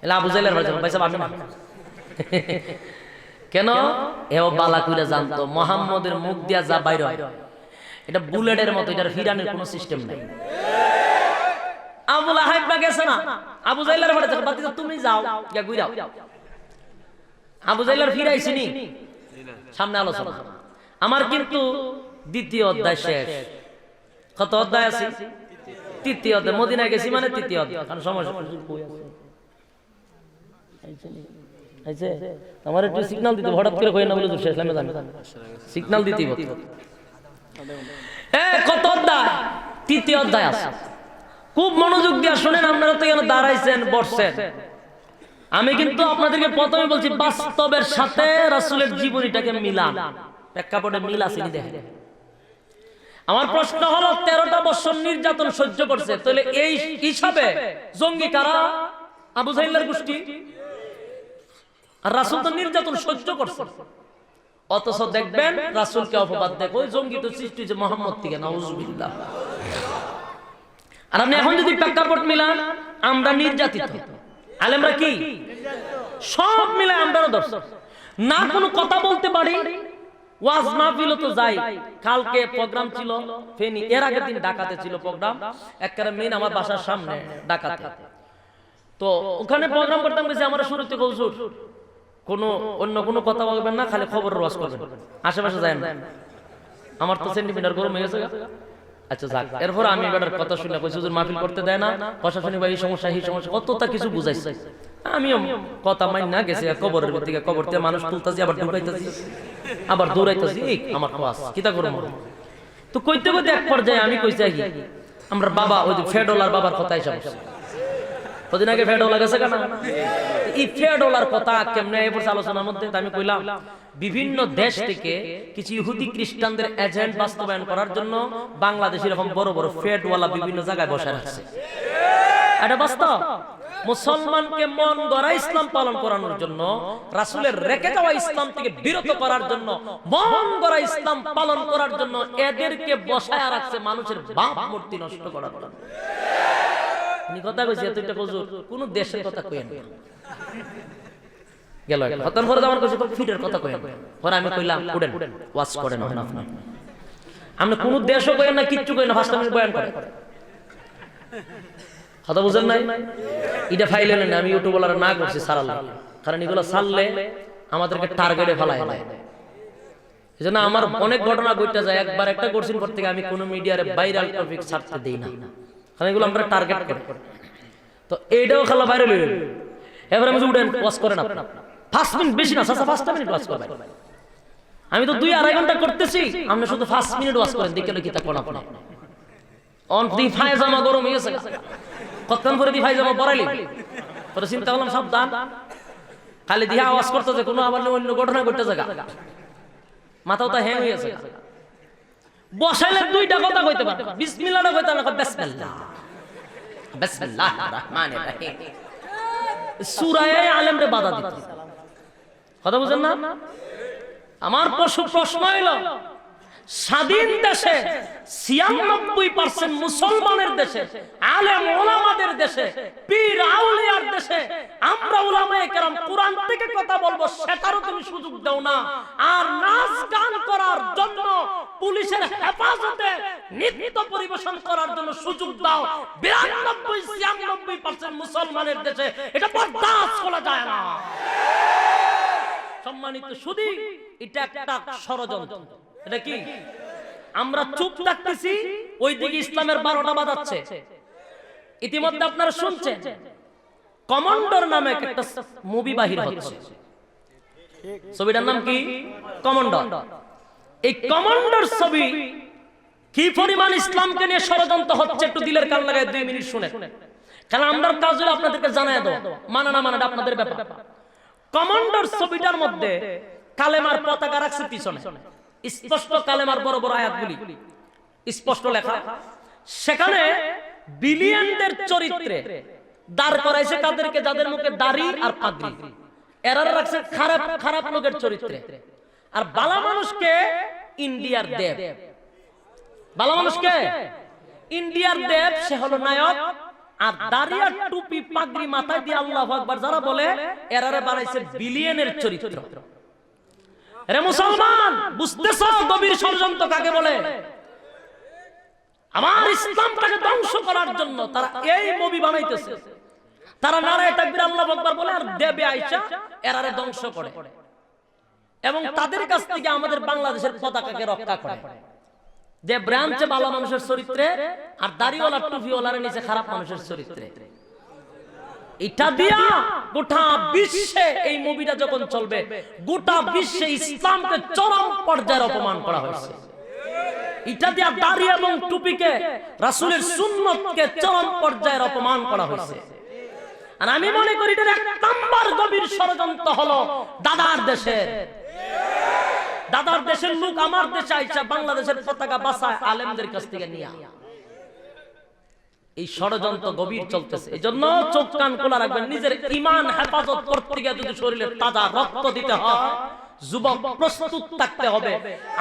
এলা আবু জাহেলের ভাই ভাই আমি না কেন এও বালা কইরা জানতো মুহাম্মদের মুখ দিয়া যা বাইরে হয় এটা বুলেটের মতো, এটার ফিরানোর কোনো সিস্টেম নাই। আবু লাহাব গেছে না, আবু জাহেলের বাড়ি যাও, বাতি তুমি যাও গিয়া ঘুরাও। আবু জাহেলের ফিরাইছিনি, সামনে আলোচনা। আমার কিন্তু দ্বিতীয় অধ্যায় শেষ। কত অধ্যায় আছে? তৃতীয় অধ্যায়। মদিনায় গেছি মানে তৃতীয় অধ্যায়। কারণ সমস্যা আমার একটু সিগন্যাল দিতে, হঠাৎ করে কই না বলে শেষ আমি জানি, সিগন্যাল দিতেই হতো। কত অধ্যায়? তৃতীয় অধ্যায় আছে। খুব মনোযোগ দিয়ে শুনেন, আপনারা তো এখানে দাঁড়াইছেন, বসছেন। আমি কিন্তু আপনাদেরকে প্রথমে বলছি বাস্তবের সাথে রাসূলের জীবনীটাকে মিলান, প্রেক্ষাপটে মিল আছে নি দেখেন। আমার প্রশ্ন হলো 13টা বছর নির্যাতন সহ্য করছে, তাহলে এই হিসাবে জঙ্গি কারা? আবু জাহেলের গোষ্ঠী। আর রাসূল তো নির্যাতন সহ্য করছে, অথচ দেখবেন রাসূলকে অপবাদ দেয় ওই জঙ্গি তো সৃষ্টি যে মুহাম্মদ থেকে, নাউযুবিল্লাহ। আর আপনি এখন যদি প্রেক্ষাপট মিলান, আমরা নির্যাতিত, আলেমরা কি সব মিলে আমরাও দর্শক, না কোনো কথা বলতে পারি। ওয়াজ মাহফিল তো যাই, কালকে প্রোগ্রাম ছিল ফেনী, এর আগের দিন ঢাকাতে ছিল প্রোগ্রাম, একবারে মেন আমার বাসার সামনে ঢাকাতে। তো ওখানে প্রোগ্রাম করতাম, গেছে আমরা শুরু থেকে হুজুর কোনো অন্য কোনো কথা বলবেন না, খালি খবর ওয়াজ করবেন, আশেপাশে যায় না। আমার তো সেন্টিমিটার গরম হয়ে গেছে। আচ্ছা যাক, এরপর আমি এবার কথা শুনে কইছি হুজুর মাহফিল করতে দেয় না, প্রশাসনিক ভাই এই সমস্যা এই সমস্যা কতটা কিছু বুঝাইছে। আমিও কথা মাইন না গেছি, কবরের দিকে কবরতে মানুষ তুলতাছি, আবার ঢুকাইতাছি, আবার দৌড়াইতাছি, আমার কাজ কিতা করব। তো কইতে কইতে এক পর্যায়ে আমি কইছি কি আমরা বাবা ওই যে ফেডোলার বাবার কথা এসে বসে, ওদিন আগে ফেডোলা গেছে কেন, এই ফেডোলার কথা কেমনে এই পড়ছে আলোচনার মধ্যে। আমি কইলাম বিভিন্ন দেশ থেকে কিছু ইহুদি খ্রিস্টানদের এজেন্ট বাস্তবায়ন করার জন্য বাংলাদেশ এরকম বড় বড় ফেডওয়ালা বিভিন্ন জায়গায় বসে রাখছে। এটা বাস্তব। মুসলমানকে মন গড়া ইসলাম পালন করানোর জন্য, রাসূলের রেখে যাওয়া ইসলাম থেকে বিরত করার জন্য, মন গড়া ইসলাম পালন করার জন্য এদেরকে বসায় রাখছে মানুষের বাপ মূর্তি নষ্ট করার জন্য। উনি কথা কইছে এতটা হুজুর কোন দেশের কথা কইেন, গেল খতম করে আমার কাছে ফিটের কথা কইেন পরে আমি কইলাম উঠেন ওয়াজ করেন না আপনি আমরা কোন দেশও কইেন না কিচ্ছু কইেন না 5 মিনিট বয়ান করেন কথা বুঝেন নাই এটা ফাইলে না আমি ইউটিউব বলার না করছি সারাল্লাহ কারণ এগুলো ছাড়লে আমাদেরকে টার্গেটে ফেলায় দেয় এজন্য আমার অনেক ঘটনা ঘটতে যায় একবার একটা কোর্সিন পর থেকে আমি কোন মিডিয়ারে ভাইরাল টপিক ছাড়তে দেই না কারণ এগুলো আমরা টার্গেট করি তো এইটাও খেলা ভাইরাল হয়ে গেল এবারে আমি উঠেন ওয়াজ করেন আপনারা 5 মিনিট বেশি না 5 মিনিট ওয়াজ করবেন আমি তো 2-2.5 ঘন্টা করতেছি আপনি শুধু 5 মিনিট ওয়াজ করেন দেখেন কি তা কোন আপনি অন দি ফায়জামা গরম হয়ে গেছে কতক্ষণ পরে দি ফায়জামা পরাইলি পরে চিন্তা করলাম সাবধান খালি দিয়া আওয়াজ করতেছে কোনো আবার অন্য ঘটনা ঘটতে জায়গা মাথাও তো হ্যাং হয়ে গেছে বসাইলে দুইটা কথা কইতে পারে বিসমিল্লাহটা কইতে না বিসমিল্লাহ বিসমিল্লাহির রহমানির রহিম সূরা আলেমরে বাধা দিত কথা বুঝেন না আমার প্রশ্ন হইল স্বাধীন দেশে 96% মুসলমানের দেশে আলেম ওলামাদের দেশে পীর আউলিয়ার দেশে আমরা উলামায়ে কেরাম কুরআন থেকে কথা বলবো সেটারও তুমি সুযোগ দাও না আর নাচ গান করার জন্য পুলিশের হেফাজতে নৃত্য পরিবেশন করার জন্য সুযোগ দাও 92-96% মুসলমানের দেশে এটা বরদাস্ত করা যায় না সম্মানিত শুধু এটা একটা ষড়যন্ত্র এটা কি আমরা চুপ থাকতেছি ওইদিকে ইসলামের 12টা বাজাচ্ছে ইতিমধ্যে আপনারা শুনছেন কমান্ডার নামে একটা মুভি বাহির হচ্ছে ছবিটার নাম কি কমান্ডার এই কমান্ডার ছবি কি পরিমাণ ইসলামকে নিয়ে ষড়যন্ত্র হচ্ছে একটু দিলের কান লাগায় 2 মিনিট শুনে কারণ আমরার কাজ হলো আপনাদেরকে জানায় দাও মানা না মানাটা আপনাদের ব্যাপার কমান্ডার ছবিটার মধ্যে কালেমার পতাকা রাখছে পিছনে স্পষ্ট কালেমার বড় বড় আয়াতগুলি স্পষ্ট লেখা সেখানে বিলিয়নদের চরিত্রে দাঁড় করাইছে তাদেরকে যাদের মুখে দাড়ি আর পাগড়ি এরা রাখছে খারাপ খারাপ লোকের চরিত্রে আর বালা মানুষকে ইন্ডিয়ার দেব বালা মানুষকে ইন্ডিয়ার দেব সে হলো নায়ক আর দাড়ি আর টুপি পাগড়ি মাথায় দিয়ে আল্লাহু আকবার যারা বলে এরারে বানাইছে বিলিয়নের চরিত্র রে মুসলমান বুঝতেছ গভীর ষড়যন্ত্র কাকে বলে আমার ইসলামটাকে ধ্বংস করার জন্য তারা এই মুভি বানাইতেছে তারা নারায়ে তাকবীর আল্লাহু আকবার বলে আর দেবে আয়েশা এরারে ধ্বংস করে এবং তাদের কাছ থেকে আমাদের বাংলাদেশের পতাকাকে রক্ষা করে যে ব্রাঞ্চে ভালো মানুষের চরিত্রে আর দাড়িওয়ালা টুপিওয়ালার নিচে খারাপ মানুষের চরিত্রে এটা দিয়া গোটা বিশ্বে এই মুভিটা যখন চলবে গোটা বিশ্বে ইসলামকে চরম পর্যায়ে অপমান করা হয়েছে এটা দিয়া দাড়ি এবং টুপিকে রাসূলের সুন্নতকে চরম পর্যায়ে অপমান করা হয়েছে আর আমি মনে করি এটা এক নাম্বার গভীর ষড়যন্ত্র হলো দাদার দেশের লোক আমার দেশে আইসা বাংলাদেশের পতাকা বাঁচায় আলেমদের কাছ থেকে নিয়ে এই ষড়যন্ত্র গভীর চলতেছে এজন্য চোখ কান খোলা রাখবেন নিজের ঈমান হেফাজত করতে গিয়ে যদি শরীরে তাজা রক্ত দিতে হয় যুবক প্রস্তুত থাকতে হবে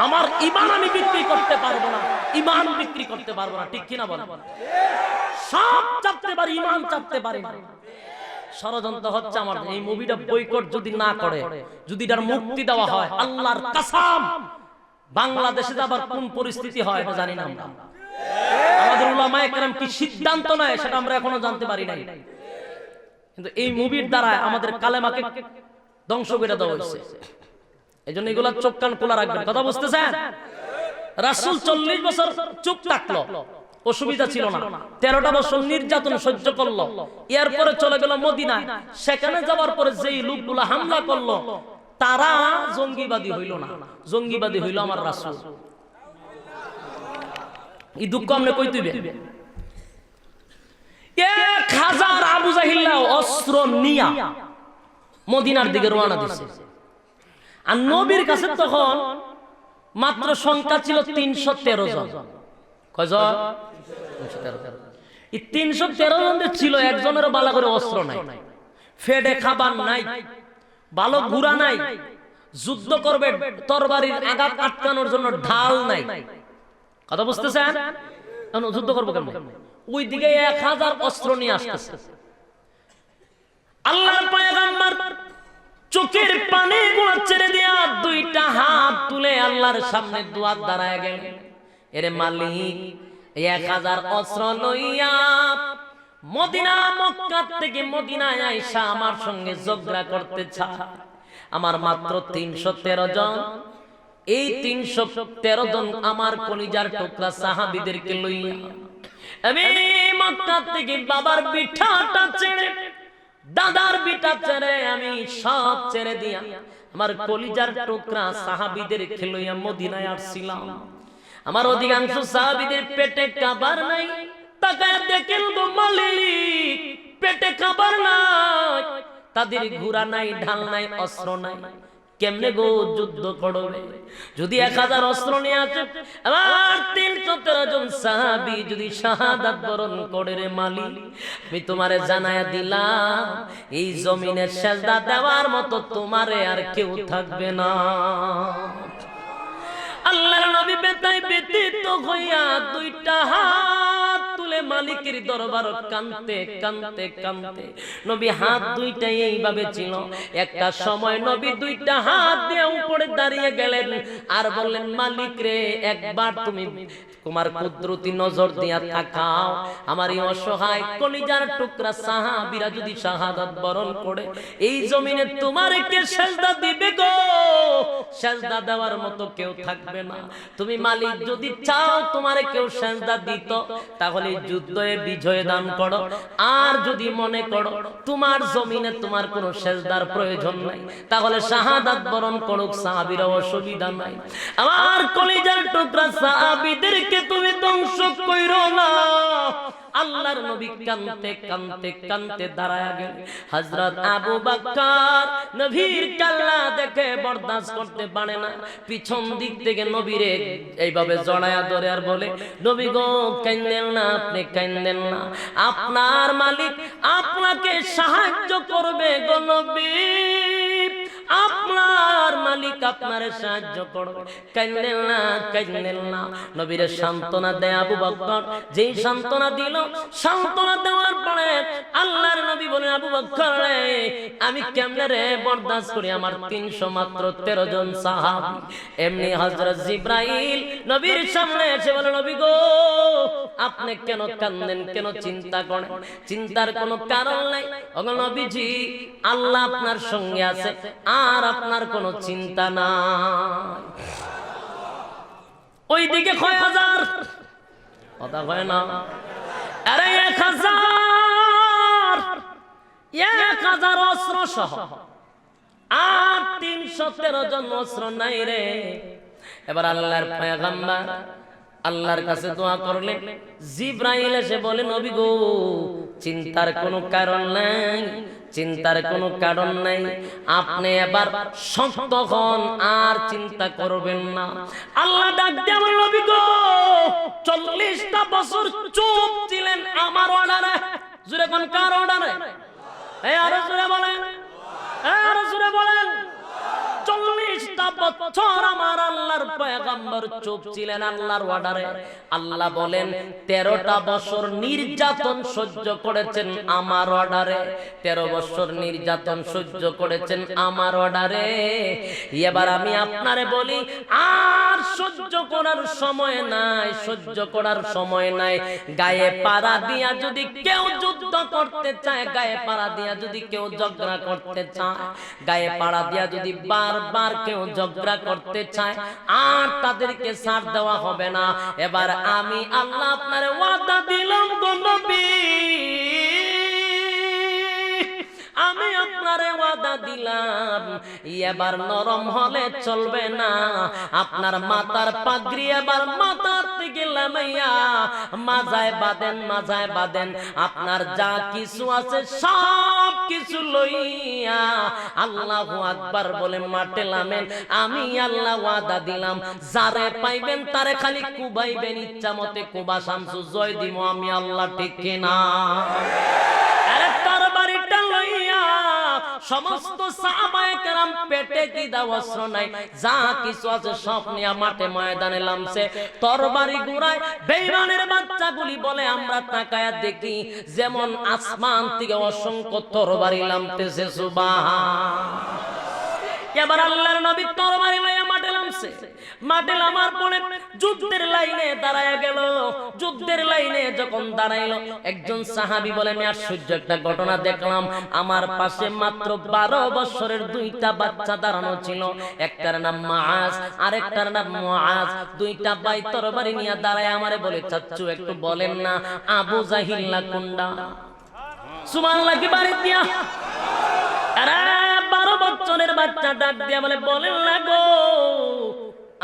আমার ঈমান আমি বিক্রি করতে পারবো না ঈমান বিক্রি করতে পারবো না ঠিক কিনা বলেন সব চাপতে পারি ঈমান চাপতে পারি না ষড়যন্ত্র হচ্ছে আমার এই মুভিটা বয়কট যদি না করে যদি এটার মুক্তি দেওয়া হয় আল্লাহর কসম বাংলাদেশে আবার কোন পরিস্থিতি হয় এটা জানি না আমরা আমাদের উলামায়ে কেরাম কি সিদ্ধান্ত নেয় সেটা আমরা এখনো জানতে পারি নাই কিন্তু এই মুভির দ্বারা আমাদের কালেমাকে ধ্বংস করে দেওয়া হয়েছে এইজন্য এগুলা চোখ কান খোলা রাখবেন কথা বুঝতেছেন রাসূল 40 বছর চুপ থাকলো অসুবিধা ছিল না 13টা বছর নির্যাতন সহ্য করলো এরপরে চলে গেল মদিনায় সেখানে যাওয়ার পরে যেই লোকগুলো হামলা করলো তারা জঙ্গিবাদী হইল না জঙ্গিবাদী হইল আমার রাসূল এই দুঃখ আমরা কই তুইবে 1000 আবু জাহিল্লা অস্ত্র নিয়া মদিনার দিকে রওনা দিছে আর নবীর কাছে তখন মাত্র সংখ্যা ছিল 313 জন কয়জন 313 জন ছিল একজনেরও বালা করে অস্ত্র নাই ফেডে খাবার নাই ভালো ঘোড়া নাই যুদ্ধ করবে তরবারির আঘাত আটকানোর জন্য ঢাল নাই কথা বুঝতেছেন যুদ্ধ করবো কেমন ওই দিকে 1000 অস্ত্র নিয়ে আসতেছে আল্লাহর পয়গম্বর চোখের পানি গুলো ছেড়ে দিয়া দুইটা হাত তুলে আল্লাহর সামনে দুয়ার দাঁড়ায় গেল, এরে মালিক 1000 অস্ত্র লইয়া মদিনা মক্কা থেকে মদিনায় আইসা আমার সঙ্গে ঝগড়া করতে চায়। আমার মাত্র 313 জন, এই 313 জন আমার কলিজার টুকরা সাহাবীদেরকে লইয়া আমি মক্কা থেকে বাবার বিঠাটা ছেড়ে, দাদার বিটা ছেড়ে, আমি সব ছেড়ে দিয়া আমার কলিজার টুকরা সাহাবীদেরকে লইয়া মদিনায় আসছিলাম। আমার অধিকাংশ সাহাবীদের পেটে খাবার নাই, তাকায় দেখেন গো মালিক, পেটে খাবার নাই, তাদের ঘোড়া নাই, ঢাল নাই, অস্ত্র নাই, কেমনে গো যুদ্ধ করবে? যদি 1000 অস্ত্র নিয়ে আসে, আমার 313 জন সাহাবী যদি শাহাদাত বরণ করে, রে মালিক আমি তোমারে জানায়া দিলাম, এই জমিনে সেজদা দেওয়ার মতো তোমারে আর কেউ থাকবে না। আল্লাহর নবী বেতায় ব্যতীত হইয়া দুইটা হাত তুলে মালিকের দরবার কাঁদতে কাঁদতে কাঁদতে, নবী হাত দুইটাই এইভাবে ছিল। একটা সময় নবী দুইটা হাত দিয়ে উপরে দাঁড়িয়ে গেলেন আর বললেন, মালিক রে, একবার তুমি তোমার কুদরতি নজর দিয়া তাকাও, আমার এই অসহায় কলিজার টুকরা সাহাবীরা যদি শাহাদাত বরণ করে, এই জমিনে তোমার কে সেজদা দিবে গো? সেজদা দেওয়ার মতো কেউ থাকবে না। তুমি মালিক যদি চাও তোমারে কেউ সেজদা দিত, তাহলে যুদ্ধে বিজয় দান করো, আর যদি মনে করো তোমার জমিনে তোমার কোনো সেজদার প্রয়োজন নাই, তাহলে শাহাদাত বরণ করুক সাহাবীরা, অসুবিধা নাই। আমার কলিজার টুকরা সাহাবীদেরকে তুমি ধ্বংস কইরো না। আল্লাহর নবী কাঁদতে কাঁদতে কাঁদতে দাঁড়ায়া গেল। হযরত আবু বকর নবীর কাল্লা দেখে বরদাস্ত করতে পারে না, পিছন দিক থেকে নবীরে এইভাবে জড়ায়া ধরে আর বলে, নবী গো কাঁদেন না, আপনি কাঁদেন না, আপনার মালিক আপনাকে সাহায্য করবে গো নবী, আপনার মালিক আপনারে সাহায্য করবে, কাঁদেন না, কাঁদেন না। নবীরে সান্ত্বনা দেয় আবু বকর। যেই সান্ত্বনা দিল, সান্ত্বনা দেওয়ার পরে আল্লাহর নবী বলেন, আবু বকর রে, আমি কেমনে রে বরদাস্ত করি, আমার 313 জন সাহাবী। এমনি হযরত জিবরাইল নবীর সামনে এসে বলে, নবী গো আপনি কেন কাঁদেন, কেন চিন্তা করেন? চিন্তার কোনো কারণ নাই, ওগো নবীজি, আল্লাহ আপনার সঙ্গে আছে, আর আপনার কোনো চিন্তা নাই। ওইদিকে কয় হাজার, কথা কয় না, আরে 1000 অস্ত্র সহ আর 313 জন অস্ত্র নাই রে। এবার আল্লাহর পয়গম্বর আল্লাহর কাছে দোয়া করলেন। জিবরাইল এসে বলে, নবী গো চিন্তার কোনো কারণ নাই, চিন্তার কোনো কারণ নাই, আপনি এবার শক্ত হন, আর চিন্তা করবেন না। আল্লাহ ডাক দিয়ে বলে, নবী গো 40টা বছর চুপ ছিলেন আমার অর্ডারে। জোরে কোন কার অর্ডারে? এই আরো জোরে বলেন, আরো জোরে বলেন। 40টা বছর আমার আল্লাহর পয়গম্বর চুপ ছিলেন আল্লাহর অর্ডারে। আল্লাহ বলেন 13টা বছর নির্যাতন সহ্য করেছেন আমার অর্ডারে, 13 বছর নির্যাতন সহ্য করেছেন আমার অর্ডারে। এবার আমি আপনারে বলি, আর সহ্য করার সময় নাই, সহ্য করার সময় নাই। গায়ে পাড়া দিয়া যদি কেউ যুদ্ধ করতে চায়, গায়ে পাড়া দিয়া যদি কেউ ঝগড়া করতে চায়, গায়ে পাড়া দিয়া যদি বারবার কেউ ঝগড়া করতে চায়, আর তাদেরকে ছাড় দেওয়া হবে না। এবার আমি আল্লাহ আপনারে ওয়াদা দিলাম গো নবী, আমি আপনারে ওয়াদা দিলাম, এবার নরম হলে চলবে না। আপনার মাথার পাগড়ি এবার মাথার থেকে লামাইয়া মাজায় বাঁধেন, মাজায় বাঁধেন। আপনার যা কিছু আছে সব কিছু লইয়া আল্লাহু আকবার বলে মাঠে নামেন। আমি আল্লাহ ওয়াদা দিলাম, যারে পাইবেন তারে খালি কুবাইবেন, ইচ্ছা মতে কুবা, শামসু জয় দিব আমি আল্লাহ, ঠিক কিনা? আরে তরবারিটা লইয়া সমস্ত সাহাবায়ে কেরাম পেটে কি দাও অস্ত্র নাই, যা কিছু আছে সব নিয়ে মাঠে ময়দানে নামছে। তরবারি গুড়ায় বেঈমানের বাচ্চাগুলি বলে, আমরা তাকায়া দেখি যেমন আসমান থেকে অসংখ্য তরবারি নামতেছে। সুবহান এবার আল্লাহর নবী তরবারি লইয়া মাঠে নামছে। মাঠে নামার পরে যুদ্ধের লাইনে দাঁড়ায়া গেল। যুদ্ধের লাইনে যখন দাঁড়াইলো, একজন সাহাবী বলে, আমি আশ্চর্য একটা ঘটনা দেখলাম। আমার পাশে মাত্র 12 বছরের দুইটা বাচ্চা দাঁড়ানো ছিল। একটার নাম মুআজ, আরেকটার নাম মুআজ। দুইটা ভাই তরবারি নিয়ে দাঁড়ায় আমারে বলে, চাচ্চু একটু বলেন না আবু জাহিল না কোনটা? সুবহানাল্লাহ কি বাড়ি দিয়া? আরে 12 বছরের বাচ্চা ডাক দিয়া বলে, বলেন না গো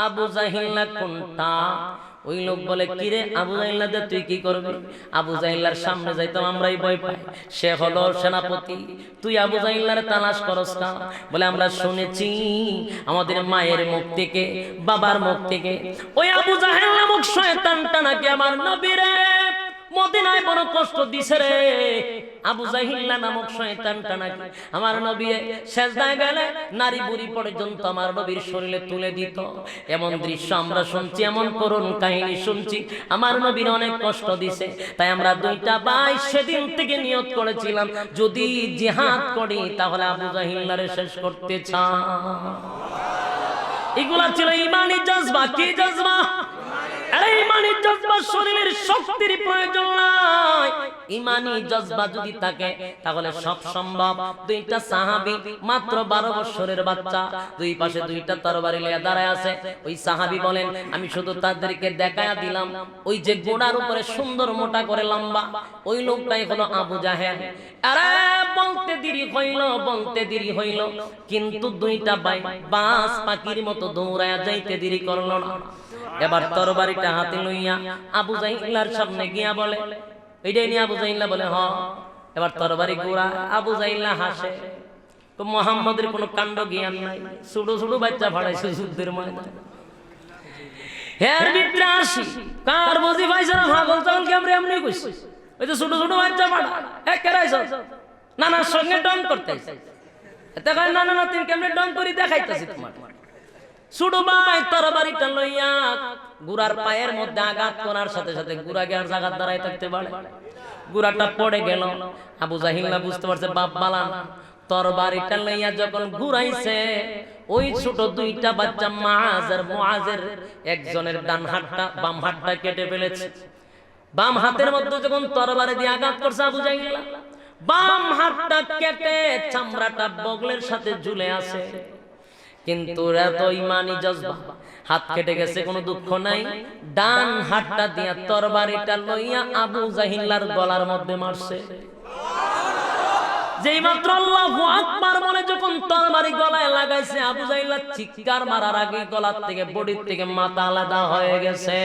আবু জাহিল না কোনটা? ওই লোক বলে, কিরে আবু জাহিল্লা দে তুই কি করবি? আবু জাহিল্লার সামনে যাইতাম আমরাই ভয় পাই। সে হলো সেনাপতি, তুই আবু জাহিল্লার তালাশ করস না? বলে, আমরা শুনেছি আমাদের মায়ের মুখ থেকে, বাবার মুখ থেকে ওই আবু জাহেল নামক শয়তানটা নাকি আমার নবীরে মদিনায় বড় কষ্ট দিছে রে। আবু জাহিল্লা নামক শয়তানটা নাকি আমার নবী সেজদায় গেলে নারী বুড়ি পর্যন্ত আমার নবীর শরীরে তুলে দিত। এমন দৃশ্য আমরা শুনছি, এমন করুণ কাহিনী শুনছি। আমার নবীর অনেক কষ্ট দিছে। তাই আমরা দুইটা ভাই সেদিন থেকে নিয়ত করেছিলাম, যদি জিহাদ করি তাহলে আবু জাহিল্লারে শেষ করতে চাই। এগুলা ছিল ঈমানি জজবা। কি জজবা? আরে ঈমানি জজবা শরীরের শক্তির প্রয়োজন নাই। ঈমানি জজবা যদি থাকে তাহলে সব সম্ভব। দুইটা সাহাবী মাত্র 12 বছরের বাচ্চা, দুই পাশে দুইটা তরবারি নিয়ে দাঁড়ায় আছে। ওই সাহাবী বলেন, আমি শুধু তাদেরকে দেখায়া দিলাম ওই যে গোড়ার উপরে সুন্দর মোটা করে লম্বা ওই লোকটাই হলো আবু জাহেল। আরে বলতে দেরি হইল, কিন্তু দুইটা ভাই বাস পাখির মতো দৌড়ায়া যাইতে দেরি করলো না। এবার তরবারিটা হাতে লইয়া আবু জাহিল্লার সামনে গিয়া বলে, এইটাই নিয়ে আবু জাহিল্লা বলে, হ। এবার তরবারি গোড়া, আবু জাহিল্লা হাসে। তো মুহাম্মদের কোনো কাণ্ড জ্ঞান নাই, ছোট ছোট বাচ্চা ফাড়াইছে যুদ্ধের ময়দানে। এর ভিতরে আসি কার বুঝি পাইছে না, পাগল ছাগল কেমন এমনি কইছে। ওই যে ছোট ছোট বাচ্চা ফাড়া, এ কেরাইছ নানার সঙ্গে ডং করতেছে। দেখায় না না তুই কেমনে ডং করি দেখাইতেছি তোমার। ছোট ভাই তরবারিটা লইয়া গুড়ার পায়ের মধ্যে আঘাত করার সাথে সাথে গুড়া গিয়ার জায়গায় দাঁড়ায় থাকতে পারে। গুড়াটা পড়ে গেল। আবু জাহিল্লা বুঝতে পারছে বাপ বালান। তরবারিটা লইয়া যখন ঘুরাইছে, ওই ছোট দুইটা বাচ্চা মুআজ আর মুআজের একজনের ডান হাতটা বাম হাতটা কেটে ফেলেছে। বাম হাতের মধ্যে যখন তরবারি দিয়ে আঘাত করছে আবু জাহিল্লা, বাম হাতটা কেটে চামড়াটা বগলের সাথে ঝুলে আছে। কিন্তু এত ঈমানি জজবা, হাত কেটে গেছে কোনো দুঃখ নাই। ডান হাতটা দিয়া তরবারিটা লইয়া আবু জাহিল্লার গলার মধ্যে মারছে। যেই মাত্র আল্লাহু আকবার বলে যখন তরবারি গলায় লাগাইছে, আবু জাহিল্লা চিৎকার মারার আগে গলার থেকে বডির থেকে মাথা আলাদা হয়ে গেছে।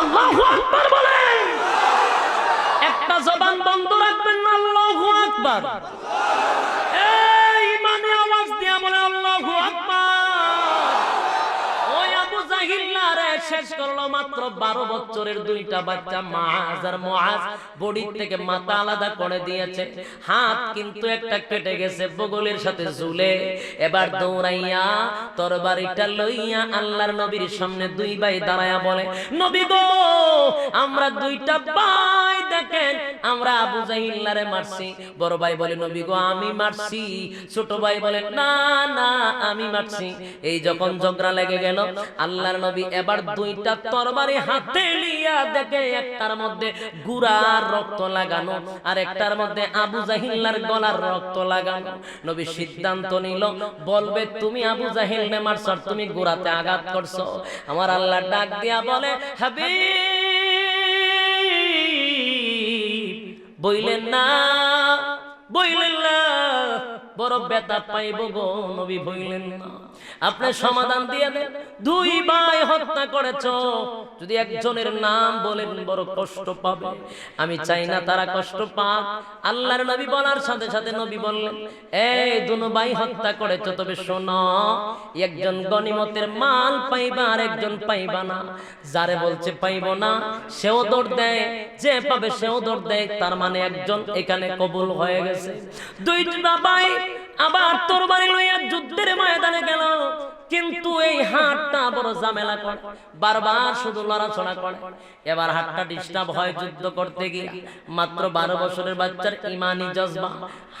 আল্লাহু আকবার বলেন, একটা জবান বন্ধ রাখবেন না। আল্লাহু আকবার, এই ঈমানে আওয়াজ দিয়া বলে আল্লাহু আকবার। ওই আবু জাহিল্লা রে শেষ করলো মাত্র 12 বছরের দুইটা বাচ্চা মুআজ আর মুআজ বডির থেকে মাথা আলাদা করে দিয়েছে। হাত কিন্তু একটা কেটে গেছে বগলের সাথে ঝুলে। এবার দৌড়াইয়া তরবারিটা লইয়া আল্লাহর নবীর সামনে দুই ভাই দাঁড়ায়া বলে, নবী গো আমরা দুইটা ভাই দেখেন আমরা আবু জাহিল্লারে মারছি। বড় ভাই বলে, নবী গো আমি মারছি। ছোট ভাই বলে, না না আমি মারছি। এই যখন ঝগড়া লেগে গেল, আল্লাহর নবী এবার দুইটা তরবারি হাতে নিয়ে দেখে একটার মধ্যে গুড়ার রক্ত লাগানো আর একটার মধ্যে আবু জাহিল্লার গলার রক্ত লাগানো। নবী সিদ্ধান্ত নিল, বলবে তুমি আবু জাহিলকে মারছো আর তুমি গুড়াতে আঘাত করছো। আমার আল্লাহ ডাক দিয়া বলে, হাবিব বইলেন না বড় ব্যথা পাইব গো নবী, বইলেন না। আপনি সমাধান দিয়ে দেন, দুই ভাই হত্যা করেছো, যদি একজনের নাম বলেন বড় কষ্ট পাবে। আমি চাই না তারা কষ্ট পাক। আল্লাহর নবী বলার সাথে সাথে নবী বললেন, এই দুনো ভাই হত্যা করেছো, তবে শোনো একজন গনিমতের মাল পাইবা আর একজন পাইবা না। যারে বলছে পাইব না সেও দৌড় দেয়, যে পাবে সেও দৌড় দেয়, তার মানে একজন এখানে কবুল হয়ে গেছে। দুইটা ভাই আবার তরবারি লইয়া যুদ্ধের ময়দানে গেল। কিন্তু এই হাতটা বড় ঝামেলা করে, বারবার শুধু লড়াচড়া করে। এবার হাতটা ডিস্টার্ব হয় যুদ্ধ করতে গিয়ে। মাত্র 12 বছরের বাচ্চার ইমানি জজবা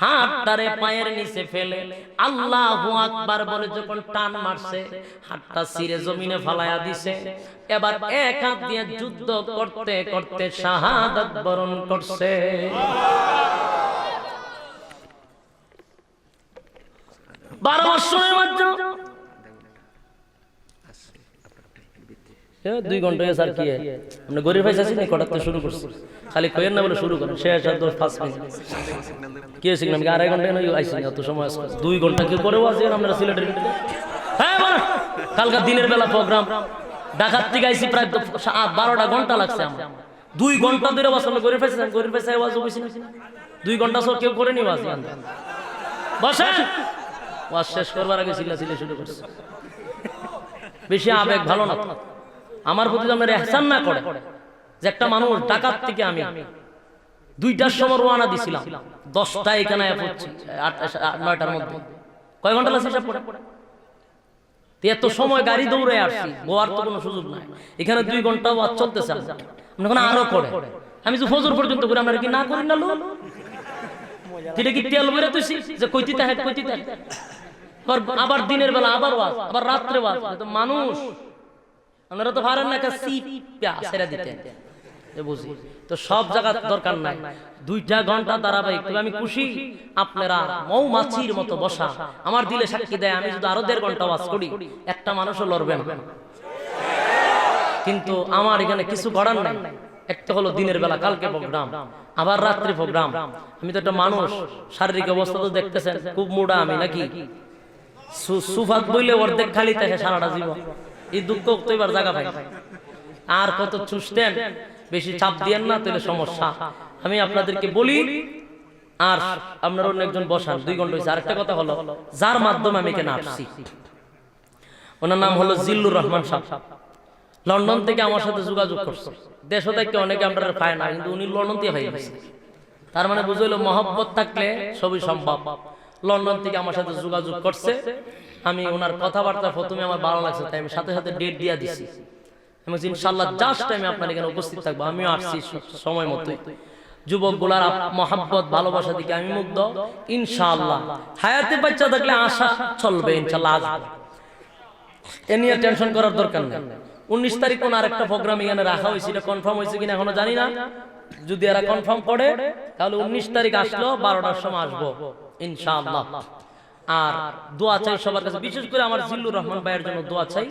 হাতটারে পায়ের নিচে ফেলে আল্লাহু আকবার বলে যখন টান মারছে, হাতটা ছিঁড়ে জমিনে ফালায়া দিছে। এবার এক হাত দিয়ে যুদ্ধ করতে করতে শাহাদাত বরণ করছে। 12 বছরের বাচ্চা 2 ঘন্টা স্যার কি আপনি গরিব ভাই আছেন কটাতে শুরু করছি, খালি কইেন না বলে শুরু করেন, শেষ আর 5 মিনিট কি সিগনাল কি 2.5 ঘন্টা নয় আইছি এত সময় 2 ঘন্টা কি করে আছেন আপনারা সিলেটের ভিতরে? হ্যাঁ বল, কালকা দিনের বেলা প্রোগ্রাম ঢাকার থেকে আইছি প্রায় 12টা ঘন্টা লাগছে আমার। 2 ঘন্টা ধরে বসলে গরিব ভাই আছেন, গরিব ভাই আওয়াজ হইছে না 2 ঘন্টা সব কেউ করে নি বাসি বসেন। ওয়াজ শেষ করবার আগে চিল্লাচিল্লি শুরু করছে। বেশি আবেগ ভালো না। আমার প্রতি আপনার ইহসান না করে যে একটা মানুষ ঢাকার থেকে আমি 2টার সময় রওনা দিছিলাম, 10টা এখানে পৌঁছি 8-9টার মধ্যে। কয় ঘন্টা লাগছে সব পড়ে? এত সময় গাড়ি দৌড়ে আসছি, গোয়ার তো কোনো সুযোগ নাই। এখানে 2 ঘন্টা ওয়াজ চলতেছে, আমরা আরো করে আমি যে ফজর পর্যন্ত করে আমরা কি না করি না লোক এটা কি তেল বেরে তুইছি যে কইতি তাহে কইতি তাহে আবার দিনের বেলা আবার ওয়াজ, আবার রাত্রে ওয়াজ। তো মানুষ আপনারা তো পারেন না সিপা ছেড়ে দিতে বুঝি, তো সব জায়গা দরকার নাই। 2টা ঘন্টা দাঁড়াবাই। তবে আমি খুশি আপনারা মৌমাছির মতো বসা আমার দিলে সাক্ষী দেয়। আমি যদি আরো 1.5 ঘন্টা ওয়াজ করি একটা মানুষও লড়বে না, কিন্তু আমার এখানে কিছু করার নাই। একটা হলো দিনের বেলা কালকে প্রোগ্রাম, আবার রাত্রি প্রোগ্রাম। আমি তো একটা মানুষ, শারীরিক অবস্থা তো দেখতেছেন খুব মোটা আমি নাকি। সুফাত বইলে অর্ধেক খালি থাকে সারাটা জীবন। এই দুঃখ তো এবার জায়গা ভাই আর কত চুষতেন, বেশি চাপ দিয়েন না তাহলে সমস্যা। আমি আপনাদেরকে বলি, আর আপনার অন্য একজন বসান 2 ঘন্টা হয়েছে। আরেকটা কথা হলো, যার মাধ্যমে আমি এখানে আসছি ওনার নাম হলো জিল্লুর রহমান সাহেব। লন্ডন থেকে আমার সাথে যোগাযোগ করছে। দেশ থেকে অনেকে আমরা পায় না, কিন্তু উনি লন্ডন থেকে হয়ে গেছে। তার মানে বুঝলো মহব্বত থাকলে সবই সম্ভব। লন্ডন থেকে আমার সাথে যোগাযোগ করছে। আমি ওনার কথাবার্তা প্রথমে আমার ভালো লাগছে, তাই আমি সাথে সাথে ডেট দিয়ে দিছি। আমি ইনশাআল্লাহ জাস্ট টাইমে আপনার এখানে উপস্থিত থাকবো। আমিও আসছি সময় মতোই। যুবক গুলার মহব্বত ভালোবাসা দিকে আমি মুগ্ধ। ইনশাআল্লাহ হায়াতে বাচ্চা থাকলে আশা চলবে, ইনশাআল্লাহ আসবে, এ নিয়ে টেনশন করার দরকার নেই। 19 তারিখ কোন আরেকটা প্রোগ্রাম এখানে রাখা হয়েছে, এটা কনফার্ম হয়েছে কিনা এখনো জানি না। যদি এরা কনফার্ম করে তাহলে 19 তারিখ আসলো 12টার সময় আসবো ইনশাআল্লাহ। আর দোয়া চাই সবার কাছে, বিশেষ করে আমার জিল্লুর রহমান ভাইয়ের জন্য দোয়া চাই,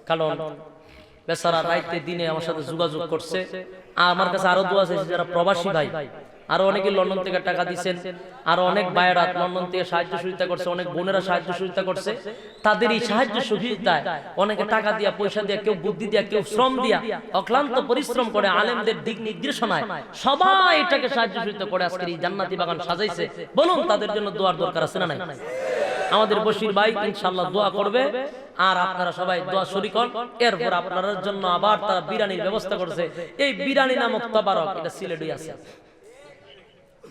কারণ বেচারা রাইতে দিনে আমার সাথে যোগাযোগ করছে। আর আমার কাছে আরো দোয়া চাইছে যারা প্রবাসী ভাই, আরো অনেকে লন্ডন থেকে টাকা দিচ্ছেন, আরো অনেক ভাইয়েরা লন্ডন থেকে সাহায্য সহযোগিতা করছে, অনেক বোনেরা সাহায্য সহযোগিতা করছে। তাদের এই সাহায্য সহযোগিতায় অনেকে টাকা দিয়া, পয়সা দিয়া, কেউ বুদ্ধি দিয়া, কেউ শ্রম দিয়া, অক্লান্ত পরিশ্রম করে আলেমদের দিক নির্দেশনায় সবাই এটাকে সাহায্য সহযোগিতা করে আজকের এই জান্নাতি বাগান সাজাইছে। বলুন তাদের জন্য দোয়ার দরকার আছে না নাই? আমাদের বশির ভাই ইনশাআল্লাহ দোয়া করবে, আর আপনারা সবাই দোয়া শরীক হন। এরপর আপনাদের জন্য আবার তারা বিরিয়ানির ব্যবস্থা করেছে। এই বিরিয়ানি নামক তাবারক, এটা সিলেটে আছে।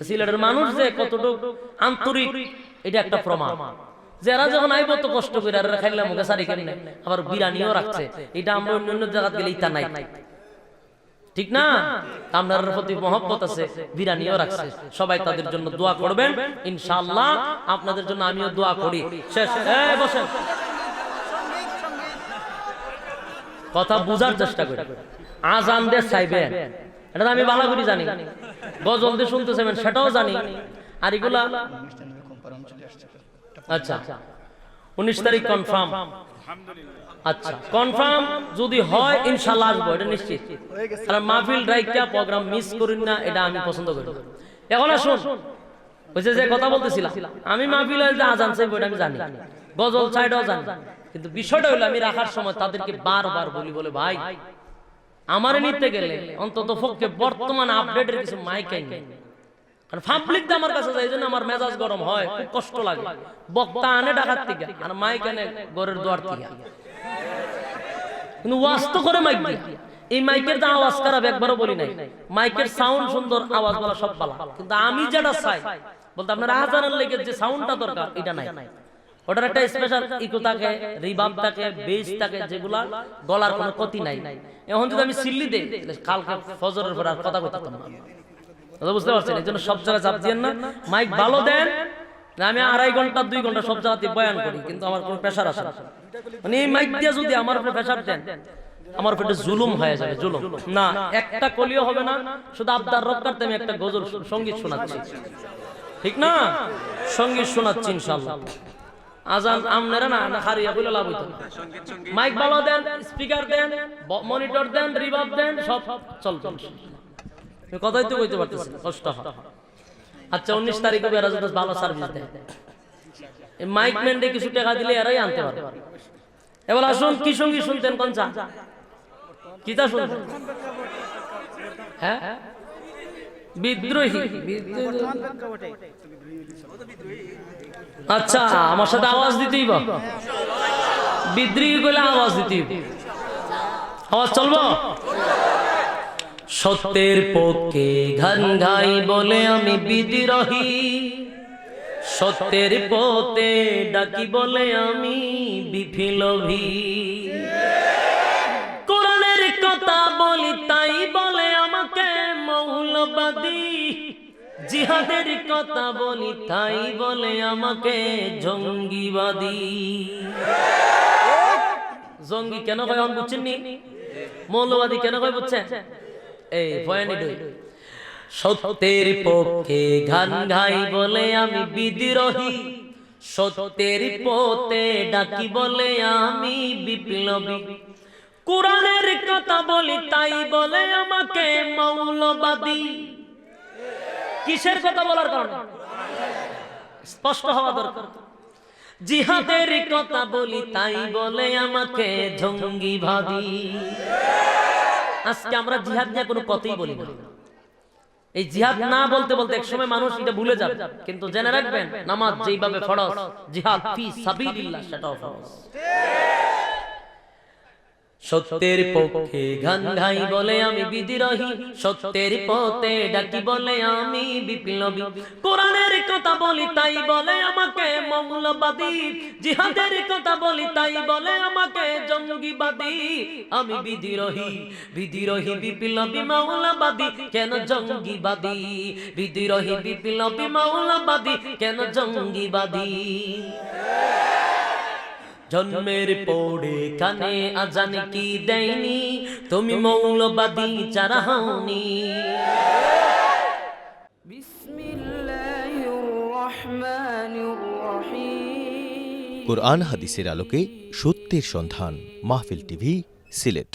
সিলেটের মানুষ যে কতটুকু আন্তরিক এটা একটা প্রমাণ। যারা যখন আইব তো কষ্ট করে আর খাইলাম মুখে সারি কেমনে, আবার বিরিয়ানিও রাখছে। এটা আমরা অন্য জায়গা গেলে ইতা নাই, ঠিক না? আপনার প্রতি মহব্বত আছে, বিরিয়ানিও রাখছে। সবাই তাদের জন্য দোয়া করবেন ইনশাআল্লাহ। আপনাদের জন্য আমিও দোয়া করি। শেষ বসেন, কথা বুঝার চেষ্টা করি। আজান দিয়ে চাইবেন এটা আমি ভালো করে জানি, গজল দিয়ে শুনতে চাইবেন সেটাও জানি। আর এগুলা আচ্ছা 19 তারিখ কনফার্ম। আচ্ছা কনফার্ম যদি হয় ইনশাআল্লাহ আসবো, এটা নিশ্চিত। আর মাহফিল রাইকা প্রোগ্রাম মিস করেন না, এটা আমি পছন্দ করি। এখন আসুন, বুঝছে যে কথা বলতেছিলাম, আমি মাহফিল যে আজান চাইবো এটা আমি জানি, গজল চাইটাও জানি, কিন্তু বিষয়টা হলো আমি রাখার সময় তাদেরকে বারবার বলি, বলে ভাই আমার নিতে গেলে অন্তত পক্ষে বর্তমান আপডেটের কিছু মাইক আইন, কারণ পাবলিক আমার কাছে যায়, এই জন্য আমার মেজাজ গরম হয়, খুব কষ্ট লাগে। বক্তা আনে ঢাকার থেকে আর মাইক আনে ঘরের দুয়ার থেকে, কিন্তু ওয়াজ তো করে মাইক দিয়ে। এই মাইকের তো আওয়াজ খারাপ একবারও বলি নাই, মাইকের সাউন্ড সুন্দর, আওয়াজ বলা সব ভালো, কিন্তু আমি যেটা চাই বলতে আপনার আজানের লেগে যে সাউন্ডটা দরকার এটা নাই। ওটার একটা স্পেশাল ইকো থাকে, রিভাব থাকে, বেস থাকে, যেগুলা গলার কোনো ক্ষতি নাই। এখন যদি আমি সিল্লি দেই, কালকে ফজরের পর আর কথা কইতাম না। কথা বুঝতে পারছেন? এই জন্য সব জায়গায় চাপ দিয়েন না। মাইক ভালো দেন। আমি 2.5 ঘন্টা 2 ঘন্টা সব জায়গাতে বয়ান করি, কিন্তু আমার কোনো প্রেশার আসে না। মানে এই মাইক দিয়ে যদি আমার উপরে প্রেশার দেন, আমার উপরে জুলুম হয়ে যাবে, জুলুম না। একটা কলিও হবে না, শুধু আবদার রক্ষার্থে আমি একটা গজল সঙ্গীত শোনাচ্ছি, ঠিক না? সঙ্গীত শোনাচ্ছি ইনশাআল্লাহ। আজান আমনেরা না হারিয়া কইলে লাভ হইতো। মাইক ভালো দেন, স্পিকার দেন, মনিটর দেন, রিভার্ব দেন, সব চলবে। আমি কথাই তো কইতে পারতেছি না, কষ্ট হয়। আচ্ছা 19 তারিখে এরা যদি ভালো সার্ভিস দেয়, এই মাইক ম্যানডে কিছু টাকা দিলে এরাই আনতে পারবে। এবার আসুন, কি সঙ্গীত শুনতেন? কোন চা কিতা শুনতেন? হ্যাঁ, বিদ্রোহী। আচ্ছা, আমার সাথে আওয়াজ দিতেই বা বিদ্রোহী বলে আওয়াজ দিতেই, আওয়াজ চলবো। সত্যের পক্ষে গান গাই বলে আমি বিদ্রোহী, সত্যের পথে ডাকি বলে আমি বিপ্লবী। কোরআনের কথা বলি তাই বলে আমাকে মৌলবাদী, জিহাদের কথা বলি তাই বলে আমাকে জঙ্গিবাদী। জঙ্গি কেন কয় আমি বুঝছেননি? মৌলবাদী কেন কয় বুঝছেন? এই বয়ানি দই। সত্যের পক্ষে গান গাই বলে আমি বিদ্রোহী, সত্যের পথে ডাকি বলে আমি বিপ্লবী। কোরআনের কথা বলি তাই বলে আমাকে মৌলবাদী। কিসের কথা বলার কারণে? স্পষ্ট হওয়া দরকার। জিহাদের কথা বলি তাই বলে আমাকে জঙ্গিবাদী। আজকে আমরা জিহাদ নিয়ে কোনো কথাই বলি না। এই জিহাদ না বলতে বলতে একসময় মানুষ এটা ভুলে যাবে, কিন্তু জেনে রাখবেন নামাজ যেইভাবে ফরজ, জিহাদ ফি সাবিলিল্লাহ সেটাও ফরজ। সত্যের পক্ষে গান গাই বলে আমি বিদ্রোহী, সত্যের পথে ডাকি বলে আমি বিপ্লবী। কোরআনের কথা বলি তাই বলে আমাকে মৌলবাদী, জিহাদের কথা বলি তাই বলে আমাকে জঙ্গিবাদী। আমি বিদ্রোহী, বিদ্রোহী বিপ্লবী মৌলবাদী, কেন জঙ্গিবাদী? বিদ্রোহী বিপ্লবী মৌলবাদী, কেন জঙ্গিবাদী? জন্মের পড়ে কানে আজান কি দেয়নি, তুমি মৌলবাদী যারা হওনি। কুরআন হাদিসের আলোকে সত্যের সন্ধান। মাহফিল টিভি, সিলেট।